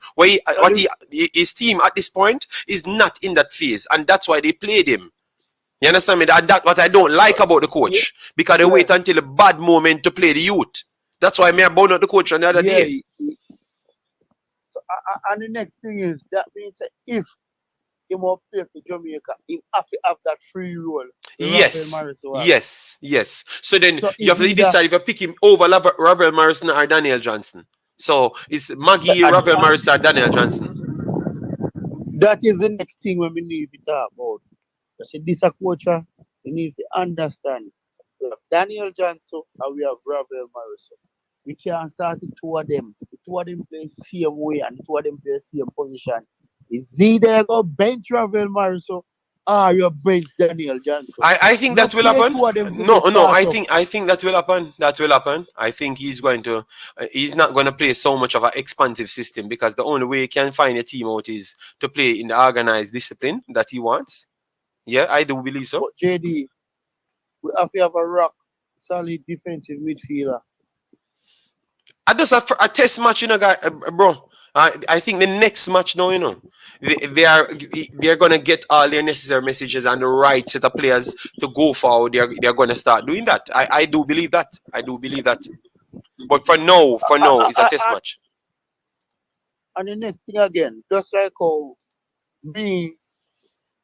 [SPEAKER 1] his team at this point is not in that phase, and that's why they played him. You understand me? And that's what I don't like about the coach, because they wait until a bad moment to play the youth. That's why I burned out the coach on the other day.
[SPEAKER 3] And the next thing is that means that if he will play for Jamaica, he have to have that free role.
[SPEAKER 1] Yes. So then you have to decide if you pick him over Ravel Morrison or Daniel Johnson. So it's Magee, Ravel Morrison, or Daniel Johnson.
[SPEAKER 3] That is the next thing when we need to talk about. So this a coach, we need to understand. We have Daniel Johnson and we have Ravel Morrison. We can't start the two of them. The two of them play same way and the two of them play same position. Is either go bench Ravel Morrison or you bench Daniel Johnson?
[SPEAKER 1] I think that will happen. No, I think that will happen. That will happen. I think he's not going to play so much of an expansive system, because the only way he can find a team out is to play in the organized discipline that he wants. Yeah, I do believe so.
[SPEAKER 3] But JD, we have to have a rock solid defensive midfielder.
[SPEAKER 1] I just have a test match, you know, guy, bro. I think the next match now, you know, they're gonna get all their necessary messages and the right set of players to go forward. They're gonna start doing that. I do believe that. But for now, it's a test match.
[SPEAKER 3] And the next thing again, just like how me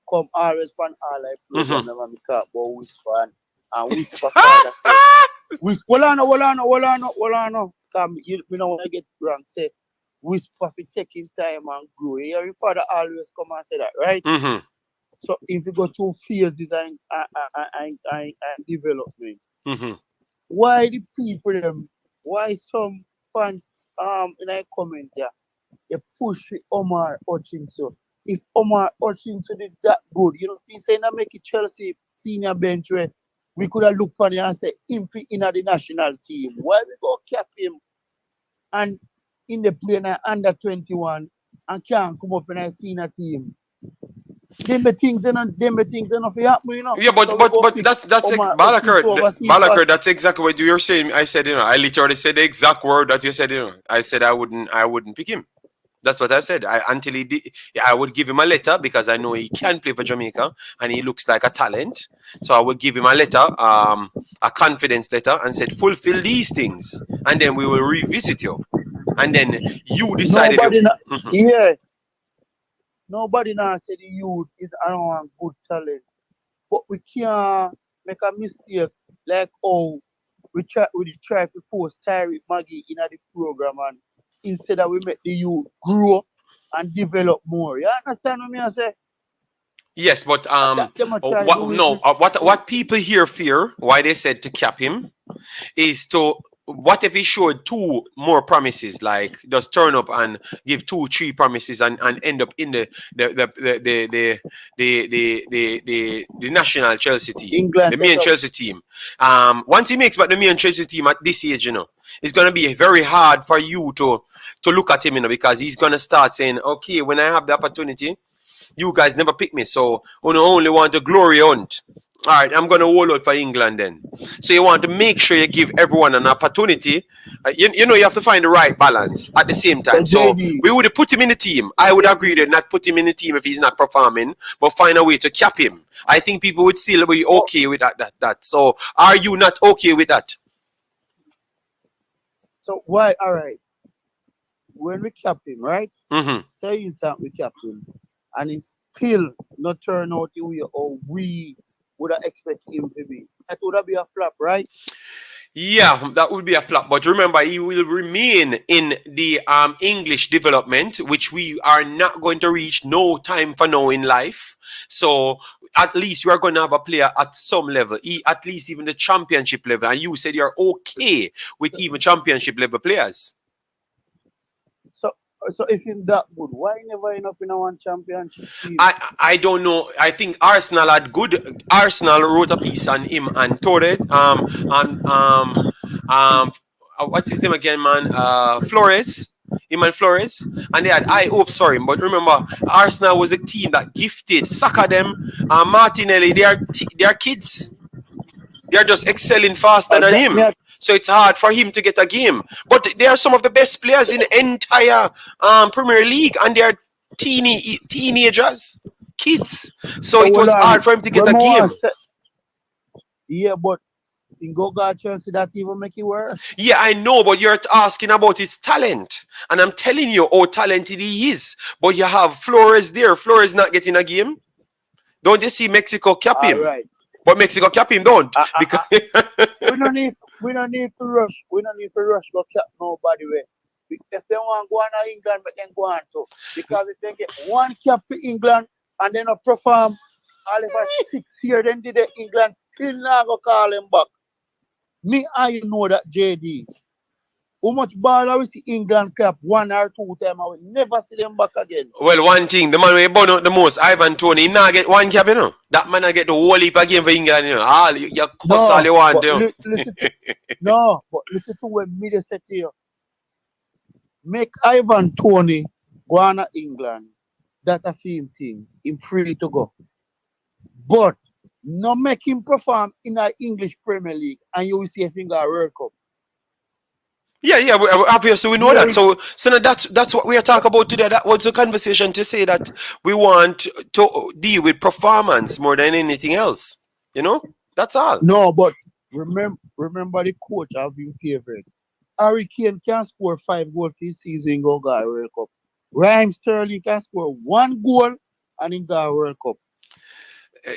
[SPEAKER 3] come always pan all I play them and me talk about Whisper and Whisper father say, hold on. You know when I get wrong, say Whisper for taking time and grow. Your father always come and say that, right?
[SPEAKER 1] Mm-hmm.
[SPEAKER 3] So if you go through phases and development, why the people why some fans in a comment there, they push Omar Hutchinson. If Omar Hutchinson is that good, you know, he's saying that make it Chelsea senior bench where we could have looked for him and say him in the national team. Why we go cap him and in the play under 21 and can't come up in a senior team? Them things they're not happen, you know.
[SPEAKER 1] Yeah, but that's Balakar, that's exactly what you're saying. I said, you know, I literally said the exact word that you said, you know. I said I wouldn't pick him. That's what I said. Until he did, I would give him a letter, because I know he can play for Jamaica and he looks like a talent. So I would give him a letter a confidence letter and said, fulfill these things, and then we will revisit you. And then you decided
[SPEAKER 3] Nobody,
[SPEAKER 1] Mhm.
[SPEAKER 3] yeah, nobody now said the youth is around good talent. But we can't make a mistake like how we try to force Tyree Maggie in the program and instead of we make the youth grow up and develop more. You understand what I say?
[SPEAKER 1] Yes, but
[SPEAKER 3] That them a try
[SPEAKER 1] what
[SPEAKER 3] do it
[SPEAKER 1] no, what people here fear why they said to cap him is to what if he showed two more promises, like just turn up and give two, three promises and end up in the national Chelsea team, the
[SPEAKER 3] England
[SPEAKER 1] main
[SPEAKER 3] setup.
[SPEAKER 1] Chelsea team. Once he makes back the main Chelsea team at this age, it's gonna be very hard for you to look at him, because he's gonna start saying, okay, when I have the opportunity, you guys never pick me, so you only want a glory hunt. All right, I'm going to hold out for England then. So you want to make sure you give everyone an opportunity. You have to find the right balance at the same
[SPEAKER 3] So
[SPEAKER 1] time. So
[SPEAKER 3] JD,
[SPEAKER 1] we would have put him in the team. I would agree to not put him in the team if he's not performing, but find a way to cap him. I think people would still be
[SPEAKER 3] oh,
[SPEAKER 1] okay with that. So are you not okay with that?
[SPEAKER 3] so why? All right, when we cap him, right?
[SPEAKER 1] Mm-hmm.
[SPEAKER 3] Say instant we cap him, and he still not turn out the way or we would have expected him to be. That would have been a flop, right?
[SPEAKER 1] Yeah, that would be a flop. But remember, he will remain in the English development, which we are not going to reach no time for now in life. So at least you are going to have a player at some level, at least even the championship level. And you said you're okay with even championship level players.
[SPEAKER 3] So, so if he's that good, why never end up in a one championship team?
[SPEAKER 1] I don't know. I think Arsenal had good. Arsenal wrote a piece on him and told it. Um, what's his name again, man? Flores. Him and Flores, and they had high hopes for him. But remember, Arsenal was a team that gifted Saka them, Martinelli. They are kids. They are just excelling faster than
[SPEAKER 3] That me,
[SPEAKER 1] him. So it's hard for him to get a game. But they are some of the best players in the entire Premier League, and they are teenagers, kids. So
[SPEAKER 3] so
[SPEAKER 1] it
[SPEAKER 3] hold
[SPEAKER 1] was hard
[SPEAKER 3] on.
[SPEAKER 1] for him to get
[SPEAKER 3] When
[SPEAKER 1] a
[SPEAKER 3] more
[SPEAKER 1] game.
[SPEAKER 3] say, yeah, but in Goga Chelsea that even make it worse.
[SPEAKER 1] Yeah, I know, but you're asking about his talent. And I'm telling you how talented he is. But you have Flores there. Flores not getting a game. Don't you see Mexico cap
[SPEAKER 3] All
[SPEAKER 1] him?
[SPEAKER 3] right.
[SPEAKER 1] But Mexico cap him, don't.
[SPEAKER 3] Uh, uh,
[SPEAKER 1] Because
[SPEAKER 3] uh, we don't need to rush. We don't need to rush go cap nobody way. If they want to go on to England, but then go on to. Because if they get one cap for England and then not perform all over 6 years, then did the England still not go call him back. Me and you know that JD. How much ball I we see England cap 1 or 2 times, I will never see them back again.
[SPEAKER 1] well, one thing, the man we burn out the most, Ivan Tony, he not get one cap, That man I get the whole heap of game for England, All you cuss all
[SPEAKER 3] No,
[SPEAKER 1] you want,
[SPEAKER 3] but listen to no, but listen to what me they say to you. Make Ivan Tony go on to England. That's a film thing. Him free to go. But no make him perform in the English Premier League and you will see if he got a World Cup.
[SPEAKER 1] Yeah, obviously we know
[SPEAKER 3] Where
[SPEAKER 1] that.
[SPEAKER 3] is
[SPEAKER 1] So now that's what we are talking about today. That was the conversation to say that we want to deal with performance more than anything else. That's all.
[SPEAKER 3] no, but remember the coach have been favorite. Harry Kane can score 5 goals this season go got a World Cup. Ryan Sterling can score 1 goal and he got a World Cup.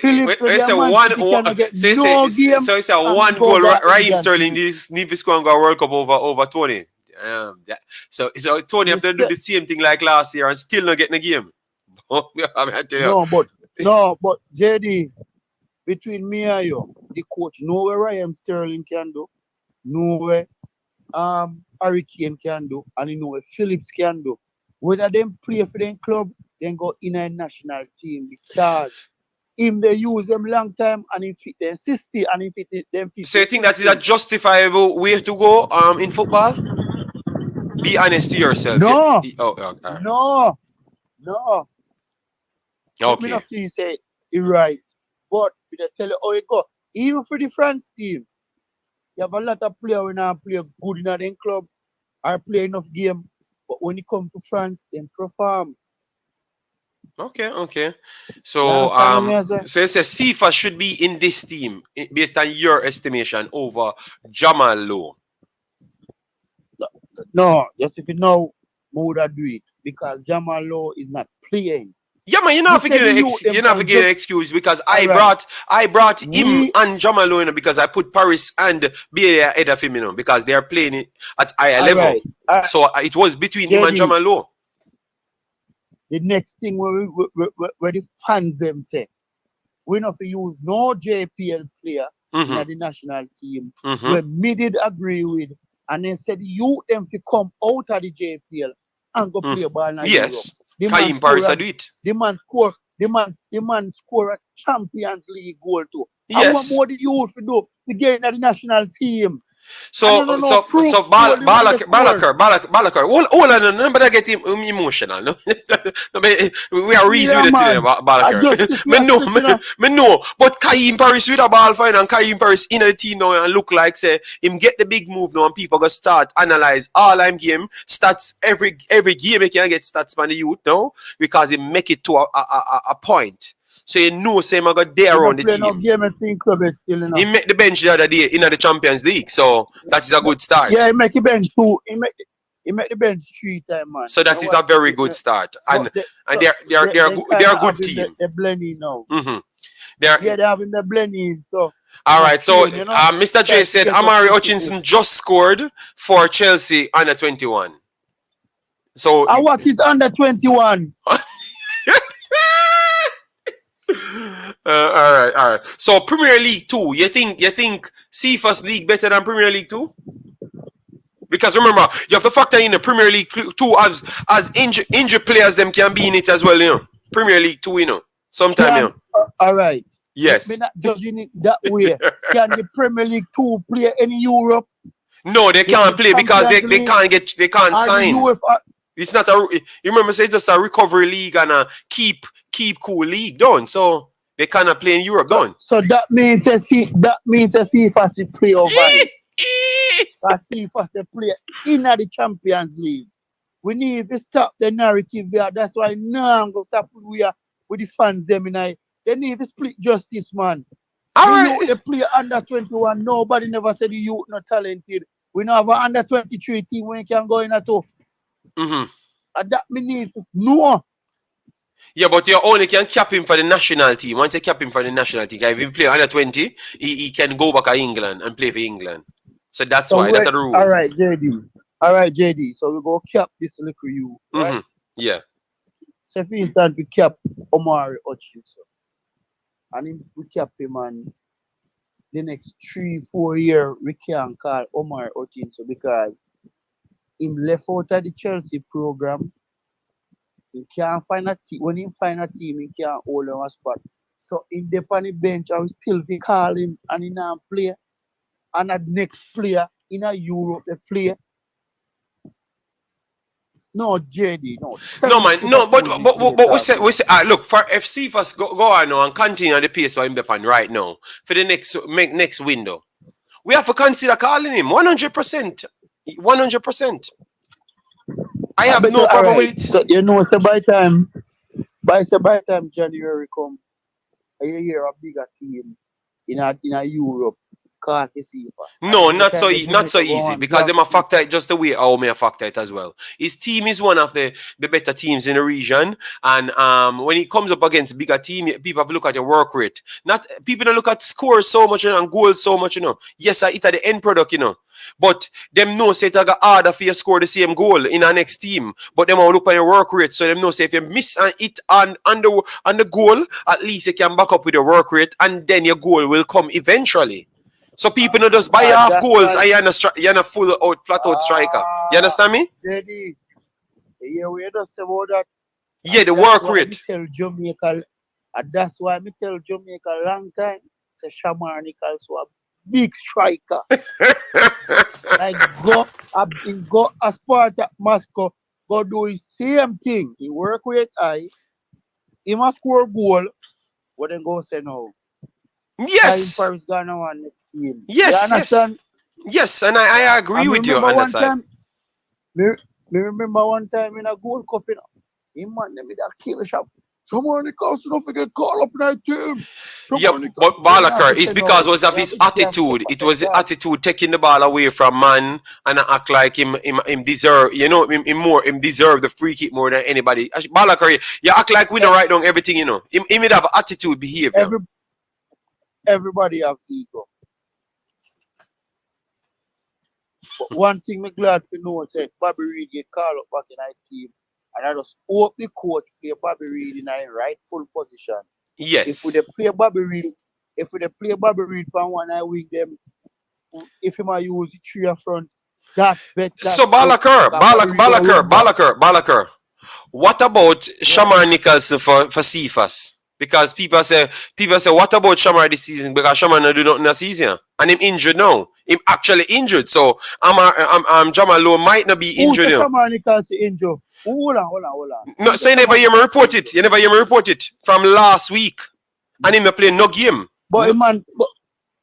[SPEAKER 3] Phillips with
[SPEAKER 1] It's
[SPEAKER 3] their
[SPEAKER 1] a
[SPEAKER 3] Man
[SPEAKER 1] one.
[SPEAKER 3] City cannot get
[SPEAKER 1] So
[SPEAKER 3] no game
[SPEAKER 1] it's a
[SPEAKER 3] and
[SPEAKER 1] one
[SPEAKER 3] go
[SPEAKER 1] goal.
[SPEAKER 3] got
[SPEAKER 1] Raheem
[SPEAKER 3] England
[SPEAKER 1] Sterling
[SPEAKER 3] team.
[SPEAKER 1] need to score and go World Cup over Tony. So Tony have to do
[SPEAKER 3] Mister
[SPEAKER 1] the same thing like last year and still not getting a game. I tell you.
[SPEAKER 3] no, but JD, between me and you, the coach know where Ryan Sterling can do, know where Harry Kane can do, and you know where Phillips can do. Whether them play for them club, then go in a national team because if they use them long time and if fit them 60 and if it them
[SPEAKER 1] So
[SPEAKER 3] 50
[SPEAKER 1] you think that is a
[SPEAKER 3] 60.
[SPEAKER 1] justifiable way to go in football? Be honest to yourself.
[SPEAKER 3] No,
[SPEAKER 1] Oh, all right.
[SPEAKER 3] no, no. Me
[SPEAKER 1] Okay.
[SPEAKER 3] not feel say it right. But we just tell you how it go. Even for the France team, you have a lot of players when I play good in them club or play enough game. But when it comes to France, then perform.
[SPEAKER 1] Okay.
[SPEAKER 3] You
[SPEAKER 1] So
[SPEAKER 3] understand me, I say?
[SPEAKER 1] so it says Sifa should be in this team based on your estimation over Jamal Lowe.
[SPEAKER 3] No, just if you know, I would do it because Jamal Law is not playing.
[SPEAKER 1] Yeah, man,
[SPEAKER 3] Me say the youth them
[SPEAKER 1] you're not
[SPEAKER 3] can
[SPEAKER 1] forgetting
[SPEAKER 3] just
[SPEAKER 1] an excuse because
[SPEAKER 3] all right.
[SPEAKER 1] I brought him
[SPEAKER 3] We
[SPEAKER 1] and Jamal Lowe, because I put Paris and Bailey ahead of him, because they are playing it at higher
[SPEAKER 3] all
[SPEAKER 1] level.
[SPEAKER 3] right.
[SPEAKER 1] So it was between him and
[SPEAKER 3] JD,
[SPEAKER 1] Jamal Lowe.
[SPEAKER 3] the next thing where the fans them say, we not to use no JPL player in
[SPEAKER 1] Mm-hmm.
[SPEAKER 3] the national team
[SPEAKER 1] Mm-hmm.
[SPEAKER 3] where me did agree with, and then said you them to come out of the JPL and go
[SPEAKER 1] Mm.
[SPEAKER 3] play ball in Europe.
[SPEAKER 1] Yes.
[SPEAKER 3] The man
[SPEAKER 1] Kaim
[SPEAKER 3] score
[SPEAKER 1] Paris I
[SPEAKER 3] a
[SPEAKER 1] do it.
[SPEAKER 3] the man score a Champions League goal too. I want
[SPEAKER 1] Yes.
[SPEAKER 3] more the youth to do to get in the national team.
[SPEAKER 1] So
[SPEAKER 3] And no proof scoring on the score.
[SPEAKER 1] Balakar. Hold on, no, but I get him emotional. No, no, we are reason
[SPEAKER 3] Yeah
[SPEAKER 1] with it today,
[SPEAKER 3] man. I
[SPEAKER 1] Balakar.
[SPEAKER 3] just if you
[SPEAKER 1] Me
[SPEAKER 3] are
[SPEAKER 1] know,
[SPEAKER 3] sitting a
[SPEAKER 1] me know. But Kaim Paris with a ball fine, and Kaim Paris in the team now and look like say him get the big move now, and people go start analyze all I'm game stats every game he can get stats from the youth now because he make it to a point. So you know, say I got there
[SPEAKER 3] he
[SPEAKER 1] around
[SPEAKER 3] not
[SPEAKER 1] the
[SPEAKER 3] play no
[SPEAKER 1] team.
[SPEAKER 3] game and think club it still
[SPEAKER 1] He met the bench the other day in the Champions League, so that is a good
[SPEAKER 3] Yeah,
[SPEAKER 1] start.
[SPEAKER 3] he make the bench too. He make the bench 3 times, man.
[SPEAKER 1] So that
[SPEAKER 3] Now
[SPEAKER 1] is a
[SPEAKER 3] what?
[SPEAKER 1] very good start,
[SPEAKER 3] But
[SPEAKER 1] and
[SPEAKER 3] so they
[SPEAKER 1] they're
[SPEAKER 3] kind
[SPEAKER 1] a
[SPEAKER 3] of
[SPEAKER 1] good
[SPEAKER 3] having
[SPEAKER 1] team.
[SPEAKER 3] the blending now.
[SPEAKER 1] Hmm. They're
[SPEAKER 3] Yeah, they having the blending. So
[SPEAKER 1] all
[SPEAKER 3] I'm not
[SPEAKER 1] right. So
[SPEAKER 3] playing,
[SPEAKER 1] Mr. J
[SPEAKER 3] try to
[SPEAKER 1] said
[SPEAKER 3] get up
[SPEAKER 1] Amari
[SPEAKER 3] into it.
[SPEAKER 1] Hutchinson just scored for Chelsea under 21. So
[SPEAKER 3] And what is under 21?
[SPEAKER 1] all right. So Premier League 2, you think CFA's league better than Premier League 2? Because remember, you have to factor in the Premier League 2 as injured players them can be in it as well, Premier League 2, sometime,
[SPEAKER 3] Can all right. Me
[SPEAKER 1] Yes.
[SPEAKER 3] not judging it that way. Can the Premier League 2 play in Europe,
[SPEAKER 1] No, they
[SPEAKER 3] the
[SPEAKER 1] can't play because
[SPEAKER 3] Champions League,
[SPEAKER 1] they can't
[SPEAKER 3] or the
[SPEAKER 1] sign.
[SPEAKER 3] UEFA?
[SPEAKER 1] It's not you remember say it's just a recovery league and a keep cool league, don't. So they cannot play in Europe, don't.
[SPEAKER 3] So that means to see if I see play over it. I see if I see play in the Champions League. We need to stop the narrative there. That's why now I'm gonna stop with the fans them in I. They need to split justice, man.
[SPEAKER 1] All
[SPEAKER 3] The
[SPEAKER 1] right.
[SPEAKER 3] youth they play under 21. Nobody never said the youth not talented. We now have an under 23 team when you can go in at all.
[SPEAKER 1] Mm-hmm.
[SPEAKER 3] And that me need to know.
[SPEAKER 1] Yeah, but you only can cap him for the national team. Once you cap him for the national team, if he play under 20, he can go back to England and play for England. So that's
[SPEAKER 3] So
[SPEAKER 1] why that's
[SPEAKER 3] wait,
[SPEAKER 1] the rule.
[SPEAKER 3] all right, JD. All right, JD. So we go cap this little you, right?
[SPEAKER 1] Mm-hmm. Yeah.
[SPEAKER 3] So for instance, we cap Omari Hutchinson. And we cap him and the next 3-4 year we can't call Omar Hutchinson because him left out of the Chelsea program. He can't find a team. When he find a team, he can't hold on a spot. So in the on the bench, I will still be call him and he now play. And the next player in a Europe they play. No, JD, no. Tell
[SPEAKER 1] No
[SPEAKER 3] me
[SPEAKER 1] man,
[SPEAKER 3] put a
[SPEAKER 1] no, but
[SPEAKER 3] phone in
[SPEAKER 1] but,
[SPEAKER 3] the
[SPEAKER 1] but, but we
[SPEAKER 3] talk
[SPEAKER 1] say
[SPEAKER 3] now.
[SPEAKER 1] look for FC first go on now and continue at the pace where him depend right now for the next window. We have to consider calling him 100%. 100%. I
[SPEAKER 3] I
[SPEAKER 1] have
[SPEAKER 3] bet you
[SPEAKER 1] no
[SPEAKER 3] all
[SPEAKER 1] problem
[SPEAKER 3] right.
[SPEAKER 1] with it.
[SPEAKER 3] So so by time January come, you hear a bigger team in a Europe call the FIFA. And
[SPEAKER 1] No,
[SPEAKER 3] every time the
[SPEAKER 1] not so
[SPEAKER 3] Jamaica go
[SPEAKER 1] easy
[SPEAKER 3] on
[SPEAKER 1] because
[SPEAKER 3] black
[SPEAKER 1] them a
[SPEAKER 3] FIFA.
[SPEAKER 1] factor it just the way how may a factor it as well. His team is one of the better teams in the region, and when he comes up against bigger team, people have to look at your work rate. Not people don't look at scores so much, and goals so much. Yes, I it at the end product, but them know say it got harder for you score the same goal in our next team. But them will look at your work rate, so them know say if you miss it on the goal, at least you can back up with your work rate, and then your goal will come eventually. So people don't just buy half
[SPEAKER 3] That's
[SPEAKER 1] goals
[SPEAKER 3] why
[SPEAKER 1] and you're not full out, flat out striker. You
[SPEAKER 3] ah
[SPEAKER 1] understand me?
[SPEAKER 3] JD, yeah, we just say about that.
[SPEAKER 1] Yeah,
[SPEAKER 3] And
[SPEAKER 1] the
[SPEAKER 3] that's
[SPEAKER 1] work
[SPEAKER 3] why me
[SPEAKER 1] rate.
[SPEAKER 3] tell Jamaica and that's why me tell Jamaica long time say Shamar Nichols was a big striker. Like go as part of Moscow, go do his same thing. He work with I, he must score goal, but then go say no. Time
[SPEAKER 1] Yes.
[SPEAKER 3] Paris gonna win next game. You
[SPEAKER 1] Yes, yes.
[SPEAKER 3] understand?
[SPEAKER 1] Yes, and I agree
[SPEAKER 3] And
[SPEAKER 1] with you
[SPEAKER 3] remember
[SPEAKER 1] on that
[SPEAKER 3] one
[SPEAKER 1] side.
[SPEAKER 3] time, me remember one time in a Gold Cup, him man them with a kill shot. Shamani Council don't forget call up in that team.
[SPEAKER 1] Yeah,
[SPEAKER 3] Shamani
[SPEAKER 1] but
[SPEAKER 3] Council.
[SPEAKER 1] Balaker, it's because was of his attitude. It was the attitude taking the ball away from man and act like him deserve, you know, him deserve the free kick more than anybody. Balaker, you act like we don't write down everything, you know. Him would have attitude behavior.
[SPEAKER 3] Everybody have ego. But one thing me glad to know is Bobby Reid get called up back in that team. And I just hope the coach play Bobby Reid in a rightful position.
[SPEAKER 1] Yes.
[SPEAKER 3] If we play Bobby Reid from one I wing them, if he might use the three up front, that's better.
[SPEAKER 1] So Balaker. What about Shamar Nicholson for Cephas? Because people say, what about Shamar this season? Because Shamar not do nothing this season, and him injured now. Him actually injured. So Jamal Lowe might not be injured.
[SPEAKER 3] Who's Shamar Nicholson injured? Hold on.
[SPEAKER 1] No, so you never hear me report it. You never hear me report it from last week, and him play no game.
[SPEAKER 3] But man,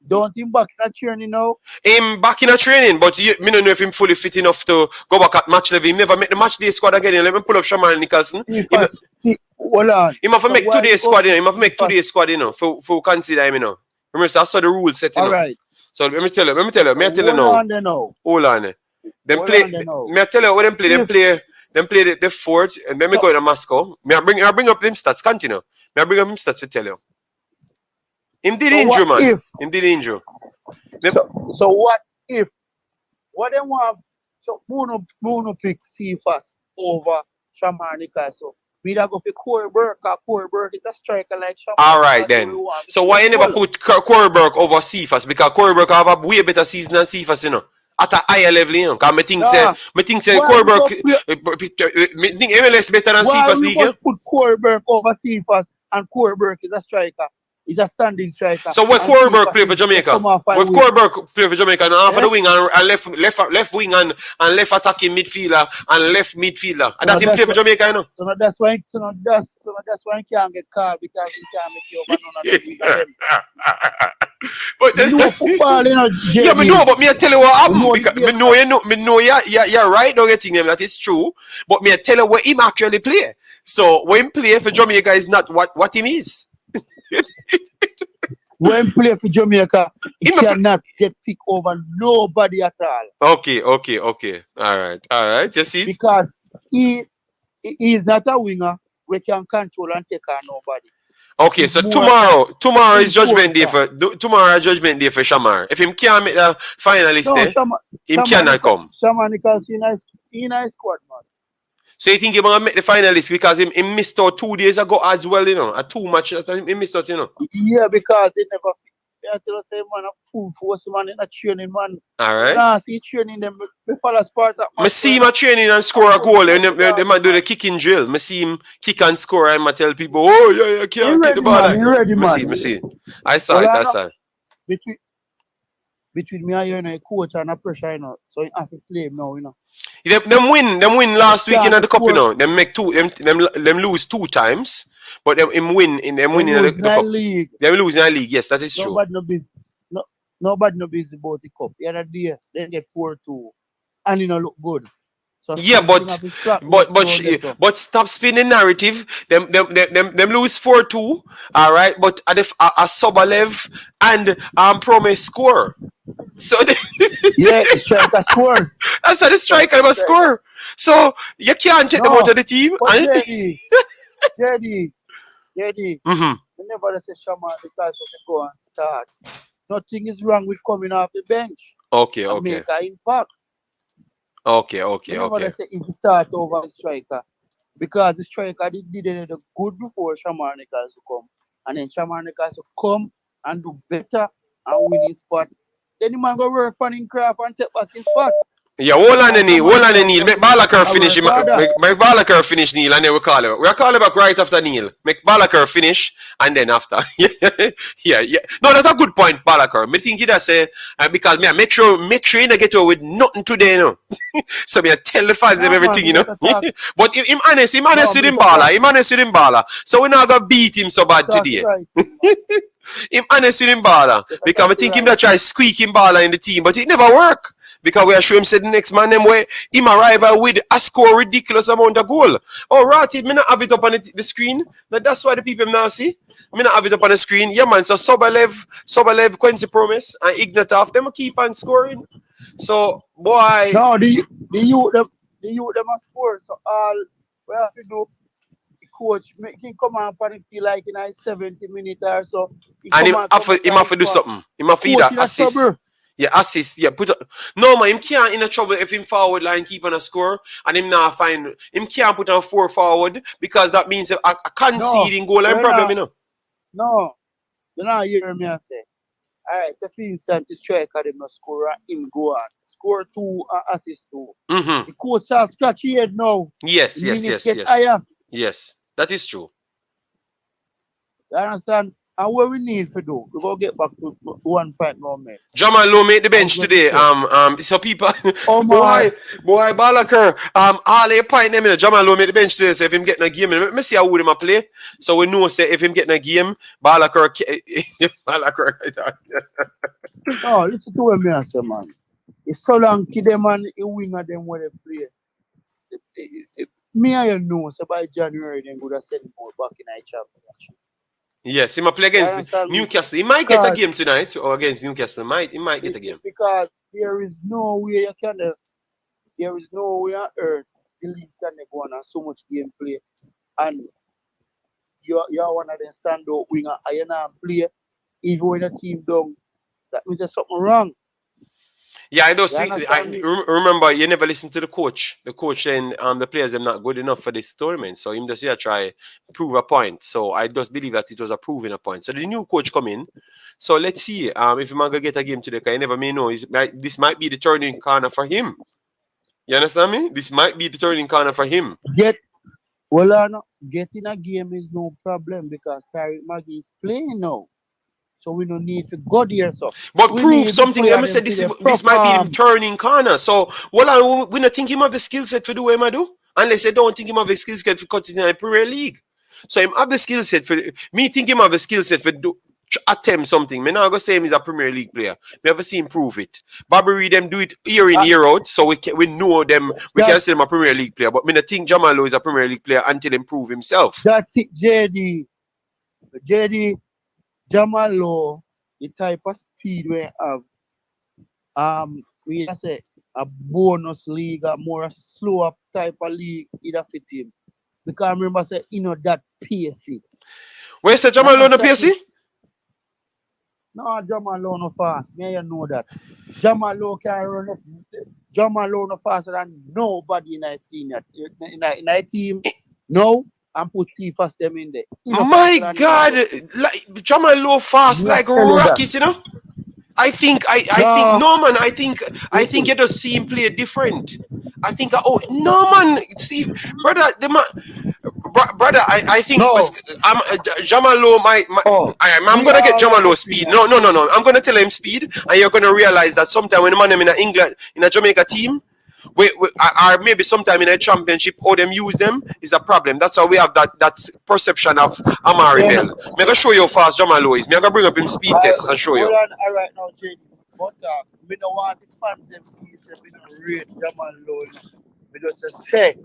[SPEAKER 3] don't him back in a training now?
[SPEAKER 1] Him back in a training, but me don't know if him fully fit enough to go back at match level. He never make the match day squad again. Let me pull up Shamar Nicholson.
[SPEAKER 3] Hold on.
[SPEAKER 1] He must make today's squad, you know. He must make today's squad, you know, for consider him, you know. Remember, so that's how the rules set, you know.
[SPEAKER 3] All right.
[SPEAKER 1] So let me tell you now. Hold on. Them play. Me I tell you what them play. Them play the fourth, and then me go to Moscow. Me I bring up them stats. Continue. Me I bring up them stats to tell you. Him did injure, man. Him did injure.
[SPEAKER 3] So what if? What them want? So Bruno pick Cephas over Shamar Nicholson. We don't go for Corey Burke, because Corey Burke is a striker like Shamar.
[SPEAKER 1] All right then. So why you never put Corey Burke over Cephas? Because Corey Burke have a way better season than Cephas, you know. At a higher level, you know. Because me think say Corey Burke, me think MLS better than Cephas league.
[SPEAKER 3] Why put Corey Burke over Cephas, and Corey Burke is a striker? He's a standing striker.
[SPEAKER 1] So what Corey Burke play for Jamaica? What Corey Burke play for Jamaica? And half of the wing and left wing and left attacking midfielder and left midfielder. And that him play for Jamaica, you know.
[SPEAKER 3] So that's why he can't get called, because he can't make you over none of the
[SPEAKER 1] But
[SPEAKER 3] you know football, you know.
[SPEAKER 1] Yeah, me know, but me I tell you what happened. Because me know you're right, don't getting them, that is true. But me I tell you what him actually play. So when play for Jamaica is not what him is.
[SPEAKER 3] When play for Jamaica, he cannot get picked over nobody at all.
[SPEAKER 1] Okay. All right. You see?
[SPEAKER 3] Because he is not a winger we can control and take on nobody.
[SPEAKER 1] Okay, so tomorrow is judgment day for Shamar. If him can't make the finalist, him cannot come.
[SPEAKER 3] Shamar Nicholson in a squad, man.
[SPEAKER 1] So you think he's going to make the finalist because he missed out 2 days ago as well, you know? A 2 matches he missed out, you know?
[SPEAKER 3] Yeah, because he never... I tell you, say, man, a fool force man in a training, man.
[SPEAKER 1] All right.
[SPEAKER 3] Nah, see training them, they follow Sparta.
[SPEAKER 1] I see him training and score a goal, and they might do the kicking drill. I see him kick and score, and I tell people, oh, yeah, you can't kick the ball. I see. I saw it.
[SPEAKER 3] Between me and you, a coach and a pressure, you know, so you have to play him now, you know.
[SPEAKER 1] Them win last week in the cup, you know. Them lose 2 times, but them win in the cup.
[SPEAKER 3] League.
[SPEAKER 1] Them lose in the league, yes, that is true.
[SPEAKER 3] Nobody no busy about the cup. The other day, they get 4-2, and you know look good. So
[SPEAKER 1] yeah, but stop spinning narrative. Them lose 4-2, all right. But a Sobalev and Promise score. So
[SPEAKER 3] yeah, the striker score.
[SPEAKER 1] That's how the striker must score. So you can't take them out of the team.
[SPEAKER 3] But Jedi.
[SPEAKER 1] Mm-hmm.
[SPEAKER 3] You never say Shamar because of the go and start. Nothing is wrong with coming off the bench.
[SPEAKER 1] Okay.
[SPEAKER 3] Make an impact.
[SPEAKER 1] Okay.
[SPEAKER 3] Say if you start over the striker, because the striker did it good before Shamar Nicholson come, and then Shamar Nicholson come and do better and win his spot. Then the man go work on his craft and take back his spot.
[SPEAKER 1] Yeah, hold on the Neil. Make Balaker finish. Make Balaker finish, Neil, and then we call him. We'll call him back right after Neil. Make Balaker finish, and then after. yeah. No, that's a good point, Balaker. Me think you that say because me make sure you don't get away with nothing today, you know. So me tell the fans everything, you know. But him honest with him baller. So we're not gonna beat him so bad today.
[SPEAKER 3] Right.
[SPEAKER 1] Him honest with him baller. Because I think him that try squeak him baller in the team, but it never work. Because we are sure him said the next man them where him arrival with a score ridiculous amount of goal. Oh, right, me not have it up on the screen. That's why the people now see. Me not have it up on the screen. Yeah, man. So Sobalev, Quincy Promise, and Ignatov, them keep on scoring. So, boy.
[SPEAKER 3] No, the youth them a score. So all we have to do, the coach make him come on and feel like in a 70 minutes or so.
[SPEAKER 1] And him have to do something. Him have to either assist. Yeah, assist. Yeah, no man, him can't in a trouble if him forward line keep on a score and him not find him can't put on 4 forward because that means a conceding goal line problem, you know.
[SPEAKER 3] No, you know hear me I say. Alright, the for instance the striker them no score and him go on. Score 2 and assist 2.
[SPEAKER 1] Mm-hmm.
[SPEAKER 3] The coach have scratch head now.
[SPEAKER 1] Yes.
[SPEAKER 3] Higher.
[SPEAKER 1] Yes, that is true.
[SPEAKER 3] You understand? And what we need to do, we go get back to 1 point now, man.
[SPEAKER 1] Jamal Lowe made the bench today. So people, boy, Balakar, all the point them, you know, Jamal Lowe made the bench today. So if him getting a game, let me see how would him a play. So we know, say if him getting a game, Balakar.
[SPEAKER 3] No, listen to what me I say, man. It's so long to them and the winger them where they play. Me I know, so by January they would have sent more back in the championship.
[SPEAKER 1] Yes, he might play against Newcastle. He might get a game tonight or against Newcastle. He might get a game.
[SPEAKER 3] Because there is no way you can there is no way on earth the league can go on so much gameplay and you're one of them stand up winger and you not play even when the team down. That means there's something wrong.
[SPEAKER 1] Yeah, I don't remember you never listen to the coach. The coach saying the players are not good enough for this tournament. So him just here try prove a point. So I just believe that it was a proving a point. So the new coach come in. So let's see if he might get a game today. Because I never may know. This might be the turning corner for him. You understand me? This might be the turning corner for him.
[SPEAKER 3] Getting a game is no problem because Tariq Maggie is playing now. So we don't need to go there. So,
[SPEAKER 1] but prove something. Let me say this might be the turning corner. So, we don't think him have the skill set for do what he do, unless they don't think him have the skill set for continue in the Premier League. So, him have the skill set for me. Think him have the skill set for do attempt something. Me not go say him is a Premier League player. We never see him prove it. Bobby Reed them do it year in year out, so we know them. We can say him a Premier League player. But me not think Jamal Lowe is a Premier League player until he prove himself.
[SPEAKER 3] That's it, JD. Jamal Lowe, the type of speed we have, we say a bonus league, a more slow up type of league, either fit him. Because I remember say, that pacey.
[SPEAKER 1] Where say Jamal Lowe no pacey?
[SPEAKER 3] No, Jamal Lowe no fast. Me you know that. Jamal Lowe can run up. Jamal Lowe no faster than nobody in our senior in our team. No. And put FIFA them in there.
[SPEAKER 1] My God, like Jamal Lowe fast like a rocket, you know. I think you just see him play different. I think no man, see, brother, I think Jamal Lowe I'm gonna get Jamal Lowe speed. No. I'm gonna tell him speed, and you're gonna realize that sometime when the man them in England in a Jamaica team. Or maybe sometime in a championship, how them use them is a problem. That's how we have that perception of Amari Bell. I'm going to show you how fast Jamal Lowe is. I'm going to bring up him speed test and show you.
[SPEAKER 3] All right now, JD. But we don't want it fans them to we don't rate Jamal Lowe. We just say,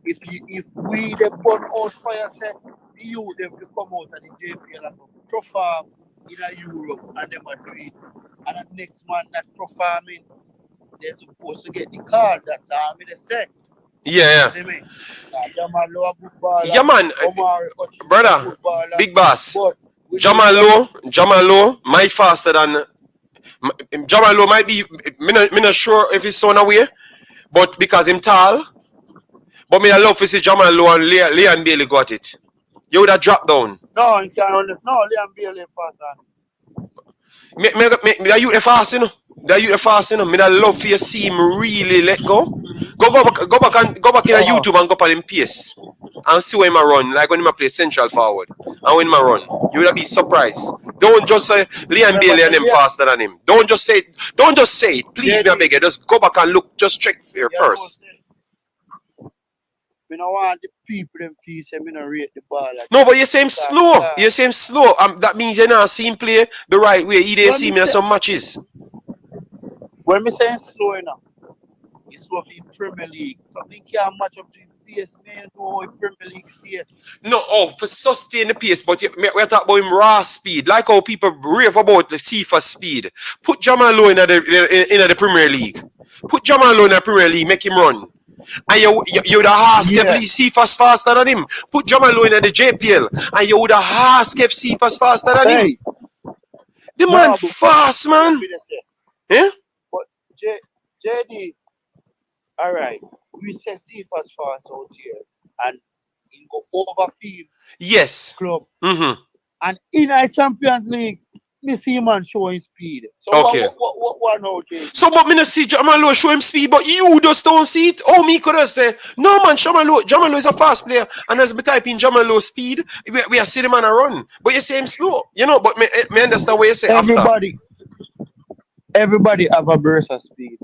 [SPEAKER 3] if we the put out fire, say, the youth them to come out and the JPL and perform in a Europe and them are doing it. And the next man not performing, they're supposed to get the card. That's all I'm going to say.
[SPEAKER 1] Yeah. Yeah, man. Brother, big boss. Jamal Lowe might faster than... Jamal Lowe might be... I'm not sure if he's so away, but because him tall. But I love to see Jamal Lowe and Leon Bailey got it. You would have dropped down.
[SPEAKER 3] No, he can't run it. No, Leon Bailey faster.
[SPEAKER 1] Are you the fast, you know? I love to see him really let go. Go back in a YouTube and go up on him pace. And see when I run, like when I play central forward. And when I run, you will be surprised. Don't just say Leon Bailey and them faster than him. Don't just say it. Please, me I beg you. Just go back and look, just check first.
[SPEAKER 3] I don't want the people them piece and I don't rate the ball.
[SPEAKER 1] No, but you say him slow. That means you're not seeing him play the right way. He didn't see me in some matches.
[SPEAKER 3] When me saying slow enough, this was in Premier League. So they can't match up to the pace, man. No, in Premier League stay.
[SPEAKER 1] No, for sustain the pace, but we're talking about him raw speed. Like how people rave about the FIFA speed. Put Jamal Lowe in the Premier League. Put Jamal Lowe in the Premier League, make him run. And you would have asked if Cephas faster than him. Put Jamal Lowe in the JPL, and you would have asked if Cephas faster than him. The man fast, man. Yeah?
[SPEAKER 3] But JD, all right, we say Cephas fast out here, and he go overfield
[SPEAKER 1] Yes.
[SPEAKER 3] club.
[SPEAKER 1] Mm-hmm.
[SPEAKER 3] And in our Champions League, me see man showing speed. So
[SPEAKER 1] Okay.
[SPEAKER 3] what now, JD?
[SPEAKER 1] So, but me not see Jamal Lowe show him speed, but you just don't see it. Oh, me could have said, no man, Jamal Lowe is a fast player, and as me type in Jamal Lowe speed, we are see the man a run. But you say him slow, you know. But me understand what you say
[SPEAKER 3] Everybody have a burst of speed.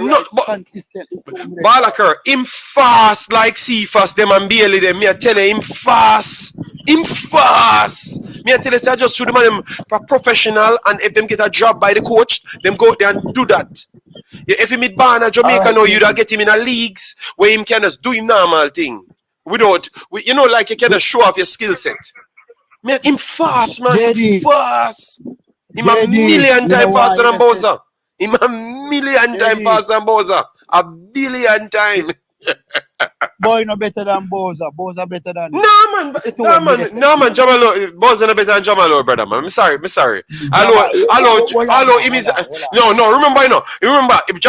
[SPEAKER 1] No, but
[SPEAKER 3] consistently.
[SPEAKER 1] Balaker, him fast like Cephas, them and Bailey, them. Me I tell you, him fast. Him fast. Me I tell you, say, I just show them them professional, and if them get a job by the coach, them go out there and do that. Yeah, if he meet Barna Jamaica now, you'd get him in a leagues where him can just do him normal thing. You know, like you can just show off your skill set. Man, him fast, man. Him fast. Him a million times faster than Bowser. Him a million times faster than Bowser. A billion times.
[SPEAKER 3] Boy no better than Bowser. Bowser better than
[SPEAKER 1] No man, Jamal Lowe, Bowser no better than Jamal Lowe, brother man. I'm sorry. Hello, him is no, remember if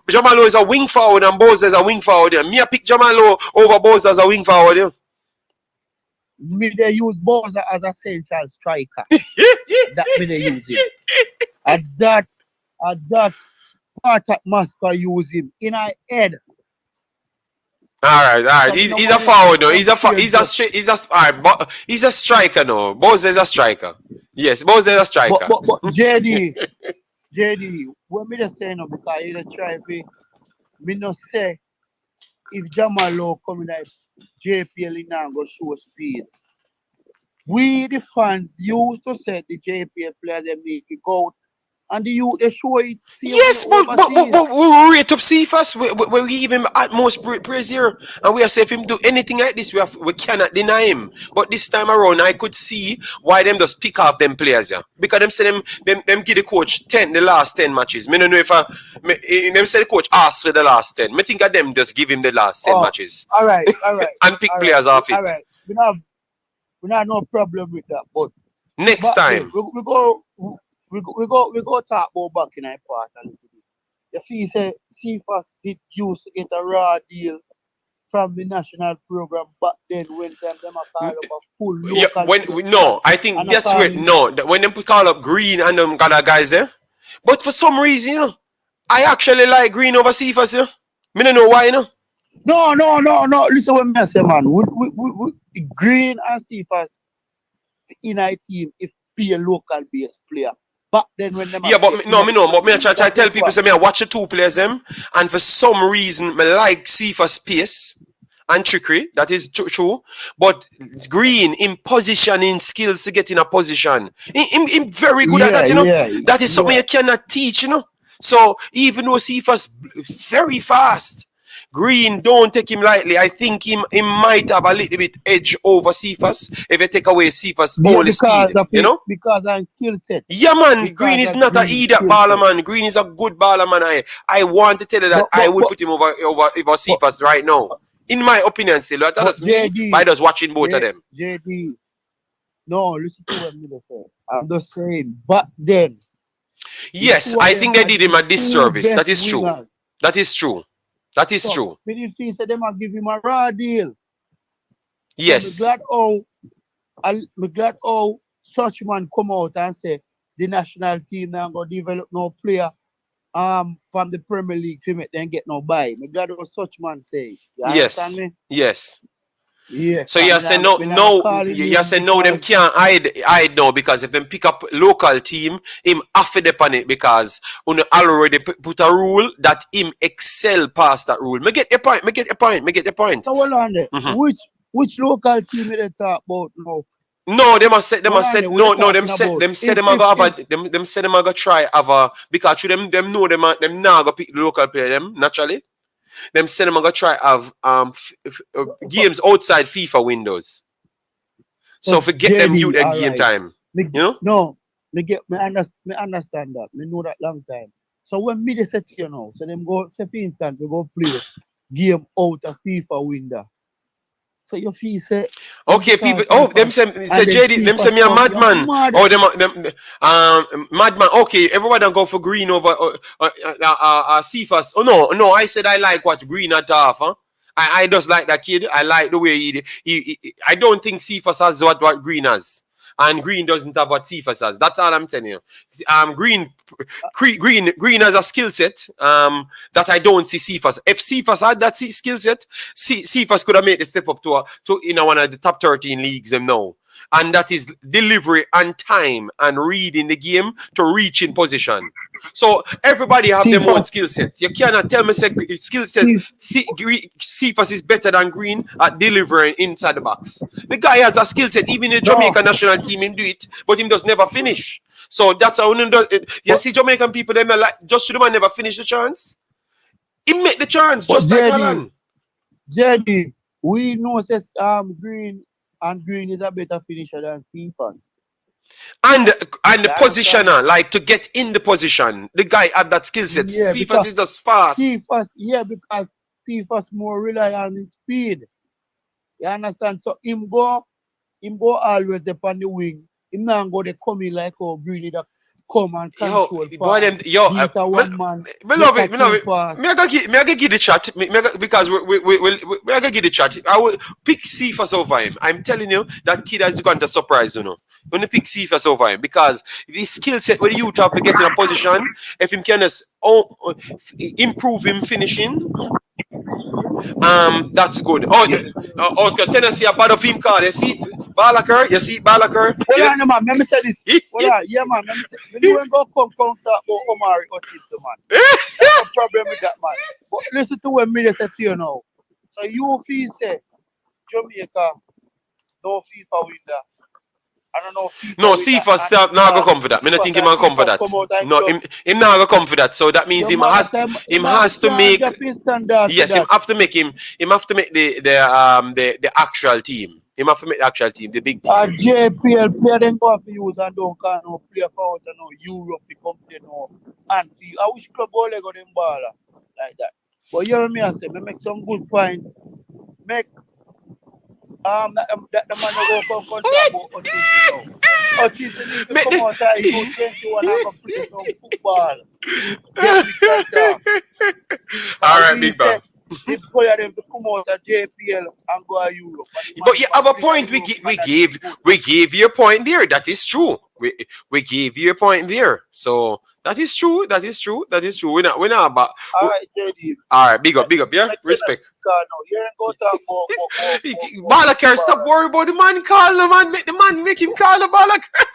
[SPEAKER 1] Jamal Lowe is a wing forward and Bowser is a wing forward. Me I pick Jamal Lowe over Bowser as a wing forward. Yeah.
[SPEAKER 3] Me they use Bowser as a central striker. That me they use him. At that part of Mascot use him in our head.
[SPEAKER 1] All right. He's a forward no. He's a striker no. Bowser is a striker. Yes, Bowser is a striker.
[SPEAKER 3] But JD, what me just say no because you just try to me no say if Jamal Lowe come in like JPL now go show speed. We the fans used to say the JPL players they make it go out and the youth they show it.
[SPEAKER 1] Yes, but we rate up Cephas. We give him utmost praise here, and we are say if him do anything like this, we cannot deny him. But this time around, I could see why them just pick off them players, yeah. Because them say them give the coach the last 10 matches. Me don't know if them say the coach asked for the last 10. Me think of them just give him the last 10 matches.
[SPEAKER 3] All right.
[SPEAKER 1] And pick players off it.
[SPEAKER 3] All right. We have no problem with that, but
[SPEAKER 1] next time
[SPEAKER 3] we go talk about back in our past a little bit. If he say Cephas did used to get a raw deal from the national program back then when them a call up a full local
[SPEAKER 1] I think that's where when them call up Green and them got guys there. But for some reason, you know, I actually like Green over Cephas, you know. Me don't know why, you know.
[SPEAKER 3] No. Listen what me say, man. We Green and Cephas in our team if be a local based player. But then when them
[SPEAKER 1] but me try to tell people say me I watch the two players them, and for some reason me like Cephas pace and trickery. That is true. But Green in positioning skills to get in a position. Him very good at that, you know. That is something you cannot teach, you know. So even though Cephas very fast, Green don't take him lightly. I think he might have a little bit edge over Cephas if you take away Cephas' only speed. You know?
[SPEAKER 3] Because I'm skill set.
[SPEAKER 1] Yeah, man. Green is not an idiot baller, man. Green is a good baller, man. I want to tell you that I would put him over Cephas right now. In my opinion, still. That's me by just watching both of them.
[SPEAKER 3] JD. No, listen to what I'm saying. I'm just saying, but then.
[SPEAKER 1] Yes, I think I did him a disservice. That is true. That is true. That is true.
[SPEAKER 3] But if you say them, I'll give him a raw deal.
[SPEAKER 1] Yes.
[SPEAKER 3] So I'm glad how such man come out and say the national team now go develop no player from the Premier League to make them get no buy. I'm glad how such man say. You understand me?
[SPEAKER 1] Yes.
[SPEAKER 3] Yeah.
[SPEAKER 1] So you say no, them can't hide now because if them pick up local team, him afford upon it because we already put a rule that him excel past that rule. Me get your point.
[SPEAKER 3] So hold on there. Which local team they talk about now?
[SPEAKER 1] No, them a said
[SPEAKER 3] What you
[SPEAKER 1] no, them
[SPEAKER 3] talking
[SPEAKER 1] said
[SPEAKER 3] about?
[SPEAKER 1] them said them a go have a them said them a go try have a because through them know them now go pick the local player them naturally. Them said them a go try have games outside FIFA windows. So forget them youth
[SPEAKER 3] JD,
[SPEAKER 1] and
[SPEAKER 3] all
[SPEAKER 1] game
[SPEAKER 3] right.
[SPEAKER 1] time.
[SPEAKER 3] Me,
[SPEAKER 1] You know?
[SPEAKER 3] no, me understand that. Me know that long time. So when me they set you know, so them go say for instance, we go play game out of FIFA window. So your fee say just
[SPEAKER 1] Okay, people.
[SPEAKER 3] because
[SPEAKER 1] Oh,
[SPEAKER 3] FIFA
[SPEAKER 1] say
[SPEAKER 3] and then
[SPEAKER 1] JD. Them say
[SPEAKER 3] FIFA
[SPEAKER 1] me a
[SPEAKER 3] come, you're
[SPEAKER 1] madman.
[SPEAKER 3] mad.
[SPEAKER 1] Oh, madman. Okay, everyone don't go for green over Cephas. Oh no. I said I like what green at half. Huh? I just like that kid. I like the way I don't think Cephas has what green has. And green doesn't have what Cephas has. That's all I'm telling you. Green has a skill set that I don't see Cephas. If Cephas had that skill set, Cephas could have made the step up to one of the top 13 leagues them now. And that is delivery and time and reading the game to reach in position. So everybody have their own
[SPEAKER 3] Cephas,
[SPEAKER 1] skill set. You cannot tell me say skill set Cephas is better than Green at delivering inside the box. The guy has a skill set. Even the
[SPEAKER 3] no,
[SPEAKER 1] Jamaican national team him do it, but him does never finish. So that's how him does it. You
[SPEAKER 3] but
[SPEAKER 1] see Jamaican people them like just should man never finish the chance. He make the chance
[SPEAKER 3] but
[SPEAKER 1] just like
[SPEAKER 3] JD,
[SPEAKER 1] Holland.
[SPEAKER 3] JD, we know says green is a better finisher than Cephas.
[SPEAKER 1] And the
[SPEAKER 3] You understand
[SPEAKER 1] positioner,
[SPEAKER 3] that?
[SPEAKER 1] like to get in the position, the guy have that skill set.
[SPEAKER 3] Yeah,
[SPEAKER 1] Cephas
[SPEAKER 3] because
[SPEAKER 1] is just fast.
[SPEAKER 3] Because Cephas more rely on his speed. You understand? So him go always upon the wing. Him not go they come in like how Greeny that come and
[SPEAKER 1] Yo,
[SPEAKER 3] control
[SPEAKER 1] boy,
[SPEAKER 3] pass.
[SPEAKER 1] them, yo,
[SPEAKER 3] Beat a one man,
[SPEAKER 1] me
[SPEAKER 3] get
[SPEAKER 1] love
[SPEAKER 3] a
[SPEAKER 1] it, me love
[SPEAKER 3] two
[SPEAKER 1] it.
[SPEAKER 3] pass.
[SPEAKER 1] Me I go give the chat because we I go give the chat. I will pick Cephas over him. I'm telling you that kid is going to surprise you know. You want to pick Cephas over him because the skill set where the youth have to get in a position. If him can just improve him finishing, that's good. Okay, Tennessee a bad of him call. You see Balaker.
[SPEAKER 3] Hold on, man. Let me say this. Hold on, yeah, man. Let me say. When you ain't go come talk about Omari Hutchinson, man. That's a problem with that man. But listen to what me they say to you now. So you feel say Jamaica no FIFA win that. I don't know FIFA
[SPEAKER 1] No,
[SPEAKER 3] win that
[SPEAKER 1] Cephas stop now go
[SPEAKER 3] because
[SPEAKER 1] come for that. Me not
[SPEAKER 3] Cephas
[SPEAKER 1] think him
[SPEAKER 3] and
[SPEAKER 1] will come for
[SPEAKER 3] Cephas
[SPEAKER 1] that.
[SPEAKER 3] come out and
[SPEAKER 1] No,
[SPEAKER 3] club.
[SPEAKER 1] him now go come for that. So that means
[SPEAKER 3] Your man
[SPEAKER 1] him
[SPEAKER 3] man
[SPEAKER 1] has to
[SPEAKER 3] can't
[SPEAKER 1] make
[SPEAKER 3] drop his standard for
[SPEAKER 1] yes, him
[SPEAKER 3] that.
[SPEAKER 1] have to make the actual team. Him have to make the actual team, the big team.
[SPEAKER 3] JPL player then go for use and don't call no play for out and no Europe to come play no. And I wish club go leg on them baller like that. But you hear me I say, me make some good point. Make that the man go come contract about Hutchinson now. Hutchinson need to
[SPEAKER 1] Make
[SPEAKER 3] come
[SPEAKER 1] the-
[SPEAKER 3] out of U21 and go play some football. Get me contract.
[SPEAKER 1] All
[SPEAKER 3] Cause
[SPEAKER 1] right,
[SPEAKER 3] we
[SPEAKER 1] big bro.
[SPEAKER 3] say the player them to come out of JPL and go to Europe. And the man
[SPEAKER 1] But you
[SPEAKER 3] them
[SPEAKER 1] have
[SPEAKER 3] a
[SPEAKER 1] a
[SPEAKER 3] play
[SPEAKER 1] point.
[SPEAKER 3] in Europe and that is good.
[SPEAKER 1] We gave you a point there. That is true. We gave you a point there. So that is true. That is true. We're not about.
[SPEAKER 3] Alright, JD.
[SPEAKER 1] All right, big up, yeah.
[SPEAKER 3] Make sense
[SPEAKER 1] Respect.
[SPEAKER 3] now. You ain't go talk about
[SPEAKER 1] Balakar, stop
[SPEAKER 3] football.
[SPEAKER 1] worry about the man. Call the man. Make the man make him call the Balakar.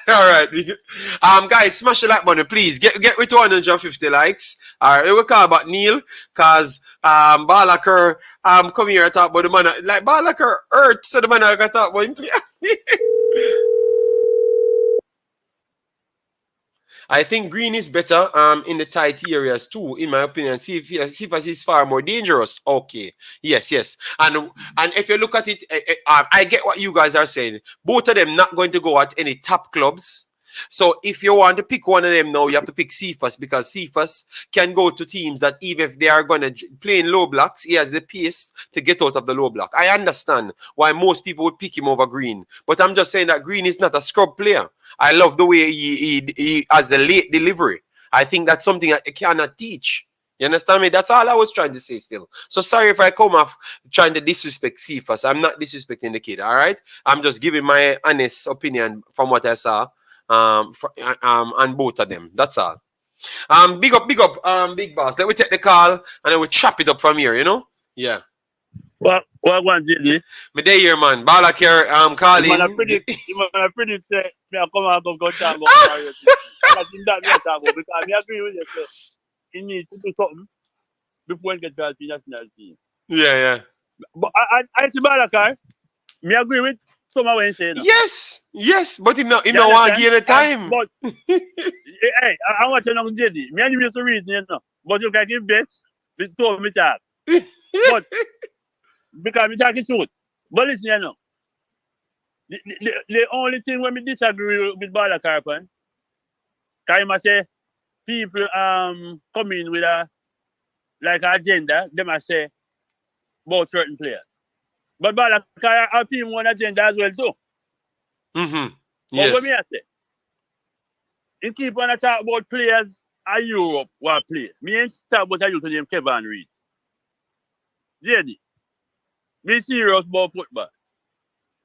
[SPEAKER 1] All right, guys, smash the like button, please. Get with 150 likes. All right, we call about Neil, cause Balakar come here and talk about the man. Like Balakar hurt, so the man I got talk about him. I think green is better in the tight areas too, in my opinion. Cephas is far more dangerous. Okay. Yes. And if you look at it, I get what you guys are saying. Both of them not going to go at any top clubs. So if you want to pick one of them now, you have to pick Cephas because Cephas can go to teams that even if they are going to play in low blocks, he has the pace to get out of the low block. I understand why most people would pick him over Green. But I'm just saying that Green is not a scrub player. I love the way he has the late delivery. I think that's something that you cannot teach. You understand me? That's all I was trying to say still. So sorry if I come off trying to disrespect Cephas. I'm not disrespecting the kid, all right? I'm just giving my honest opinion from what I saw on both of them. That's all. Big up, big boss. Let me take the call and then we chop it up from here, you know? Yeah.
[SPEAKER 4] What one JD?
[SPEAKER 1] Me there here, man. Balakir calling.
[SPEAKER 4] You man a predict say me a come and go talk about Mario. That's in that me a talk about because me agree with you say he needs to do something before he get to the national team.
[SPEAKER 1] Yeah.
[SPEAKER 4] But I see Balakar, me agree with Some way say no.
[SPEAKER 1] Yes, but him
[SPEAKER 4] You
[SPEAKER 1] no want
[SPEAKER 4] understand?
[SPEAKER 1] gain the time.
[SPEAKER 4] But hey, I want to know JD. Me and you used to reason, you know. But you can give bets, we told me that. But because we talking truth. But listen, you know. The only thing when we disagree with Bala Carpan, I say people come in with a like agenda, they must say about certain players. But Bala our team one agenda as well too.
[SPEAKER 1] Mm-hmm.
[SPEAKER 4] But what
[SPEAKER 1] Yes.
[SPEAKER 4] me I say? You keep on talk about players in Europe who are play. Me ain't talk about a youth named Kevin Reed. JD. Me serious about football.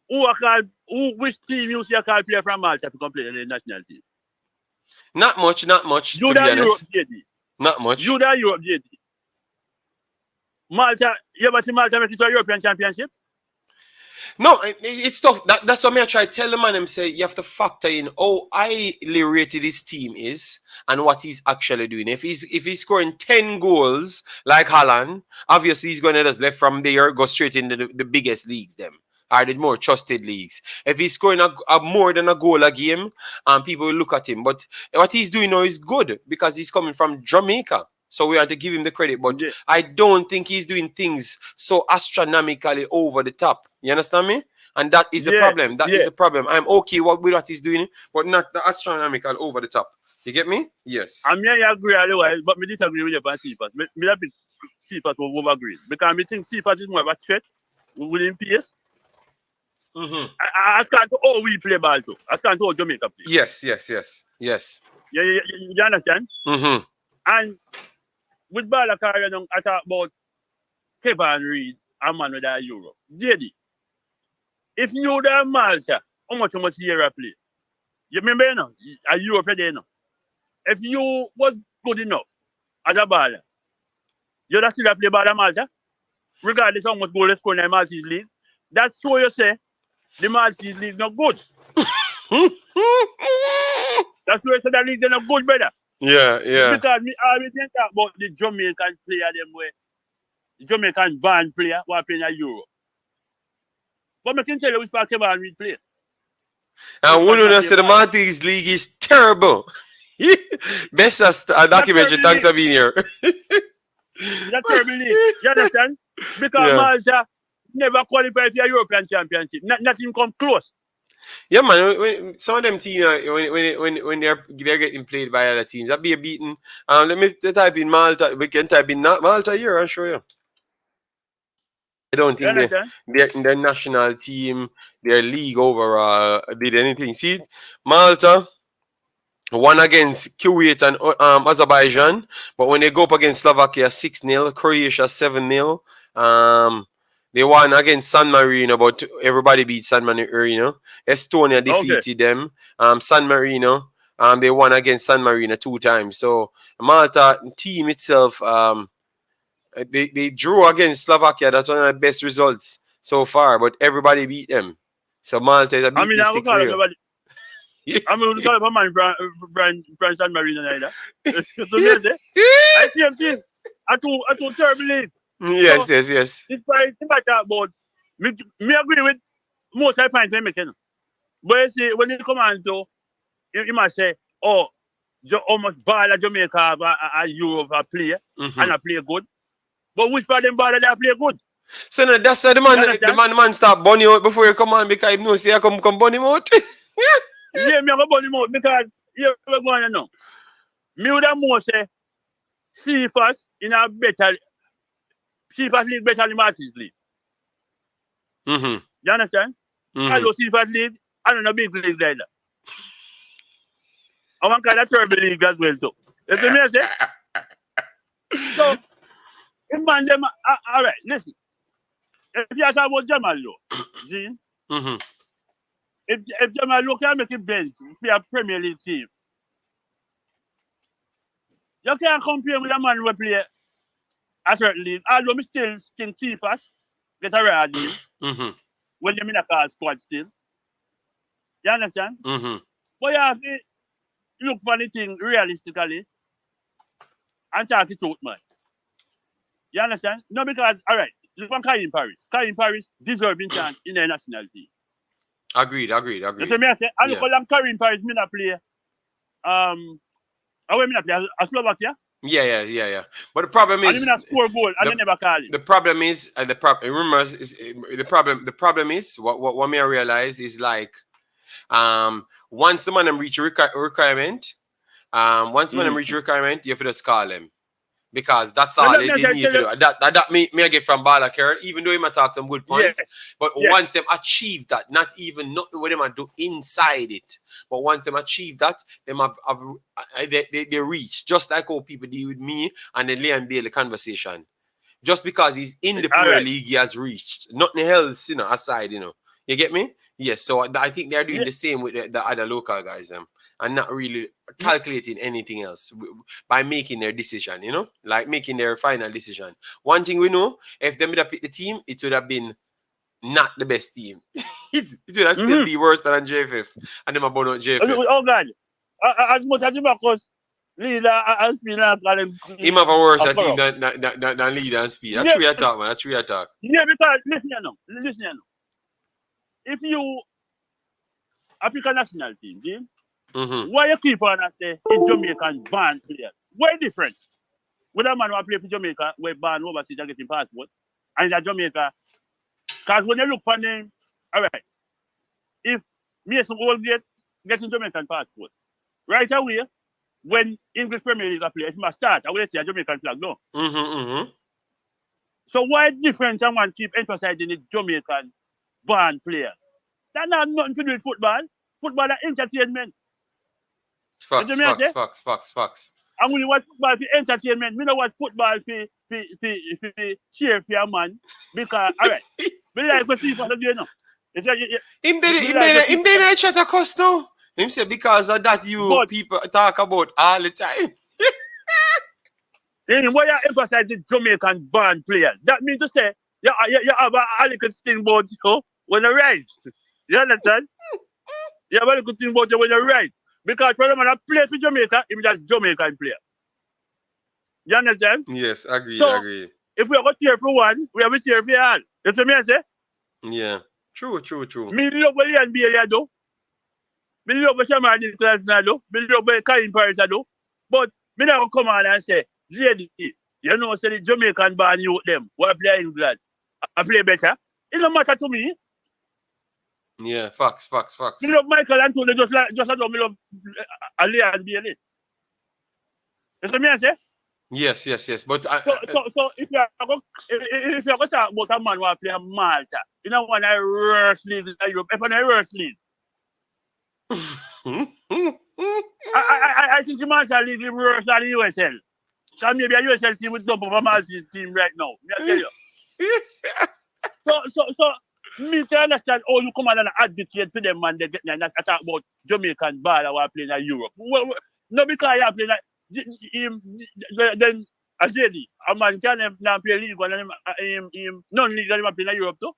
[SPEAKER 4] Which team you see a call player from Malta to come play in the national team?
[SPEAKER 1] Not much,
[SPEAKER 4] You
[SPEAKER 1] to be
[SPEAKER 4] that Europe,
[SPEAKER 1] honest.
[SPEAKER 4] JD.
[SPEAKER 1] Not much.
[SPEAKER 4] You that Europe, JD. Malta, you ever see Malta make it to a European Championship?
[SPEAKER 1] No, it's tough. That's what me I try to tell the man. Him say you have to factor in how highly rated his team is and what he's actually doing. If he's scoring 10 goals like Haaland, obviously he's going to just left from there, go straight into the biggest leagues. Them are the more trusted leagues. If he's scoring a more than a goal a game, people will look at him. But what he's doing now is good because he's coming from Jamaica. So we have to give him the credit, but
[SPEAKER 4] Yeah.
[SPEAKER 1] I don't think he's doing things so astronomically over the top. You understand me? And that is the problem. That is the problem. I'm okay with what he's doing, but not the astronomical over the top. You get me? Yes.
[SPEAKER 4] I mean, I agree otherwise, but me disagree with you about Seafas. Me that big Seafas will overgrade because me think Seafas is more of a threat within PS.
[SPEAKER 1] Mm-hmm.
[SPEAKER 4] I can't how we play ball too. I can't how Jamaica play.
[SPEAKER 1] Yes.
[SPEAKER 4] You understand?
[SPEAKER 1] Mm-hmm.
[SPEAKER 4] And with Balakar, I talk about Kevin Reed, a man with a Euro. JD, if you the Malta, how much year I play? You remember, you know, a Euro per day, you know. If you was good enough as a baller, you'd still play ball at Malta, regardless how much goal they score in the Maltese league. That's why you say the Maltese league not good. That's why you say the league they're not good, brother.
[SPEAKER 1] Yeah.
[SPEAKER 4] Because me always think about the Jamaican player them way. The Jamaican band player who are playing at Euro. But I can tell you which part Kevin Reed play.
[SPEAKER 1] And one of say the Maltese league is terrible. Best as a documentary. Thanks for being here.
[SPEAKER 4] That's terrible league. You understand? Because Malta never qualified for a European Championship. Nothing come close.
[SPEAKER 1] Yeah, man. When some of them teams, when they're getting played by other teams, that'd be a beating. Let me type in Malta. We can type in Malta here. I'll show you. I don't think their national team, their league overall did anything. See, Malta won against Kuwait and Azerbaijan, but when they go up against Slovakia 6-0, Croatia 7-0. They won against San Marino, but everybody beat San Marino. Estonia defeated them. San Marino, they won against San Marino 2 times. So Malta team itself, they drew against Slovakia. That's one of the best results so far, but everybody beat them. So Malta is a beat this stick for you.
[SPEAKER 4] I'm going to call up a man from San Marino either. So I see him team. I too terrible league.
[SPEAKER 1] Yes.
[SPEAKER 4] Despite I talk about, me agree with most of the points they make. But you see, when you come on to, you must say, oh, almost ball at Jamaica have a Europe a play and a play good. But which part of them ball they play good?
[SPEAKER 1] So no, that's why the man start bunny out before you come on because he knows you come bunny out.
[SPEAKER 4] Yeah, me have a bunny out because you're going to know. Me would have more say, Seafas in a better, Seafas league better than Maltese league.
[SPEAKER 1] Mm-hmm.
[SPEAKER 4] You understand? I know Seafas league, I don't know big league like that. I want to call that terrible league as well, so. You see me, I say? So, if man, them, all right, listen. If you talk about Jamal Lowe, see?
[SPEAKER 1] Mm-hmm.
[SPEAKER 4] If Jamal Lowe can make it bench for a Premier League team, you can't compare with a man who play a certain league. Although me still think Seafas get a rare deal when you're in a car squad still. You understand?
[SPEAKER 1] Mm-hmm.
[SPEAKER 4] But you have to look for the thing realistically and talk it out, man. You understand? No, because, all right, look for Karim Paris. Karim Paris deserving chance in the national team.
[SPEAKER 1] Agreed.
[SPEAKER 4] You see me I say, I look how long Karim Paris me not play. How we me not play? A Slovakia?
[SPEAKER 1] Yeah. But the problem
[SPEAKER 4] And
[SPEAKER 1] is,
[SPEAKER 4] him not score goal and they never call him.
[SPEAKER 1] the problem is, the problem is what me I realize is like, once the man them reach requirement, once the man them reach requirement, you have to just call him. Because that's
[SPEAKER 4] Well,
[SPEAKER 1] all
[SPEAKER 4] let
[SPEAKER 1] they
[SPEAKER 4] me
[SPEAKER 1] need
[SPEAKER 4] tell
[SPEAKER 1] to
[SPEAKER 4] you,
[SPEAKER 1] do. That me I get from Balakir, even though he might talk some good points.
[SPEAKER 4] yes,
[SPEAKER 1] But
[SPEAKER 4] yes.
[SPEAKER 1] once them achieve that, not even nothing what them do inside it. But once them achieve that, them they reach. Just like how people deal with me and the Liam Bailey conversation. Just because he's in the
[SPEAKER 4] All
[SPEAKER 1] Premier
[SPEAKER 4] right.
[SPEAKER 1] League, he has reached. Nothing else, aside, You get me? Yes. So I think they're doing
[SPEAKER 4] Yeah.
[SPEAKER 1] the same with the other local guys, and not really calculating anything else by making their decision, like making their final decision. One thing we know, if they would have picked the team, it would have been not the best team. it would have still be worse than JFF, and them about not JFF.
[SPEAKER 4] Oh God. As much as Marcus leader and spinner
[SPEAKER 1] Him have a worse team than leader and speed. That's true attack, man. That's true attack.
[SPEAKER 4] Yeah, because listen here now. If you African national team, why you keep on at the Jamaican band players? Why different? With a man who play for Jamaica, where band overseas and getting passport, and in Jamaica, because when you look for them, all right, if Mason Oldgate getting Jamaican passport, right away, when English Premier League play, if you start, I will see a Jamaican flag, no. So why different someone keep emphasizing the Jamaican band players? That not nothing to do with football. Football is entertainment.
[SPEAKER 1] Facts.
[SPEAKER 4] And when you watch football for entertainment, we don't watch football for cheer for your man. Because, all right, we like to see for the day now.
[SPEAKER 1] Him did chat a cuss now. Him say because of that people talk about all the time.
[SPEAKER 4] Then why you emphasize the Jamaican band players? That means to say you have a little thing about you when you rise. You understand? You have a little thing about you when you rise. Because when I play for Jamaica, he's just Jamaican player. You understand?
[SPEAKER 1] Yes, agreed.
[SPEAKER 4] If we have a cheer for one, we have a cheer for all. You see me I say?
[SPEAKER 1] Yeah. True.
[SPEAKER 4] Me love what Liam Bailey do. Me love what Shaman International do. Me love what Karim Paris do. But me never come on and say, JD, you know, say the Jamaican band youth them, who play England, I play better. It don't matter to me.
[SPEAKER 1] Yeah, facts.
[SPEAKER 4] Me love Michael Antonio just as me love Liam Bailey. You see me I say?
[SPEAKER 1] Yes. But
[SPEAKER 4] so if you go talk about a man who play Malta, you know one of the worst leagues in Europe, if one of the worst leagues. I think the Malta league is worse than the USL. So maybe a USL team would dump up a Malta team right now. I tell you. So me to understand how you come on and advocate for them man they get and talk about Jamaican ball who are playing in Europe. Well, no, because you are playing then as JD, a man can not play league and him non-league and him play in Europe too.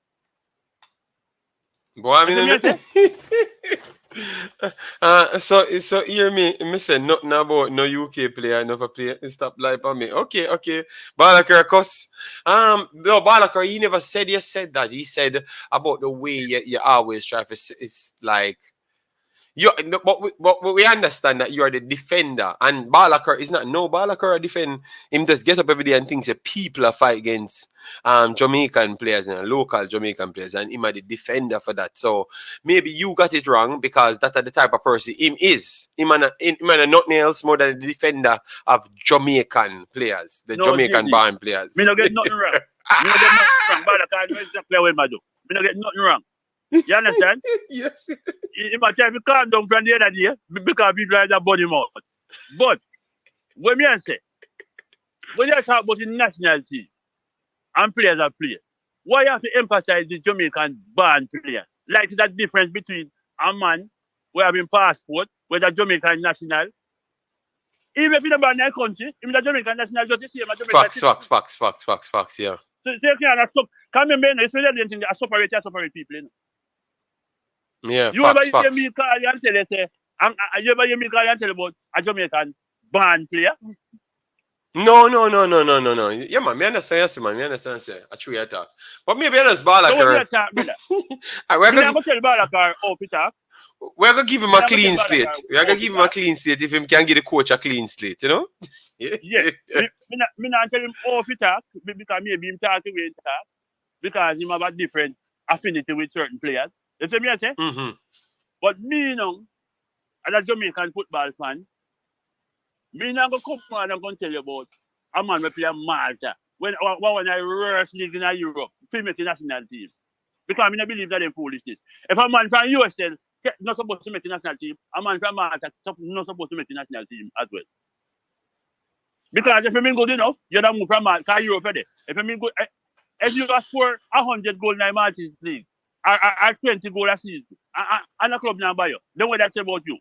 [SPEAKER 1] Boy, I mean, so hear me say nothing about no UK player never play. Stop lying on me. Okay. Balakar cuss. No, Balakar, he never said that. He said about the way you always try to. It's like but we understand that you are the defender, and Balakar is not. No, Balakar defend him. Just get up every day and thinks that people are fight against Jamaican players and local Jamaican players, and him are the defender for that. So maybe you got it wrong because that are the type of person him is. Him and nothing else more than the defender of Jamaican players, the Jamaican born players.
[SPEAKER 4] Me no get nothing wrong. Balakar knows exactly what I do. Me no get nothing wrong. You understand?
[SPEAKER 1] Yes.
[SPEAKER 4] He might try to calm down from the other day because people like that body mouth. But when me say, when you talk about the national team and players that play, why you have to emphasize the Jamaican band players? Like that difference between a man who have a passport with a Jamaican national. Even if you don't ban their country, even the Jamaican national just the same as Jamaican.
[SPEAKER 1] Facts, yeah.
[SPEAKER 4] So they can't stop. Come in, man, it's really anything that separate people. You know?
[SPEAKER 1] Yeah,
[SPEAKER 4] you
[SPEAKER 1] facts.
[SPEAKER 4] ever hear me call you and tell you, say, you ever hear me call you and tell you about a Jamaican band player?
[SPEAKER 1] No. Yeah, man, me understand, yes, man. Me understand, say. I true you talk. But maybe I just ball like
[SPEAKER 4] So when you
[SPEAKER 1] her.
[SPEAKER 4] attack, brother,
[SPEAKER 1] We're
[SPEAKER 4] me not
[SPEAKER 1] gonna
[SPEAKER 4] go tell Balakar off it up.
[SPEAKER 1] give him
[SPEAKER 4] Me
[SPEAKER 1] a
[SPEAKER 4] not go tell
[SPEAKER 1] clean
[SPEAKER 4] Balakar
[SPEAKER 1] slate. We're gonna
[SPEAKER 4] off
[SPEAKER 1] give
[SPEAKER 4] it
[SPEAKER 1] him a
[SPEAKER 4] up.
[SPEAKER 1] clean slate if him can give the coach a clean slate, you know?
[SPEAKER 4] Yes. Me not tell him off it up because maybe him talk away and talk because him have a different affinity with certain players. You see me I say?
[SPEAKER 1] Mm-hmm.
[SPEAKER 4] But me, you know, as a Jamaican football fan, me not gonna come on and gonna tell you about a man we play Malta. When one of the worst league in Europe, female national team. Because I believe that in foolishness. If a man from USL not supposed to make the national team, a man from Malta not supposed to make the national team as well. Because if you mean good enough, you don't move from Malta, Europe there. If you mean good, if you score 100 goals in the Maltese league, or 20 goals a season, and a club now buy you, then what that say about you?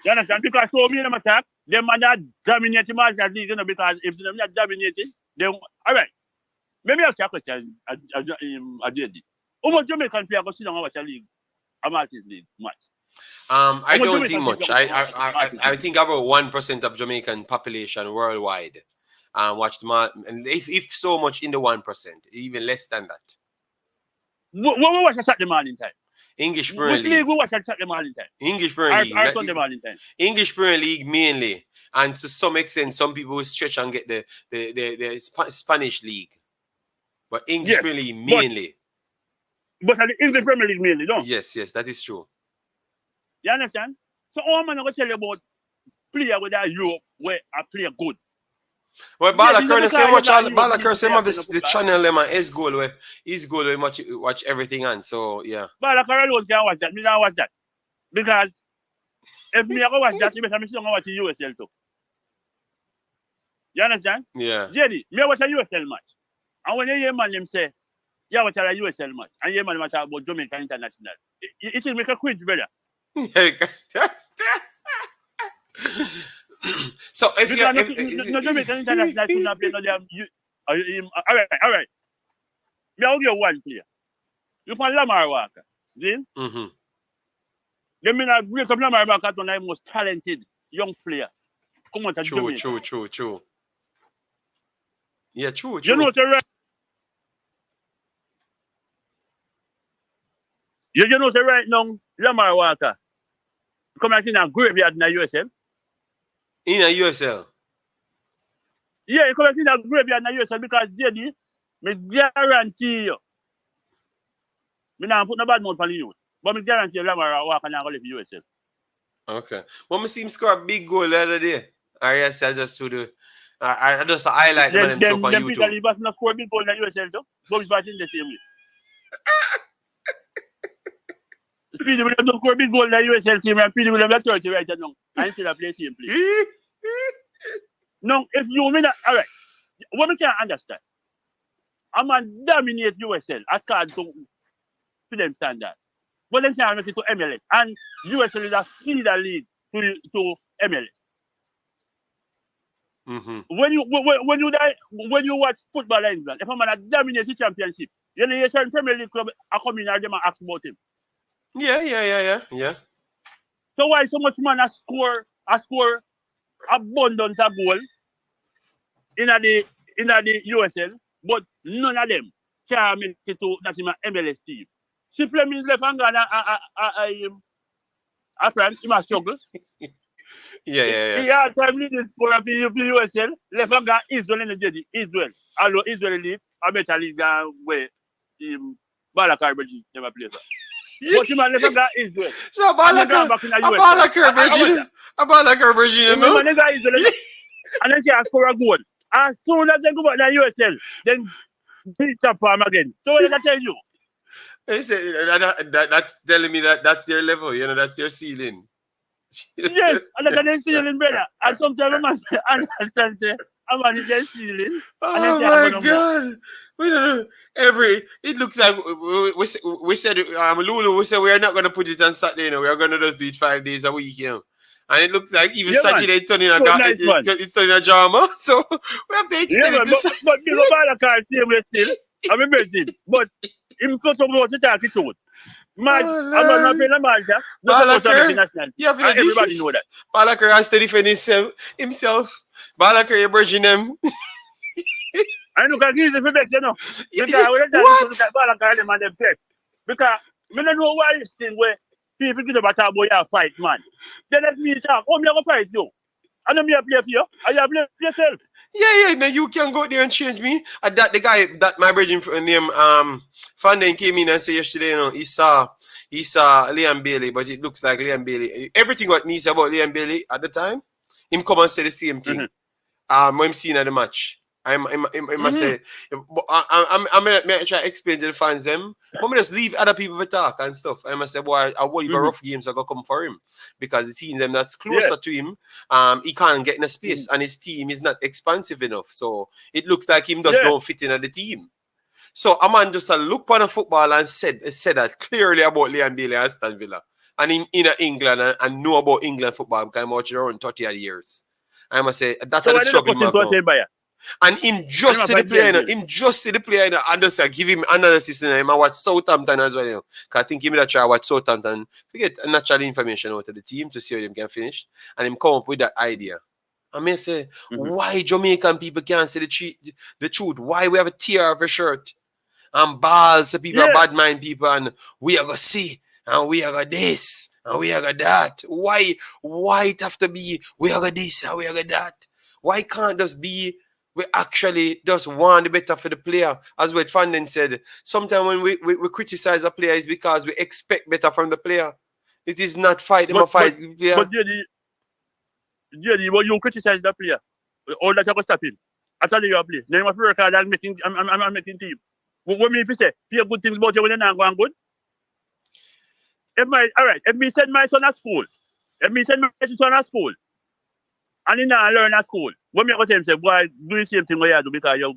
[SPEAKER 4] You understand? Because so many of them attack, them man that dominate the Maltese league, you know, because if they're not dominating, then, all right. Maybe I'll ask you a question, JD. How much Jamaican player go sit down and watch a league, a Maltese league match?
[SPEAKER 1] I
[SPEAKER 4] How much
[SPEAKER 1] don't think
[SPEAKER 4] Jamaican
[SPEAKER 1] much.
[SPEAKER 4] people go watch Maltese
[SPEAKER 1] I
[SPEAKER 4] league?
[SPEAKER 1] think about 1% of Jamaican population worldwide watch the and if so much in the 1%, even less than that.
[SPEAKER 4] What we watch at Saturday morning time?
[SPEAKER 1] English Premier
[SPEAKER 4] Which league
[SPEAKER 1] League.
[SPEAKER 4] we watch at Saturday morning time?
[SPEAKER 1] English Premier League.
[SPEAKER 4] Or Sunday morning time?
[SPEAKER 1] English Premier League mainly, and to some extent, some people will stretch and get the Spanish League, but English
[SPEAKER 4] Yes,
[SPEAKER 1] Premier League mainly.
[SPEAKER 4] But at the English Premier League mainly, don't
[SPEAKER 1] Yes, that is true.
[SPEAKER 4] you understand? So all man going to tell you about player with that Europe where I play good.
[SPEAKER 1] Well,
[SPEAKER 4] Yeah,
[SPEAKER 1] Bala
[SPEAKER 4] you know,
[SPEAKER 1] Curry say
[SPEAKER 4] because
[SPEAKER 1] much.
[SPEAKER 4] you know,
[SPEAKER 1] Bala
[SPEAKER 4] you
[SPEAKER 1] Curry say
[SPEAKER 4] play
[SPEAKER 1] have
[SPEAKER 4] in the
[SPEAKER 1] the
[SPEAKER 4] football.
[SPEAKER 1] channel them and his goal we watch everything on. So yeah.
[SPEAKER 4] But like I alone can watch that. Me don't watch that. Because if me go watch that, you better me still watch the USL too. You understand?
[SPEAKER 1] Yeah.
[SPEAKER 4] JD, me watch a USL match. And when you hear man them say, yeah, watch a USL match, and you hear man talk about Jamaica International, it will make a quit, brother.
[SPEAKER 1] So if you
[SPEAKER 4] Because no Jamaica International should not play no damn. All right. Me I'll give you one player. You can Lamar Walker. See?
[SPEAKER 1] mm-hmm.
[SPEAKER 4] Then me not break up Lamar Walker as one of the most talented young player. Come on to Jamaica.
[SPEAKER 1] True. Yeah, true.
[SPEAKER 4] You know, say right. You know, say right now, Lamar Walker come out in a graveyard in the USL.
[SPEAKER 1] In a USL.
[SPEAKER 4] Yeah, you come out in a graveyard in the USL because JD, me guarantee you, me not put no bad mouth on the youth, but me guarantee you Lamar Walker not going to leave the USL.
[SPEAKER 1] Okay. But me see him score a big goal the other day. I just to the I just highlight the man himself on
[SPEAKER 4] Them
[SPEAKER 1] YouTube.
[SPEAKER 4] Peter Libas not score big goal in the USL too, but he's batting the same way. Speedy Williams don't score big goal in the USL team and Speedy Williams are 30 right now. And still play same play. No, if you mean all right, what we can understand, a man dominate USL as card to them standard. But then can't make it to MLS. And USL is a feeder league to MLS.
[SPEAKER 1] Mm-hmm.
[SPEAKER 4] When you watch football in England, if a man dominate the championship, you know, certain Premier League club are coming and them and ask about him.
[SPEAKER 1] Yeah.
[SPEAKER 4] So why so much man score abundance of goal in the USL, but none of them can make it to that MLS team. Simply means left and gone a friend, he must struggle.
[SPEAKER 1] Yeah.
[SPEAKER 4] He had time leading for the USL, left and gone Israel in the JD. Israel. Although Israel league, a better league than where Balakar never plays. But he man left and gone Israel.
[SPEAKER 1] So Balakar Virginia, no?
[SPEAKER 4] And then he has scored a goal. As soon as they go back to the USL, then beat up for him again. So what did I tell you?
[SPEAKER 1] They say that's telling me that's their level, you know, that's their ceiling.
[SPEAKER 4] Yes, and that's their ceiling, brother. And sometimes a man understand say, a man is their ceiling.
[SPEAKER 1] Oh my God! We don't know. It looks like we said Lulu. We said we are not going to put it on Saturday. You know, we are going to just do it 5 days a week. You know, and it looks like even Saturday it's turning a drama. So we have to extend it.
[SPEAKER 4] But you go Balakar same way still. I'm a Brazil, but him cut about the talk it out. March,
[SPEAKER 1] Oh,
[SPEAKER 4] I'm not
[SPEAKER 1] Lord.
[SPEAKER 4] playing a Malta. Not supposed to make
[SPEAKER 1] Balaker,
[SPEAKER 4] national.
[SPEAKER 1] you have
[SPEAKER 4] And everybody know that.
[SPEAKER 1] Balaker has to defend himself. Balaker, you're bridging them.
[SPEAKER 4] I look at easy for vex, you know. Because when I
[SPEAKER 1] What?
[SPEAKER 4] look at Balaka them and them vex. Because I don't know why this thing where people get about a boy a fight, man. Then let me talk. Oh, me go fight you. I know me a play for you. I have play for yourself.
[SPEAKER 1] Yeah, now you can go there and change me. And that the guy that my bridging name Fanden came in and said yesterday, you know, he saw Liam Bailey, but it looks like Liam Bailey. Everything what me say about Liam Bailey at the time, him come and say the same thing. When I'm seeing at the match. I must say, may try to explain to the fans them. But me just leave other people to talk and stuff. I must say, boy, I worry about rough games are gonna come for him because the team them that's closer to him, he can't get in a space and his team is not expansive enough. So it looks like him just don't fit in at the team. So a man just look on a football and said that clearly about Liam Bailey and Aston Villa and in England and know about England football because I'm watching around 30 odd years. I must say that is struggling man. And him just see the player, and just give him analysis and him. I watch Southampton as well, you know. Cause I think him that try watch Southampton to get natural information out of the team to see how them can finish. And him come up with that idea. I may say, why Jamaican people can't say the truth? Why we have a tear of a shirt and balls of people bad mind people and we are gonna see and we are gonna this and we are gonna that. Why it have to be we are gonna this and we are gonna that? Why can't just be we actually just want the better for the player? As what Fanden said, sometimes when we criticize a player is because we expect better from the player. It is not fight him a fight.
[SPEAKER 4] But JD, when you criticize the player, all that you go stop him. Actually you play. Then you must work hard and I'm making team. What me if you say, feel good things about you when you're not going good? If me send my son to school, and he not learn at school, what me go say him say, boy, do the same thing what you do because you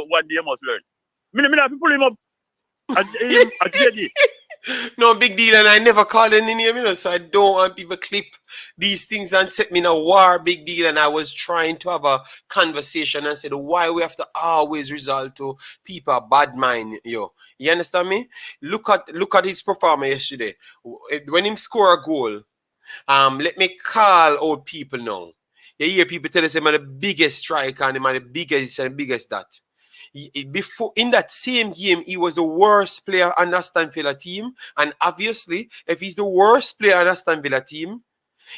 [SPEAKER 4] one day you must learn. Me have to pull him up at JD.
[SPEAKER 1] No big deal, and I never call any name, you know, so I don't want people clip these things and set me in a war. Big deal, and I was trying to have a conversation and said why we have to always resort to people bad mind, yo. You understand me? Look at his performance yesterday. When him score a goal, let me call out people now. You hear people tell us him the biggest striker and him the biggest that. Before in that same game, he was the worst player on the Aston Villa team, and obviously, if he's the worst player on the Aston Villa team,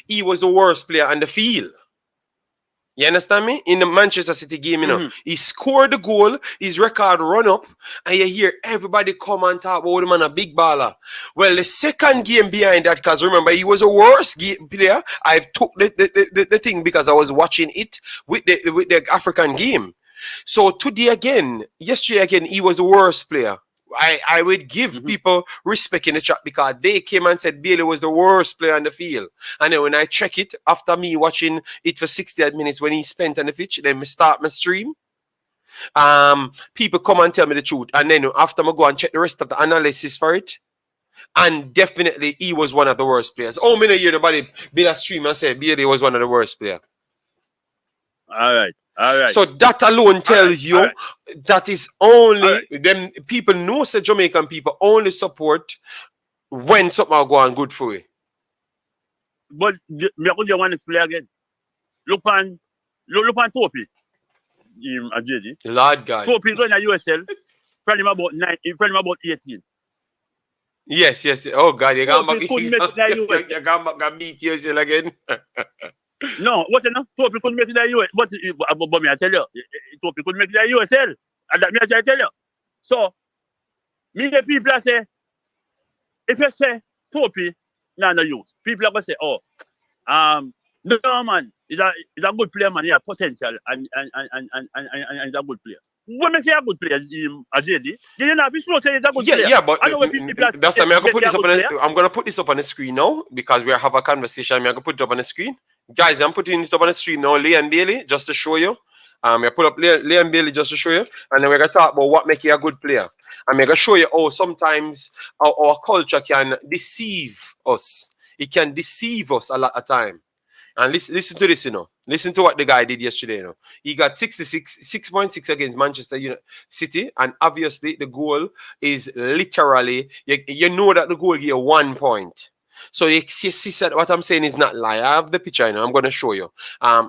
[SPEAKER 1] he was the worst player on the field. You understand me? In the Manchester City game, you know, he scored the goal, his record run up, and you hear everybody come and talk about him and a big baller. Well, the second game behind that, because remember, he was a worst player. I've took the thing because I was watching it with the African game. So yesterday again, he was the worst player. I would give people respect in the chat because they came and said Bailey was the worst player on the field. And then when I check it, after me watching it for 60 minutes when he spent on the pitch, then I start my stream. People come and tell me the truth. And then after I go and check the rest of the analysis for it, and definitely he was one of the worst players. Oh, me no hear nobody build a stream and say Bailey was one of the worst players.
[SPEAKER 4] All right.
[SPEAKER 1] So that alone tells you that is only them people know that Jamaican people only support when something will go on good for you.
[SPEAKER 4] But me I could want to play again. Look on Topi.
[SPEAKER 1] Lord God.
[SPEAKER 4] Topi going to USL. Probably about 18.
[SPEAKER 1] Yes. Oh God, you got
[SPEAKER 4] back
[SPEAKER 1] beat yourself again.
[SPEAKER 4] No, what you know? Topi couldn't make it in the US. But me I tell you, Topi couldn't make it in the USL. And that me I tell you. So, me the people say, if you say Topi, no use. People are going to say, no man, he's a good player, man. He has potential and he's a good player. When I say a good player, JD, you know, be sure say he's a good player.
[SPEAKER 1] Yeah, but that's why I'm gonna put this up I'm gonna put this up on the screen now because we have a conversation. I'm gonna put it up on the screen. Guys, I'm putting it up on the screen now, Liam Bailey, just to show you. I put up Liam Bailey just to show you, and then we're gonna talk about what makes you a good player. I'm gonna show you how sometimes our culture can deceive us. It can deceive us a lot of time. And listen to this, Listen to what the guy did yesterday, He got 6.6 against Manchester City, and obviously the goal is literally, you know that the goal gave you 1 point. So you see that what I'm saying is not lie. I have the picture, I'm going to show you.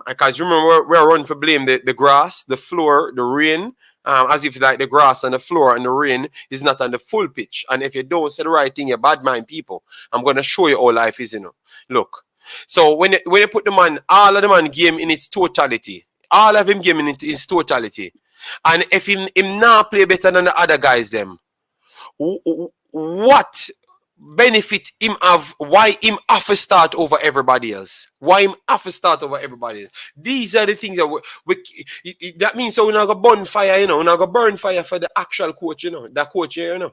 [SPEAKER 1] Because remember, we're running for blame the grass, the floor, the rain, as if like the grass and the floor and the rain is not on the full pitch. And if you don't say the right thing, you're bad mind people. I'm going to show you how life is, Look. So when you put the man, all of the man game in its totality, all of him game in its totality, and if him not play better than the other guys, them, what benefit him have? Why him have to start over everybody else? Why him have to start over everybody else? These are the things that that means so we're not gonna burn fire, we're not gonna burn fire for the actual coach, that coach here,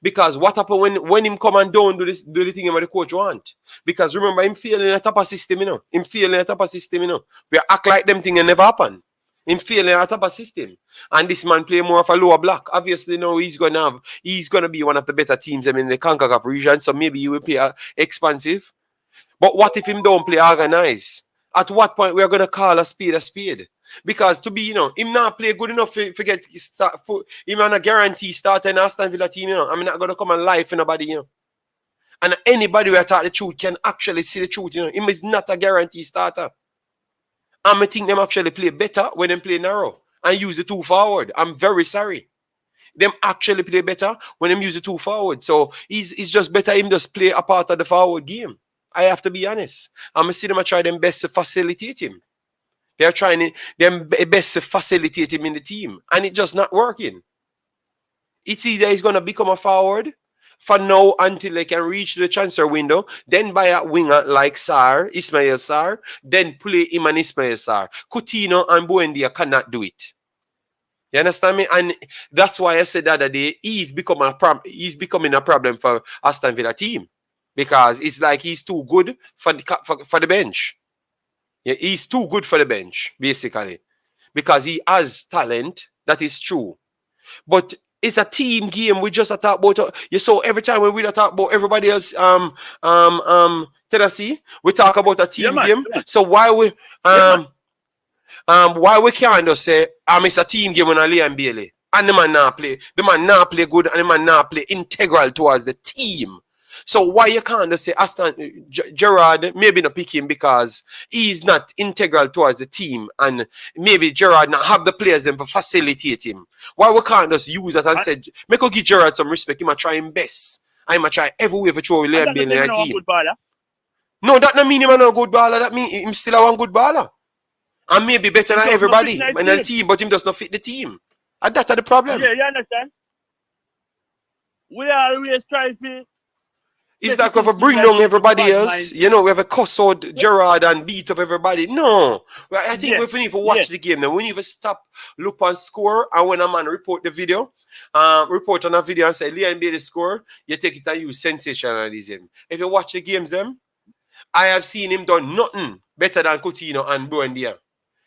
[SPEAKER 1] Because what happen when him come and don't do the thing what the coach want? Because remember him failing a type of system, Him failing a type of system, We act like them thing and never happen. Him failing a type of system. And this man play more of a lower block. Obviously, now he's gonna be one of the better teams in the Concacaf region. So maybe he will play expansive. But what if him don't play organized? At what point we are gonna call a spade a spade? Because to be, him not play good enough to get start. Him on a guarantee starter in Aston Villa team, I'm not gonna come and lie for nobody, And anybody who talk the truth can actually see the truth, Him is not a guarantee starter. I think them actually play better when them play narrow and use the 2 forward. I'm very sorry. Them actually play better when them use the 2 forward. So he's just better him just play a part of the forward game. I have to be honest. I'm see them try them best to facilitate him. They're trying them best to facilitate him in the team. And it's just not working. It's either he's going to become a forward for now until they can reach the transfer window, then buy a winger like Ismail Sarr, then play him and Ismail Sarr. Coutinho and Buendia cannot do it. You understand me? And that's why I said the other day, he's becoming a problem for Aston Villa team. Because it's like he's too good for the bench. Yeah, he's too good for the bench, basically. Because he has talent, that is true. But it's a team game. We just talk about you saw every time when we talk about everybody else Tennessee, we talk about a team game. So why we can't just say it's a team game when I Liam Bailey and the man not play good and the man not play integral towards the team. So why you can't just say Gerard maybe not pick him because he's not integral towards the team and maybe Gerard not have the players then to facilitate him. Why we can't just use that and say make us give Gerard some respect, he might try him best. I might try every way to throw Liam Bailey in the team. No, that don't mean him a good baller, that mean him still a one good baller. And maybe better than everybody in the team, but him does not fit the team. And that's the problem.
[SPEAKER 4] Yeah, you understand? We are always trying to.
[SPEAKER 1] It's like we have to bring down everybody else. We have a cuss out Gerard and beat up everybody. No. I think if we need to watch the game, then we need to stop, look and score. And when a man report the video, report on a video and say, Liam Bailey score, you take it and use sensationalism. If you watch the games, I have seen him done nothing better than Coutinho and Buendia.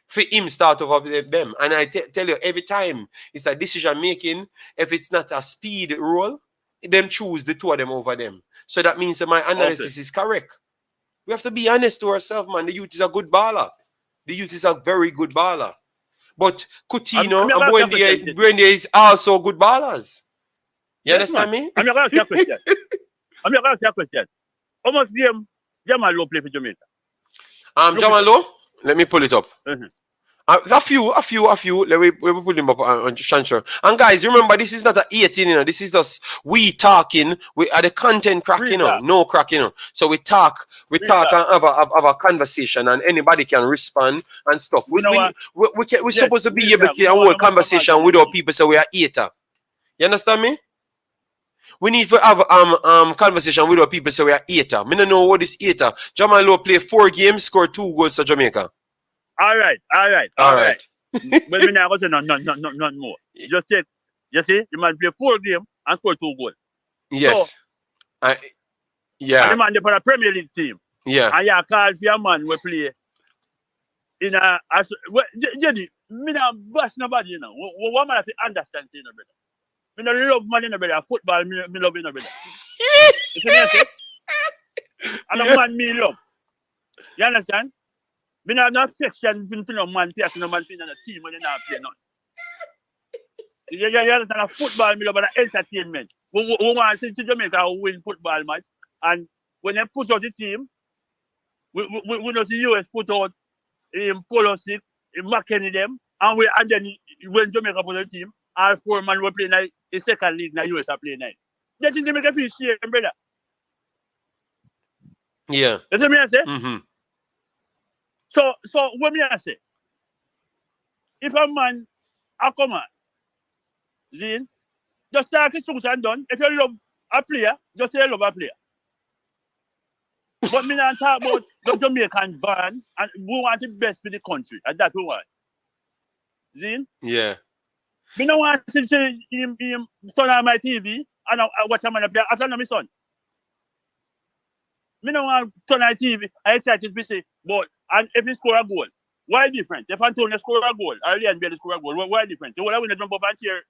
[SPEAKER 1] For him start over them. And I tell you, every time it's a decision making, if it's not a speed role, them choose the 2 of them over them. So that means that my analysis is correct. We have to be honest to ourselves, man. The youth is a good baller. The youth is a very good baller. But Coutinho and Buendia is also good ballers. You understand me?
[SPEAKER 4] I'm going to ask you a question. How much game Jamal play for Jamaica?
[SPEAKER 1] Jamal, let me pull it up. A few. Let me put him up on transfer. And guys, remember, this is not a 18, This is just we talking. We are the content crack, no crack, So we talk and have a conversation, and anybody can respond and stuff. We're supposed to be able to hold a conversation without people say we are hater. You understand me? We need to have conversation without people say we are hater. I don't know what is hater. Jamal Lowe play 4 games, scored 2 goals for Jamaica.
[SPEAKER 4] All right. But we not going to say not more. Just say, you see, you might play 4 games and score 2 goals.
[SPEAKER 1] Yes.
[SPEAKER 4] So,
[SPEAKER 1] yeah.
[SPEAKER 4] And the man for a Premier League team.
[SPEAKER 1] Yeah.
[SPEAKER 4] And you call for a man we play in a Jenny, me not bash nobody, What man have to understand, brother. Me not love man, brother. Football, me love, brother. You see me say? And a man me love. You understand? Me not no affection between no man play no man play in a team when they not play nothing. You understand a football me love an entertainment. We want to see Jamaica win football match and when they put out the team, we know the US put out Pulisic, McKennie them, and then when Jamaica put out the team, all 4 men were playing in the second league in the US are playing now. That is Jamaica feel shame, brother.
[SPEAKER 1] Yeah.
[SPEAKER 4] That's what I say.
[SPEAKER 1] Mm-hmm.
[SPEAKER 4] So what me I say? If a man a come on, Zin, just start the shoot and done. If you love a player, just say you love a player. But me not talk about the Jamaican band and we want the best for the country, and that we want. Zin?
[SPEAKER 1] Yeah.
[SPEAKER 4] Me no want to see him son on my TV and I watch a man play. I tell my son. Me no want to turn on TV. I excited to say, but and if he score a goal, why different? If Antonio score a goal, or Leon Bailey score a goal, why different? The one I win the jump up and cheer.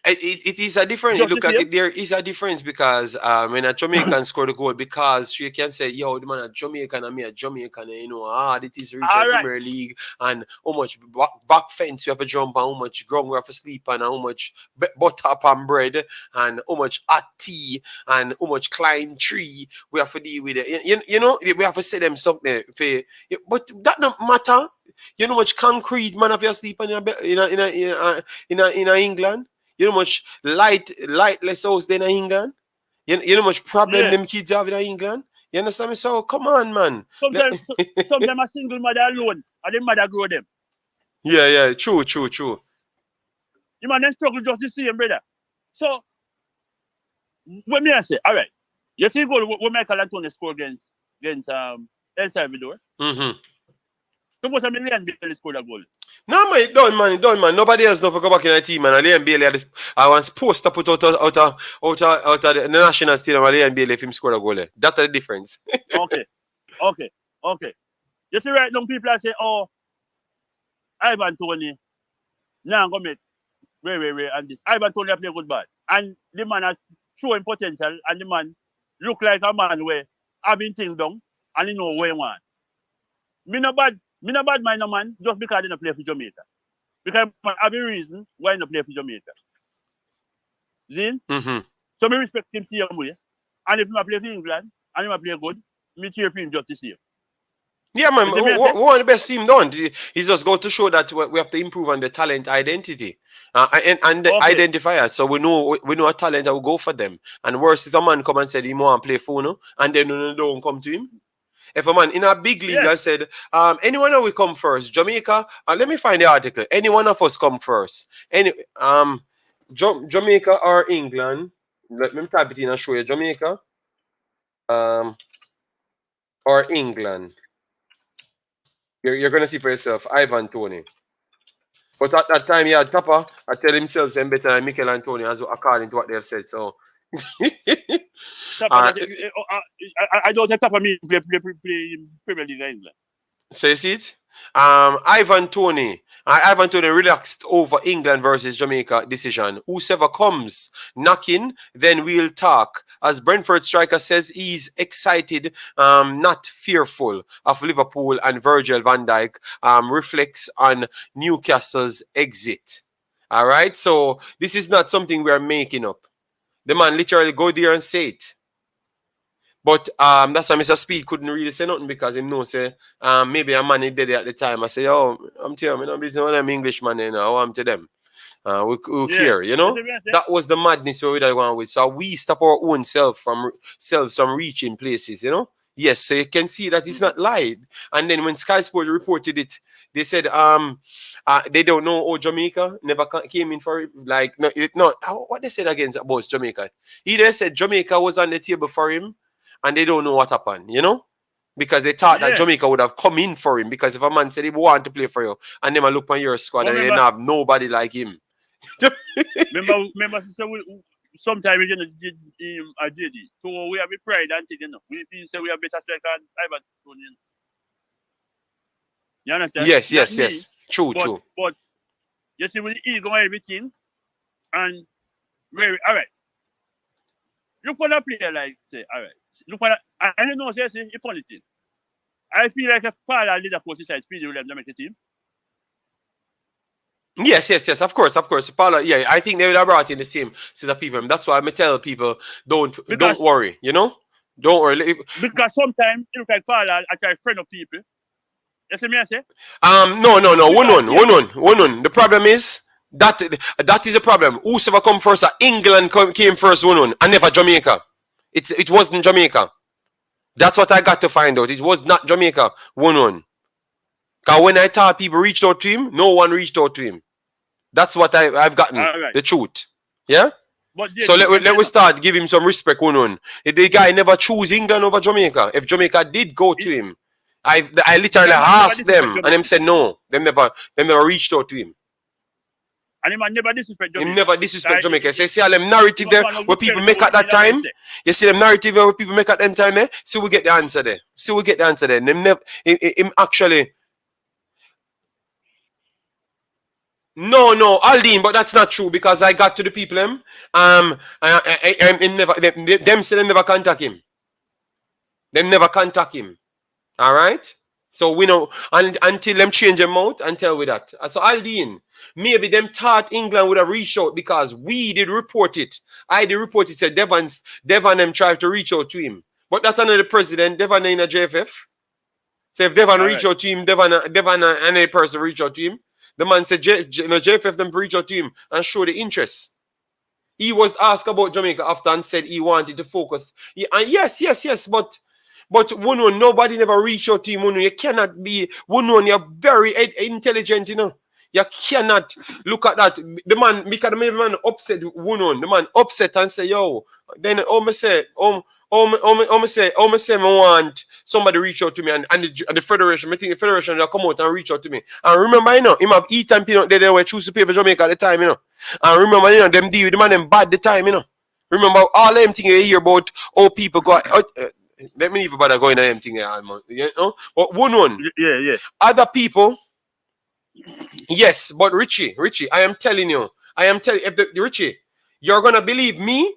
[SPEAKER 1] It is a difference.
[SPEAKER 4] Just
[SPEAKER 1] Look
[SPEAKER 4] the
[SPEAKER 1] at
[SPEAKER 4] same?
[SPEAKER 1] it. There is a difference because when a Jamaican score the goal, because you can say, yo, the man a Jamaican and me a Jamaican, you know, it is reach a
[SPEAKER 4] All right.
[SPEAKER 1] Premier League and how much back fence you have to jump and how much ground we have to sleep on and how much butter and bread and how much hot tea and how much climb tree we have to deal with it. You know, we have to say them something. But that don't matter. You know how much concrete man have you sleep on in England? You know much lightless house there in England? You know much problem
[SPEAKER 4] Yeah.
[SPEAKER 1] them kids have in England? You understand me? So come on, man.
[SPEAKER 4] Sometimes a single mother alone and the mother grow them.
[SPEAKER 1] Yeah, true.
[SPEAKER 4] You man then struggle just the same, brother. So what me I say, all right. You see goal when Michael Antonio score against El Salvador.
[SPEAKER 1] Mm-hmm.
[SPEAKER 4] Suppose a million Bailey scored a goal.
[SPEAKER 1] No, man, it done, man. Nobody else don't go back in the team, man. Liam Bailey I was supposed to put out of the national stadium and Liam Bailey if him score a goal. That's the difference.
[SPEAKER 4] Okay. You see right now people are saying, oh, Ivan Tony, now I'm gonna make way and this. Ivan Tony play good bad. And the man has showing potential and the man look like a man where having things done and he know where he want. Me no bad mind no man just because he don't play for Jamaica. Because man have a reason why he don't play for Jamaica. Zin?
[SPEAKER 1] Mm-hmm.
[SPEAKER 4] So me respect him same way. And if he play for England and he play good, me cheer for him just the same.
[SPEAKER 1] Yeah, man.
[SPEAKER 4] You see me I say?
[SPEAKER 1] One of the best team done. He's just go to show that we have to improve on the talent identity and the
[SPEAKER 4] Okay.
[SPEAKER 1] identifier. So we know a talent that will go for them. And worse, if a man come and said he want to play phone, and then no don't come to him. If a man in a big league
[SPEAKER 4] Yeah.
[SPEAKER 1] has said, anyone that will come first, Jamaica, let me find the article. Any one of us come first. Jamaica or England. Let me type it in and show you Jamaica. Or England. You're gonna see for yourself, Ivan Tony. But at that time he had Tapa, I tell himself and better than Mikel Antonio as according to what they have said. So
[SPEAKER 4] I don't have to me play Premier League in England.
[SPEAKER 1] So you see it? Ivan Tony relaxed over England versus Jamaica decision. Whoever comes knocking, then we'll talk. As Brentford striker says, he's excited, not fearful of Liverpool, and Virgil van Dijk reflects on Newcastle's exit. All right, so this is not something we are making up. The man literally go there and say it. But that's why Mr. Speed couldn't really say nothing because he knows say maybe a man he did it at the time. I say, oh, I'm telling you, I'm business with them Englishman, you know, I'm to them. We care, you know. That was the madness we were going with. So we stop our own selves from reaching places, you know. Yes, so you can see that it's not lied. And then when Sky Sports reported it, they said they don't know Jamaica never came in for it. Like what they said against about Jamaica. He just said Jamaica was on the table for him. And they don't know what happened, you know? Because they thought that Jamaica would have come in for him. Because if a man said he wanted to play for you, and then I look on your squad and they didn't have nobody like him.
[SPEAKER 4] remember sometimes we did a JD. So we have a pride and thing, you know. We say we have better striker than Ivan Tony. You understand?
[SPEAKER 1] Yes. True.
[SPEAKER 4] But you see with the ego and everything, and all right. Look for a player like say, all right. Look for I don't know, say a funny thing. I feel like if Paula did a position, Speedy will have Jamaica team.
[SPEAKER 1] Yes, of course. Paula, yeah, I think they would have brought in the same set of people. That's why I tell people, don't worry, don't worry.
[SPEAKER 4] Because sometimes it looks like Paula I try friend of people. You see me I say?
[SPEAKER 1] No. One. The problem is that is a problem. Whoever come first, England came first, one, and never Jamaica. It wasn't Jamaica. That's what I got to find out. It was not Jamaica, one. Because when I thought people reached out to him, no one reached out to him. That's what I've gotten,
[SPEAKER 4] right.
[SPEAKER 1] the truth. Yeah?
[SPEAKER 4] But
[SPEAKER 1] so let we start give him some respect, one. The guy never chose England over Jamaica. If Jamaica did go to him, I literally asked them, and them said no. Them never reached out to him.
[SPEAKER 4] And he never disrespect Jamaica.
[SPEAKER 1] He never disrespect Jamaica. So you see all them narrative there where people make at that time. You see them narrative there where people make at them time there. See we get the answer there. Them never him actually. No, Aldine, but that's not true because I got to the people them. Them say they never contact him. Them never contact him. All right. So we know until them change them out and tell we that. So Aldine, maybe them thought England would have reached out because we did report it. I did report it. Said Devon them tried to reach out to him, but that's another president. Devon in a JFF. So if Devon reach out to him, Devon any person reach out to him. The man said JFF them reach out to him and show the interest. He was asked about Jamaica after and said he wanted to focus. Yes, but one, nobody never reached out to him. One, you cannot be one. You're very intelligent, You cannot look at that. The man, because the man upset one. The man upset and say, yo. Then me say, me want somebody reach out to me and the federation. I think the federation will come out and reach out to me. And remember, him have eat and peanut they were choose to pay for Jamaica at the time, And remember, them deal with the man them bad the time, Remember all them things you hear about how people go let me even bother going on them thing But one.
[SPEAKER 4] Yeah.
[SPEAKER 1] Other people, yes, but Richie, I am telling you, if Richie, you're gonna believe me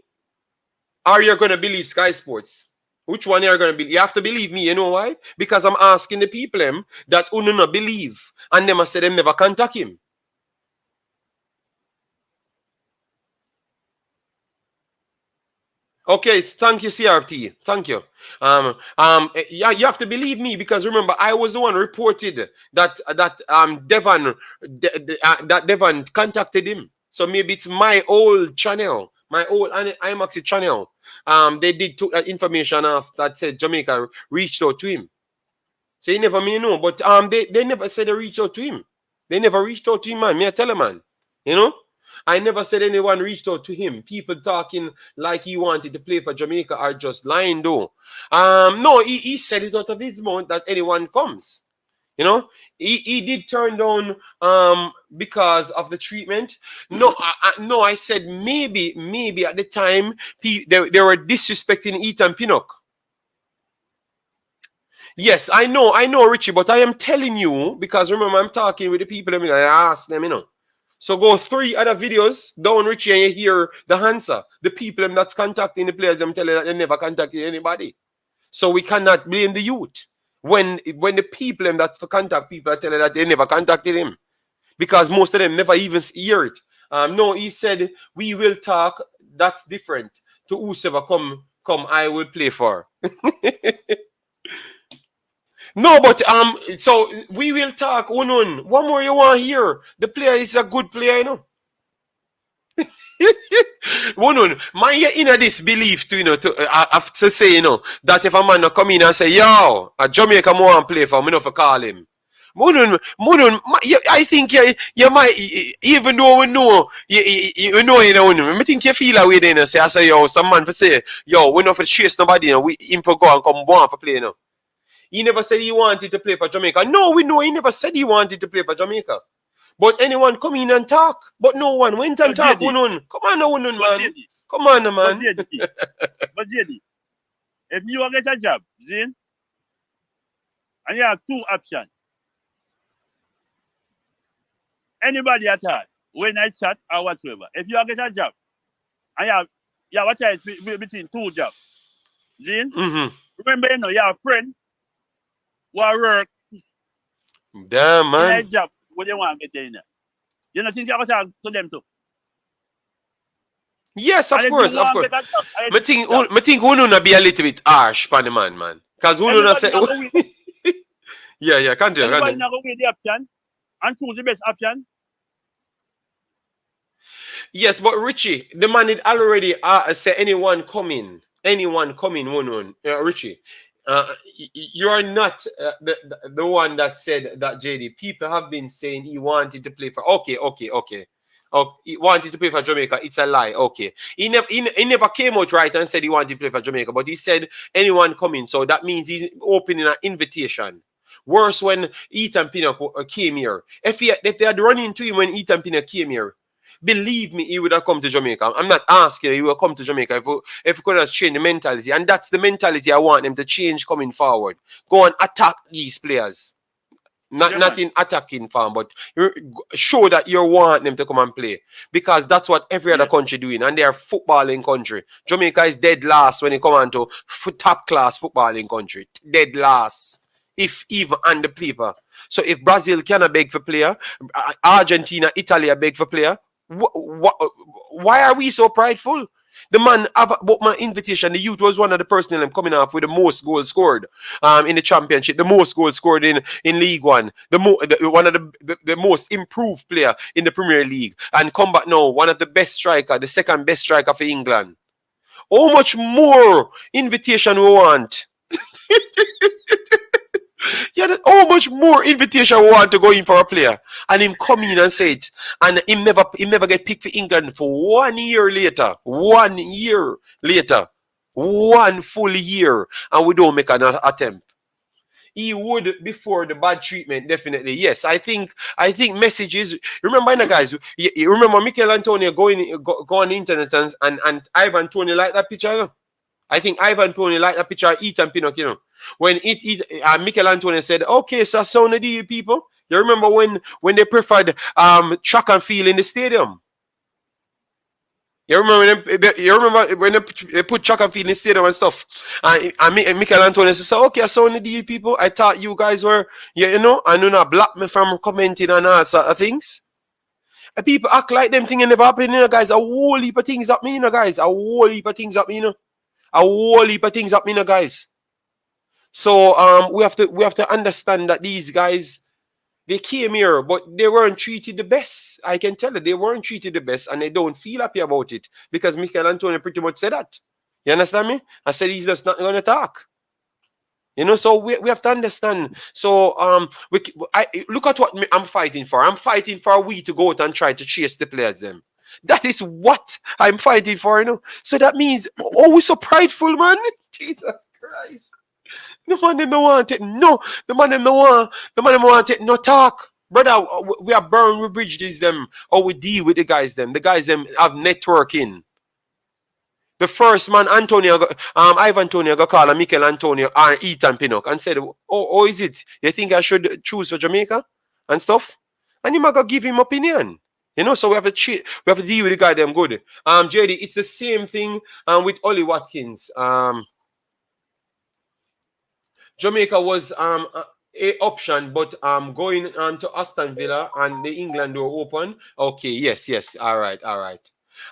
[SPEAKER 1] or you're gonna believe Sky Sports. Which one you're gonna believe? You have to believe me, you know why? Because I'm asking the people that uno believe, and them I say them never contact him. Okay, thank you, CRT. Thank you. Yeah, you have to believe me because remember, I was the one reported that Devon contacted him. So maybe it's my old channel, my old Imaxit channel. They did took that information off that said Jamaica reached out to him. So he never know, but they never said they reached out to him. They never reached out to him, man. Me I tell him, man. I never said anyone reached out to him. People talking like he wanted to play for Jamaica are just lying, though. No, he said it out of his mouth that anyone comes. He did turn down because of the treatment. No, I said maybe at the time they were disrespecting Ethan Pinnock. Yes, I know, Richie, but I am telling you because remember I'm talking with the people. I asked them, So go 3 other videos down, Richie, and you hear the answer. The people that's contacting the players, I'm telling you that they never contacted anybody. So we cannot blame the youth. When the people that contact people are telling that they never contacted him. Because most of them never even hear it. No, he said, we will talk. That's different. To whosoever come, I will play for. No, but so we will talk. One more you want here. The player is a good player, One man, you in this belief to have to say that if a man come in and say, yo, a Jamaica more and play for me, not for call him. I think you might, even though we know I think you feel away then and say, I say, yo, some man for say, yo, we not for chase nobody, we him for go and come born for play now. He never said he wanted to play for Jamaica. No, we know he never said he wanted to play for Jamaica. But anyone come in and talk. But no one went and talk. Come on, man. Come on, man.
[SPEAKER 4] But JD, if you get a job, Zane, and you have 2 options. Anybody at all, when I chat or whatsoever, if you get a job, and you have a choice between 2 jobs, Zane, remember, you have a friend what work
[SPEAKER 1] Damn,
[SPEAKER 4] in a
[SPEAKER 1] man.
[SPEAKER 4] job, what they want to get in there. You know, think you have to talk to them too.
[SPEAKER 1] Yes,
[SPEAKER 4] And
[SPEAKER 1] of
[SPEAKER 4] if you
[SPEAKER 1] course, of
[SPEAKER 4] want to
[SPEAKER 1] course.
[SPEAKER 4] get a job, I
[SPEAKER 1] Me
[SPEAKER 4] get
[SPEAKER 1] think,
[SPEAKER 4] a job.
[SPEAKER 1] me think we not be a little bit harsh for the man. Because we not
[SPEAKER 4] Everybody
[SPEAKER 1] say,
[SPEAKER 4] not go with
[SPEAKER 1] yeah, continue,
[SPEAKER 4] everybody
[SPEAKER 1] continue.
[SPEAKER 4] not go with the option and choose the best option.
[SPEAKER 1] Yes, but Richie, the man had already said anyone coming, one. Richie, you are not the one that said that, JD. People have been saying he wanted to play for. Okay. Oh, he wanted to play for Jamaica. It's a lie. Okay. He never came out right and said he wanted to play for Jamaica, but he said anyone coming. So that means he's opening an invitation. Worse when Ethan Pinnock came here. If they had run into him when Ethan Pinnock came here, believe me, he would have come to Jamaica. I'm not asking he will come to Jamaica if he could have changed the mentality. And that's the mentality I want them to change coming forward. Go and attack these players.
[SPEAKER 4] Yeah,
[SPEAKER 1] Not
[SPEAKER 4] man.
[SPEAKER 1] in attacking form, but show that you want them to come and play. Because that's what every other
[SPEAKER 4] Yes.
[SPEAKER 1] country doing. And they are footballing country. Jamaica is dead last when it come on to top class footballing country. Dead last. If even on the paper. So if Brazil cannot beg for player, Argentina, Italy are beg for player, why are we so prideful? The man about my invitation, the youth was one of the personnel coming off with the most goals scored in the championship, the most goals scored in League One, one of the most improved player in the Premier League, and come back now, one of the best striker, the second best striker for England. How much more invitation we want? Yeah, how much more invitation we want to go in for a player, and him come in and say it, and him never get picked for England for 1 year later. 1 year later, 1 full year, and we don't make another attempt. He would before the bad treatment, definitely. Yes, I think messages. Remember, guys, you remember Mikel Antonio go on the internet and Ivan Toney like that picture, you know? I think Ivan Toney like that picture of Ethan Pinnock, you know. When Mikel Antonio said, okay, so sound of you people. You remember when they preferred track and field in the stadium? You remember when they put track and field in the stadium and stuff? And Mikel Antonio said, so, okay, so the deal, people. I thought you guys were, you know, and you not block me from commenting on all sort of things. And people act like them things never happen, you know, guys. A whole heap of things happen, you know, guys. A whole heap of things happen, you know. A whole heap of things happening, guys. So we have to understand that these guys, they came here, but they weren't treated the best. I can tell you, they weren't treated the best, and they don't feel happy about it because Mikel Antonio pretty much said that. You understand me? I said he's just not going to talk. You know, so we have to understand. So I look at what I'm fighting for. I'm fighting for we to go out and try to chase the players them. That is what I'm fighting for, you know. So that means, oh, we're so prideful, man. Jesus Christ. The man them don't want it. No, the man them don't want. The man them want it. No talk. Brother, we are burn, we bridge these them, or we deal with the guys them. The guys them have networking. The first man, Ivan Antonio, got called Mikel Antonio or Ethan Pinnock and said, oh, is it? You think I should choose for Jamaica and stuff? And he might go give him opinion. You know, so we have to deal with the guy them good. JD, it's the same thing with Ollie Watkins. Jamaica was a option, but going on to Aston Villa and the England door open. Okay, yes, all right.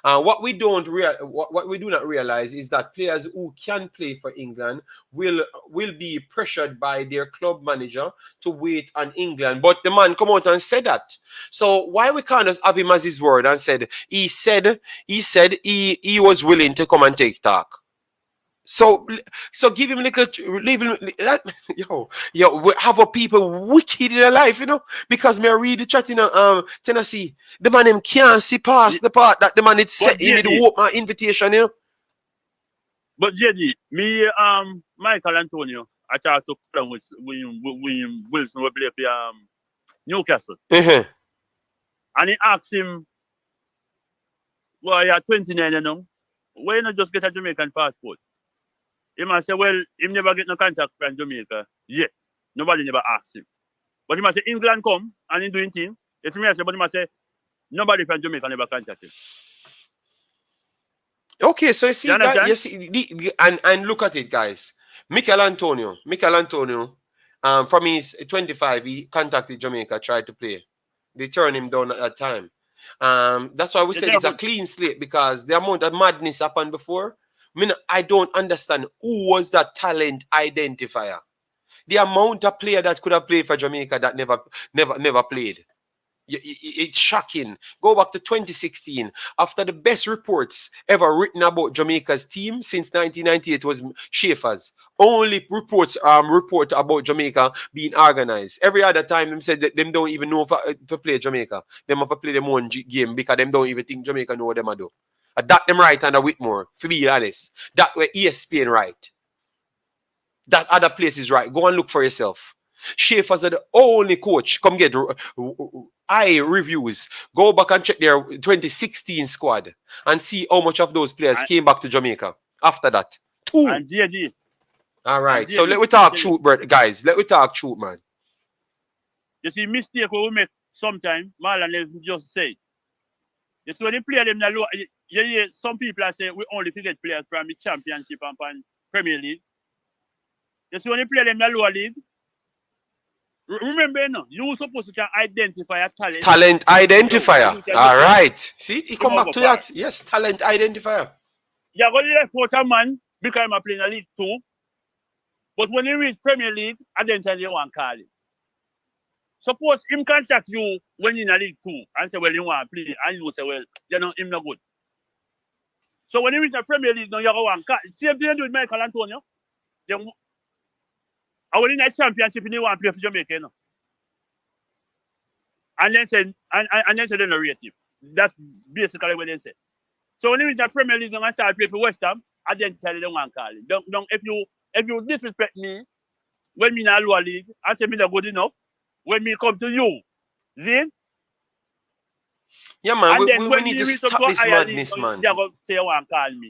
[SPEAKER 1] What we do not realize is that players who can play for England will be pressured by their club manager to wait on England. But the man come out and said that. So why we can't just have him as his word and said he was willing to come and take talk. So give him a little, leave him, we have a people wicked in their life, you know, because me read the chat in Tennessee. The man him can't see past the part that the man had set him the open invitation, you know.
[SPEAKER 4] But JD, me Michael Antonio, I tried to come with William Wilson will play for Newcastle. And he asked him, well, you're 29, you know, why not just get a Jamaican passport? He might say, well, he never get no contact from Jamaica yet. Nobody never asked him. But he might say, England come and he doing things. It's me, I say, but he might say, nobody from Jamaica never contact him.
[SPEAKER 1] Okay, so you see, and look at it, guys. Mikel Antonio From his 25, he contacted Jamaica, tried to play. They turned him down at that time. That's why we
[SPEAKER 4] They
[SPEAKER 1] said
[SPEAKER 4] never
[SPEAKER 1] it's a
[SPEAKER 4] good.
[SPEAKER 1] clean slate because the amount of madness happened before. I don't understand who was that talent identifier. The amount of player that could have played for Jamaica that never played. It's shocking. Go back to 2016. After the best reports ever written about Jamaica's team since 1998 was Schaefer's. Only reports report about Jamaica being organized. Every other time them said that them don't even know to play Jamaica. Them have to play them own game because them don't even think Jamaica know what them do. That them right under Whitmore, to be honest. That way ESPN right. That other place is right. Go and look for yourself. Schaefer's are the only coach. Come get eye reviews. Go back and check their 2016 squad and see how much of those players came back to Jamaica after that. 2.
[SPEAKER 4] And JD.
[SPEAKER 1] All right.
[SPEAKER 4] And
[SPEAKER 1] So
[SPEAKER 4] JD,
[SPEAKER 1] let we talk truth, guys. Let we talk truth, man.
[SPEAKER 4] You see, mistake we make sometimes, Marlon just say it. You see, when you play them, you hear some people are saying we only get players from the championship and from Premier League. You see, when you play them in the lower league, remember, you're supposed to identify a talent.
[SPEAKER 1] Talent identifier. All right. See, he come back to
[SPEAKER 4] far.
[SPEAKER 1] that. Yes, talent identifier.
[SPEAKER 4] You're going to left out a man because I'm playing a League 2. But when you reach Premier League, identify you want to call him. Suppose him contact you when you're in a League 2 and say, well, you want to play, and you say, well, you know, him not good. So when you reach the Premier League, now you want to call. Same thing with Michael Antonio. I went in a championship and you want to play for Jamaica, you know. And then say, and then say they don't rate him. That's basically what they say. So when you reach the Premier League and start playing for West Ham, I then tell you they want to call him. Don't if you disrespect me when me in a lower league and say me not good enough, when me come to you, Zin.
[SPEAKER 1] Yeah, man, we need to stop this madness, man.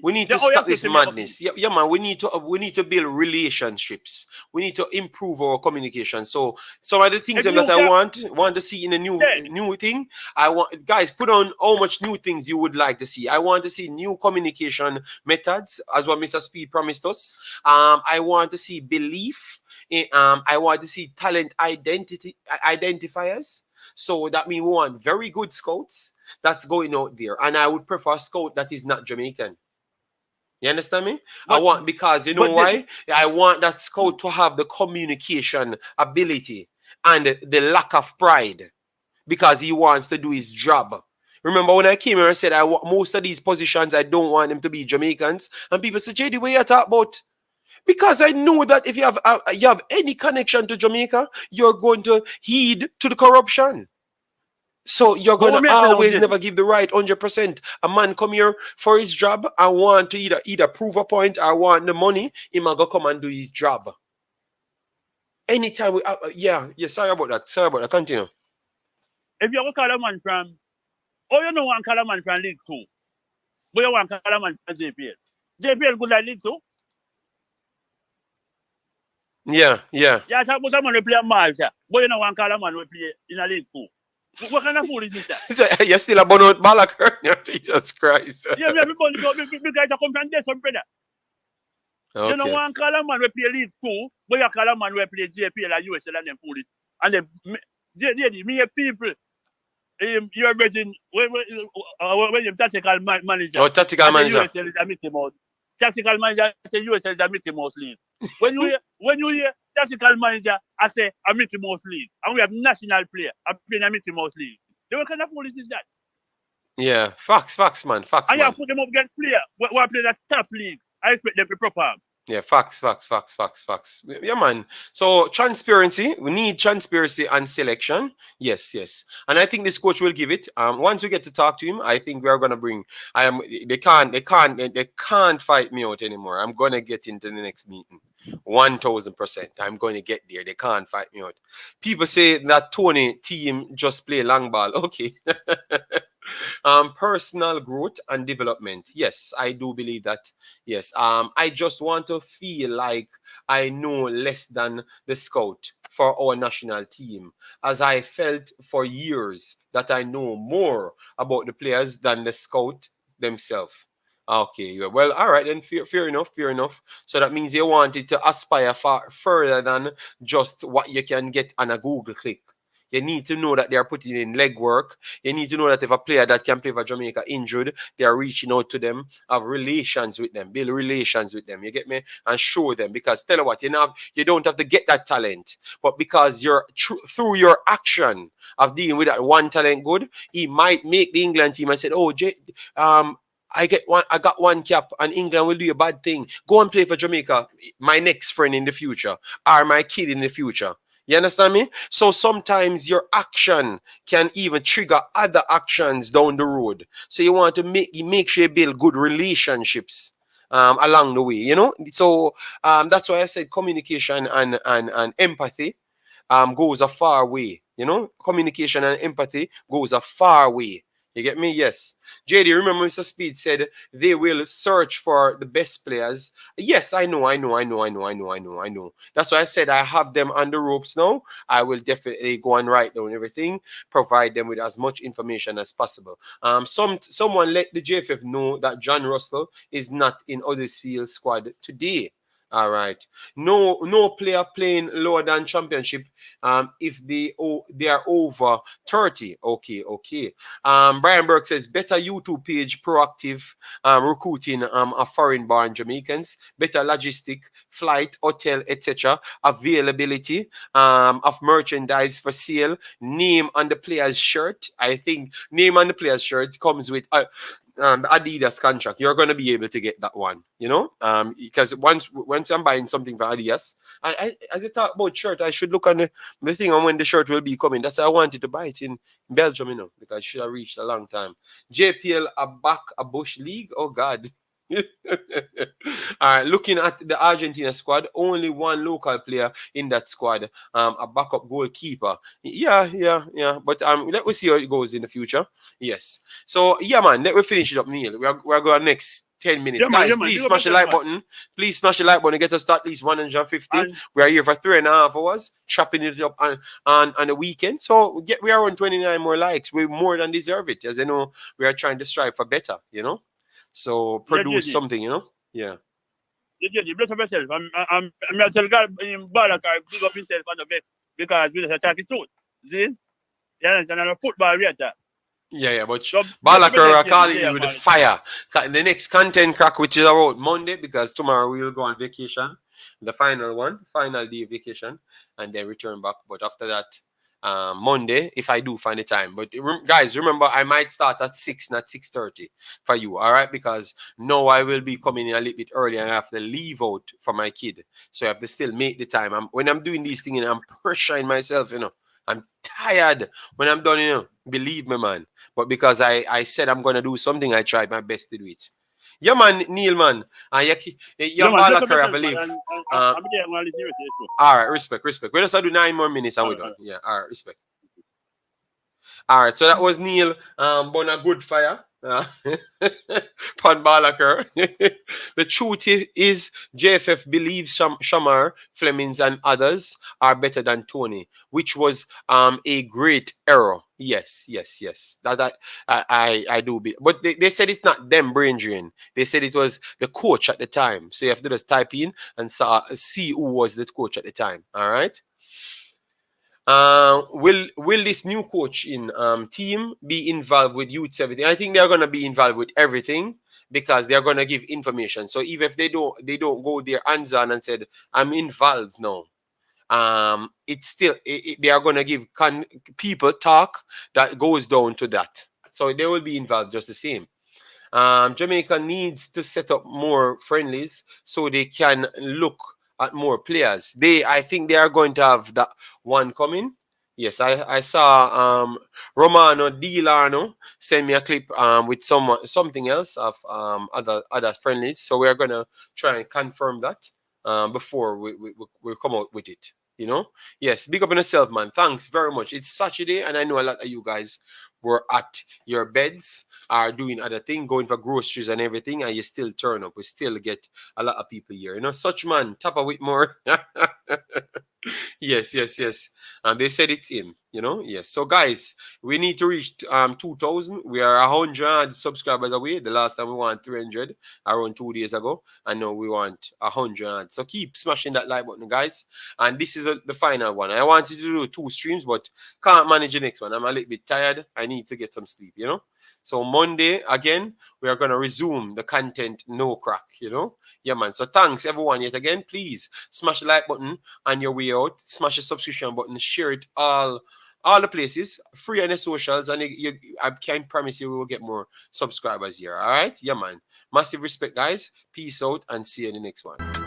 [SPEAKER 1] We need to stop this madness. Yeah, man, we need to build relationships. We need to improve our communication. So some of the things that I want to see in a new thing. I want guys put on how much new things you would like to see. I want to see new communication methods, as what Mr. Speed promised us. I want to see belief. I want to see talent identifiers. So that means we want very good scouts that's going out there. And I would prefer a scout that is not Jamaican. You understand me? Because you know why? I want that scout to have the communication ability and the lack of pride because he wants to do his job. Remember when I came here, I said most of these positions, I don't want them to be Jamaicans. And people say, JD, what you talk about? Because I know that if you have any connection to Jamaica, you're going to heed to the corruption. So you're going to always never give the right 100%. A man come here for his job and want to either prove a point or want the money, he might go come and do his job. Anytime we sorry about that. Continue.
[SPEAKER 4] If you call a man from, you know one call a man from League 2, but you want to call a man from JPL. JPL good like League 2?
[SPEAKER 1] Yeah.
[SPEAKER 4] Yeah, suppose someone will play a Malta, but you know one call a man will play in a League 2. What kind of fool is this?
[SPEAKER 1] So you're still a bun out Balak, Jesus Christ.
[SPEAKER 4] Yeah, because I come from there, some brother. Okay. You know one call a man will play League 2, but you call a man will play JPL and USL and them foolish. And them, me people, you're betting when you're tactical manager.
[SPEAKER 1] Oh, tactical manager.
[SPEAKER 4] USL is a Mickey Mouse. Tactical manager say USL is a Mickey Mouse league. When you hear tactical manager, I say a Mickey Mouse league, and we have national player playing a Mickey Mouse league. What kind of foolish is that?
[SPEAKER 1] Yeah, facts, man.
[SPEAKER 4] And you put them up against player who are playing that top league. I expect them to proper.
[SPEAKER 1] Yeah, facts. Yeah, man. So transparency, we need transparency and selection. Yes. And I think this coach will give it. Once we get to talk to him, I think we are gonna bring. They can't fight me out anymore. I'm gonna get into the next meeting. 1000%. I'm going to get there. They can't fight me out. People say that Tony team just play long ball. Okay. Personal growth and development. Yes, I do believe that. Yes. I just want to feel like I know less than the scout for our national team, as I felt for years that I know more about the players than the scout themselves. Okay, yeah. Well, all right then. Fair enough. Fair enough. So that means you wanted to aspire far further than just what you can get on a Google click. You need to know that they are putting in legwork. You need to know that if a player that can play for Jamaica injured, they are reaching out to them, have relations with them, build relations with them. You get me? And show them. Because tell you what, you don't have to get that talent, but because you're through your action of dealing with that one talent good, he might make the England team and said, "Oh, I got one cap, and England will do a bad thing. Go and play for Jamaica, my next friend in the future, or my kid in the future." You understand me? So sometimes your action can even trigger other actions down the road. So you want to make sure you build good relationships along the way. So that's why I said communication and empathy goes a far way. Communication and empathy goes a far way. You get me? Yes. JD, remember Mr. Speed said they will search for the best players. Yes, I know. That's why I said I have them on the ropes now. I will definitely go and write down everything, provide them with as much information as possible. Someone let the JFF know that John Russell is not in Huddersfield squad today. All right. No player playing lower than championship if they are over 30. Okay. Brian Burke says better YouTube page, proactive recruiting of foreign born Jamaicans, better logistic, flight, hotel, etc. Availability of merchandise for sale, name on the player's shirt. I think name on the player's shirt comes with the Adidas contract. You're going to be able to get that one, because once I'm buying something for Adidas, I as I talk about shirt, I should look on the thing on when the shirt will be coming. That's why I wanted to buy it in Belgium, because it should have reached a long time. JPL a Bush League. Oh God. All right, looking at the Argentina squad, only one local player in that squad, a backup goalkeeper. Yeah. But let me see how it goes in the future. Yes. So yeah, man, let me finish it up, Neil. We're going next 10 minutes. Guys, please smash the like button. Please smash the like button. Get us to at least 150. We are here for 3.5 hours, chopping it up on the weekend. So we are on 29 more likes. We more than deserve it. As you know, we are trying to strive for better, So produce something, Yeah.
[SPEAKER 4] You bless up yourself. I'm not tell God in Balakar, big up himself on the bed because we just attack it soon. See? Yeah, and a football reader.
[SPEAKER 1] Yeah, but Balakar are calling you with the fire. The next content crack, which is about Monday, because tomorrow we will go on vacation. The final day vacation, and then return back. But after that, Monday, if I do find the time. But guys, remember, I might start at 6, not 6:30 for you, all right? Because now I will be coming in a little bit early and I have to leave out for my kid. So I have to still make the time. When I'm doing these things, I'm pressuring myself, I'm tired when I'm done, believe me, man. But because I said I'm going to do something, I tried my best to do it. Yeah, man, Neil, man. Balakar, I believe. All right, respect. We just do 9 more minutes and we're done. Yeah, all right, respect. All right, so that was Neil Bona Goodfire. Pan Balakar. The truth is, JFF believes Shamar, Flemings, and others are better than Tony, which was a great error. Yes. That I do. But they said it's not them brain drain. They said it was the coach at the time. So you have to just type in and see who was the coach at the time. All right. Will this new coach in team be involved with youth 17? I think they're gonna be involved with everything because they're gonna give information. So even if they don't go their hands on and said I'm involved now, it's still they are gonna give people talk that goes down to that. So they will be involved just the same. Jamaica needs to set up more friendlies so they can look at more players. I think they are going to have that one coming. Yes, I saw Romano Dilano send me a clip with something else of other friendlies. So we are gonna try and confirm that before we come out with it. Yes, big up on yourself, man. Thanks very much. It's Saturday, and I know a lot of you guys were at your beds, are doing other things, going for groceries and everything, and you still turn up. We still get a lot of people here. You know, such man, Tapa Whitmore. Yes, yes, yes. And they said it's him, you know. Yes. So guys, we need to reach 2,000. We are 100 subscribers away. The last time we want 300 around 2 days ago, and now we want 100. So keep smashing that like button, guys. And this is the final one. I wanted to do 2 streams, but can't manage the next one. I'm a little bit tired. I need to get some sleep, you know. So Monday again, we are gonna resume the content no crack, you know. Yeah, man. So thanks everyone yet again. Please smash the like button on your way out. Smash the subscription button. Share it all the places. Free on the socials, and I can promise you we will get more subscribers here. All right, yeah, man. Massive respect, guys. Peace out, and see you in the next one.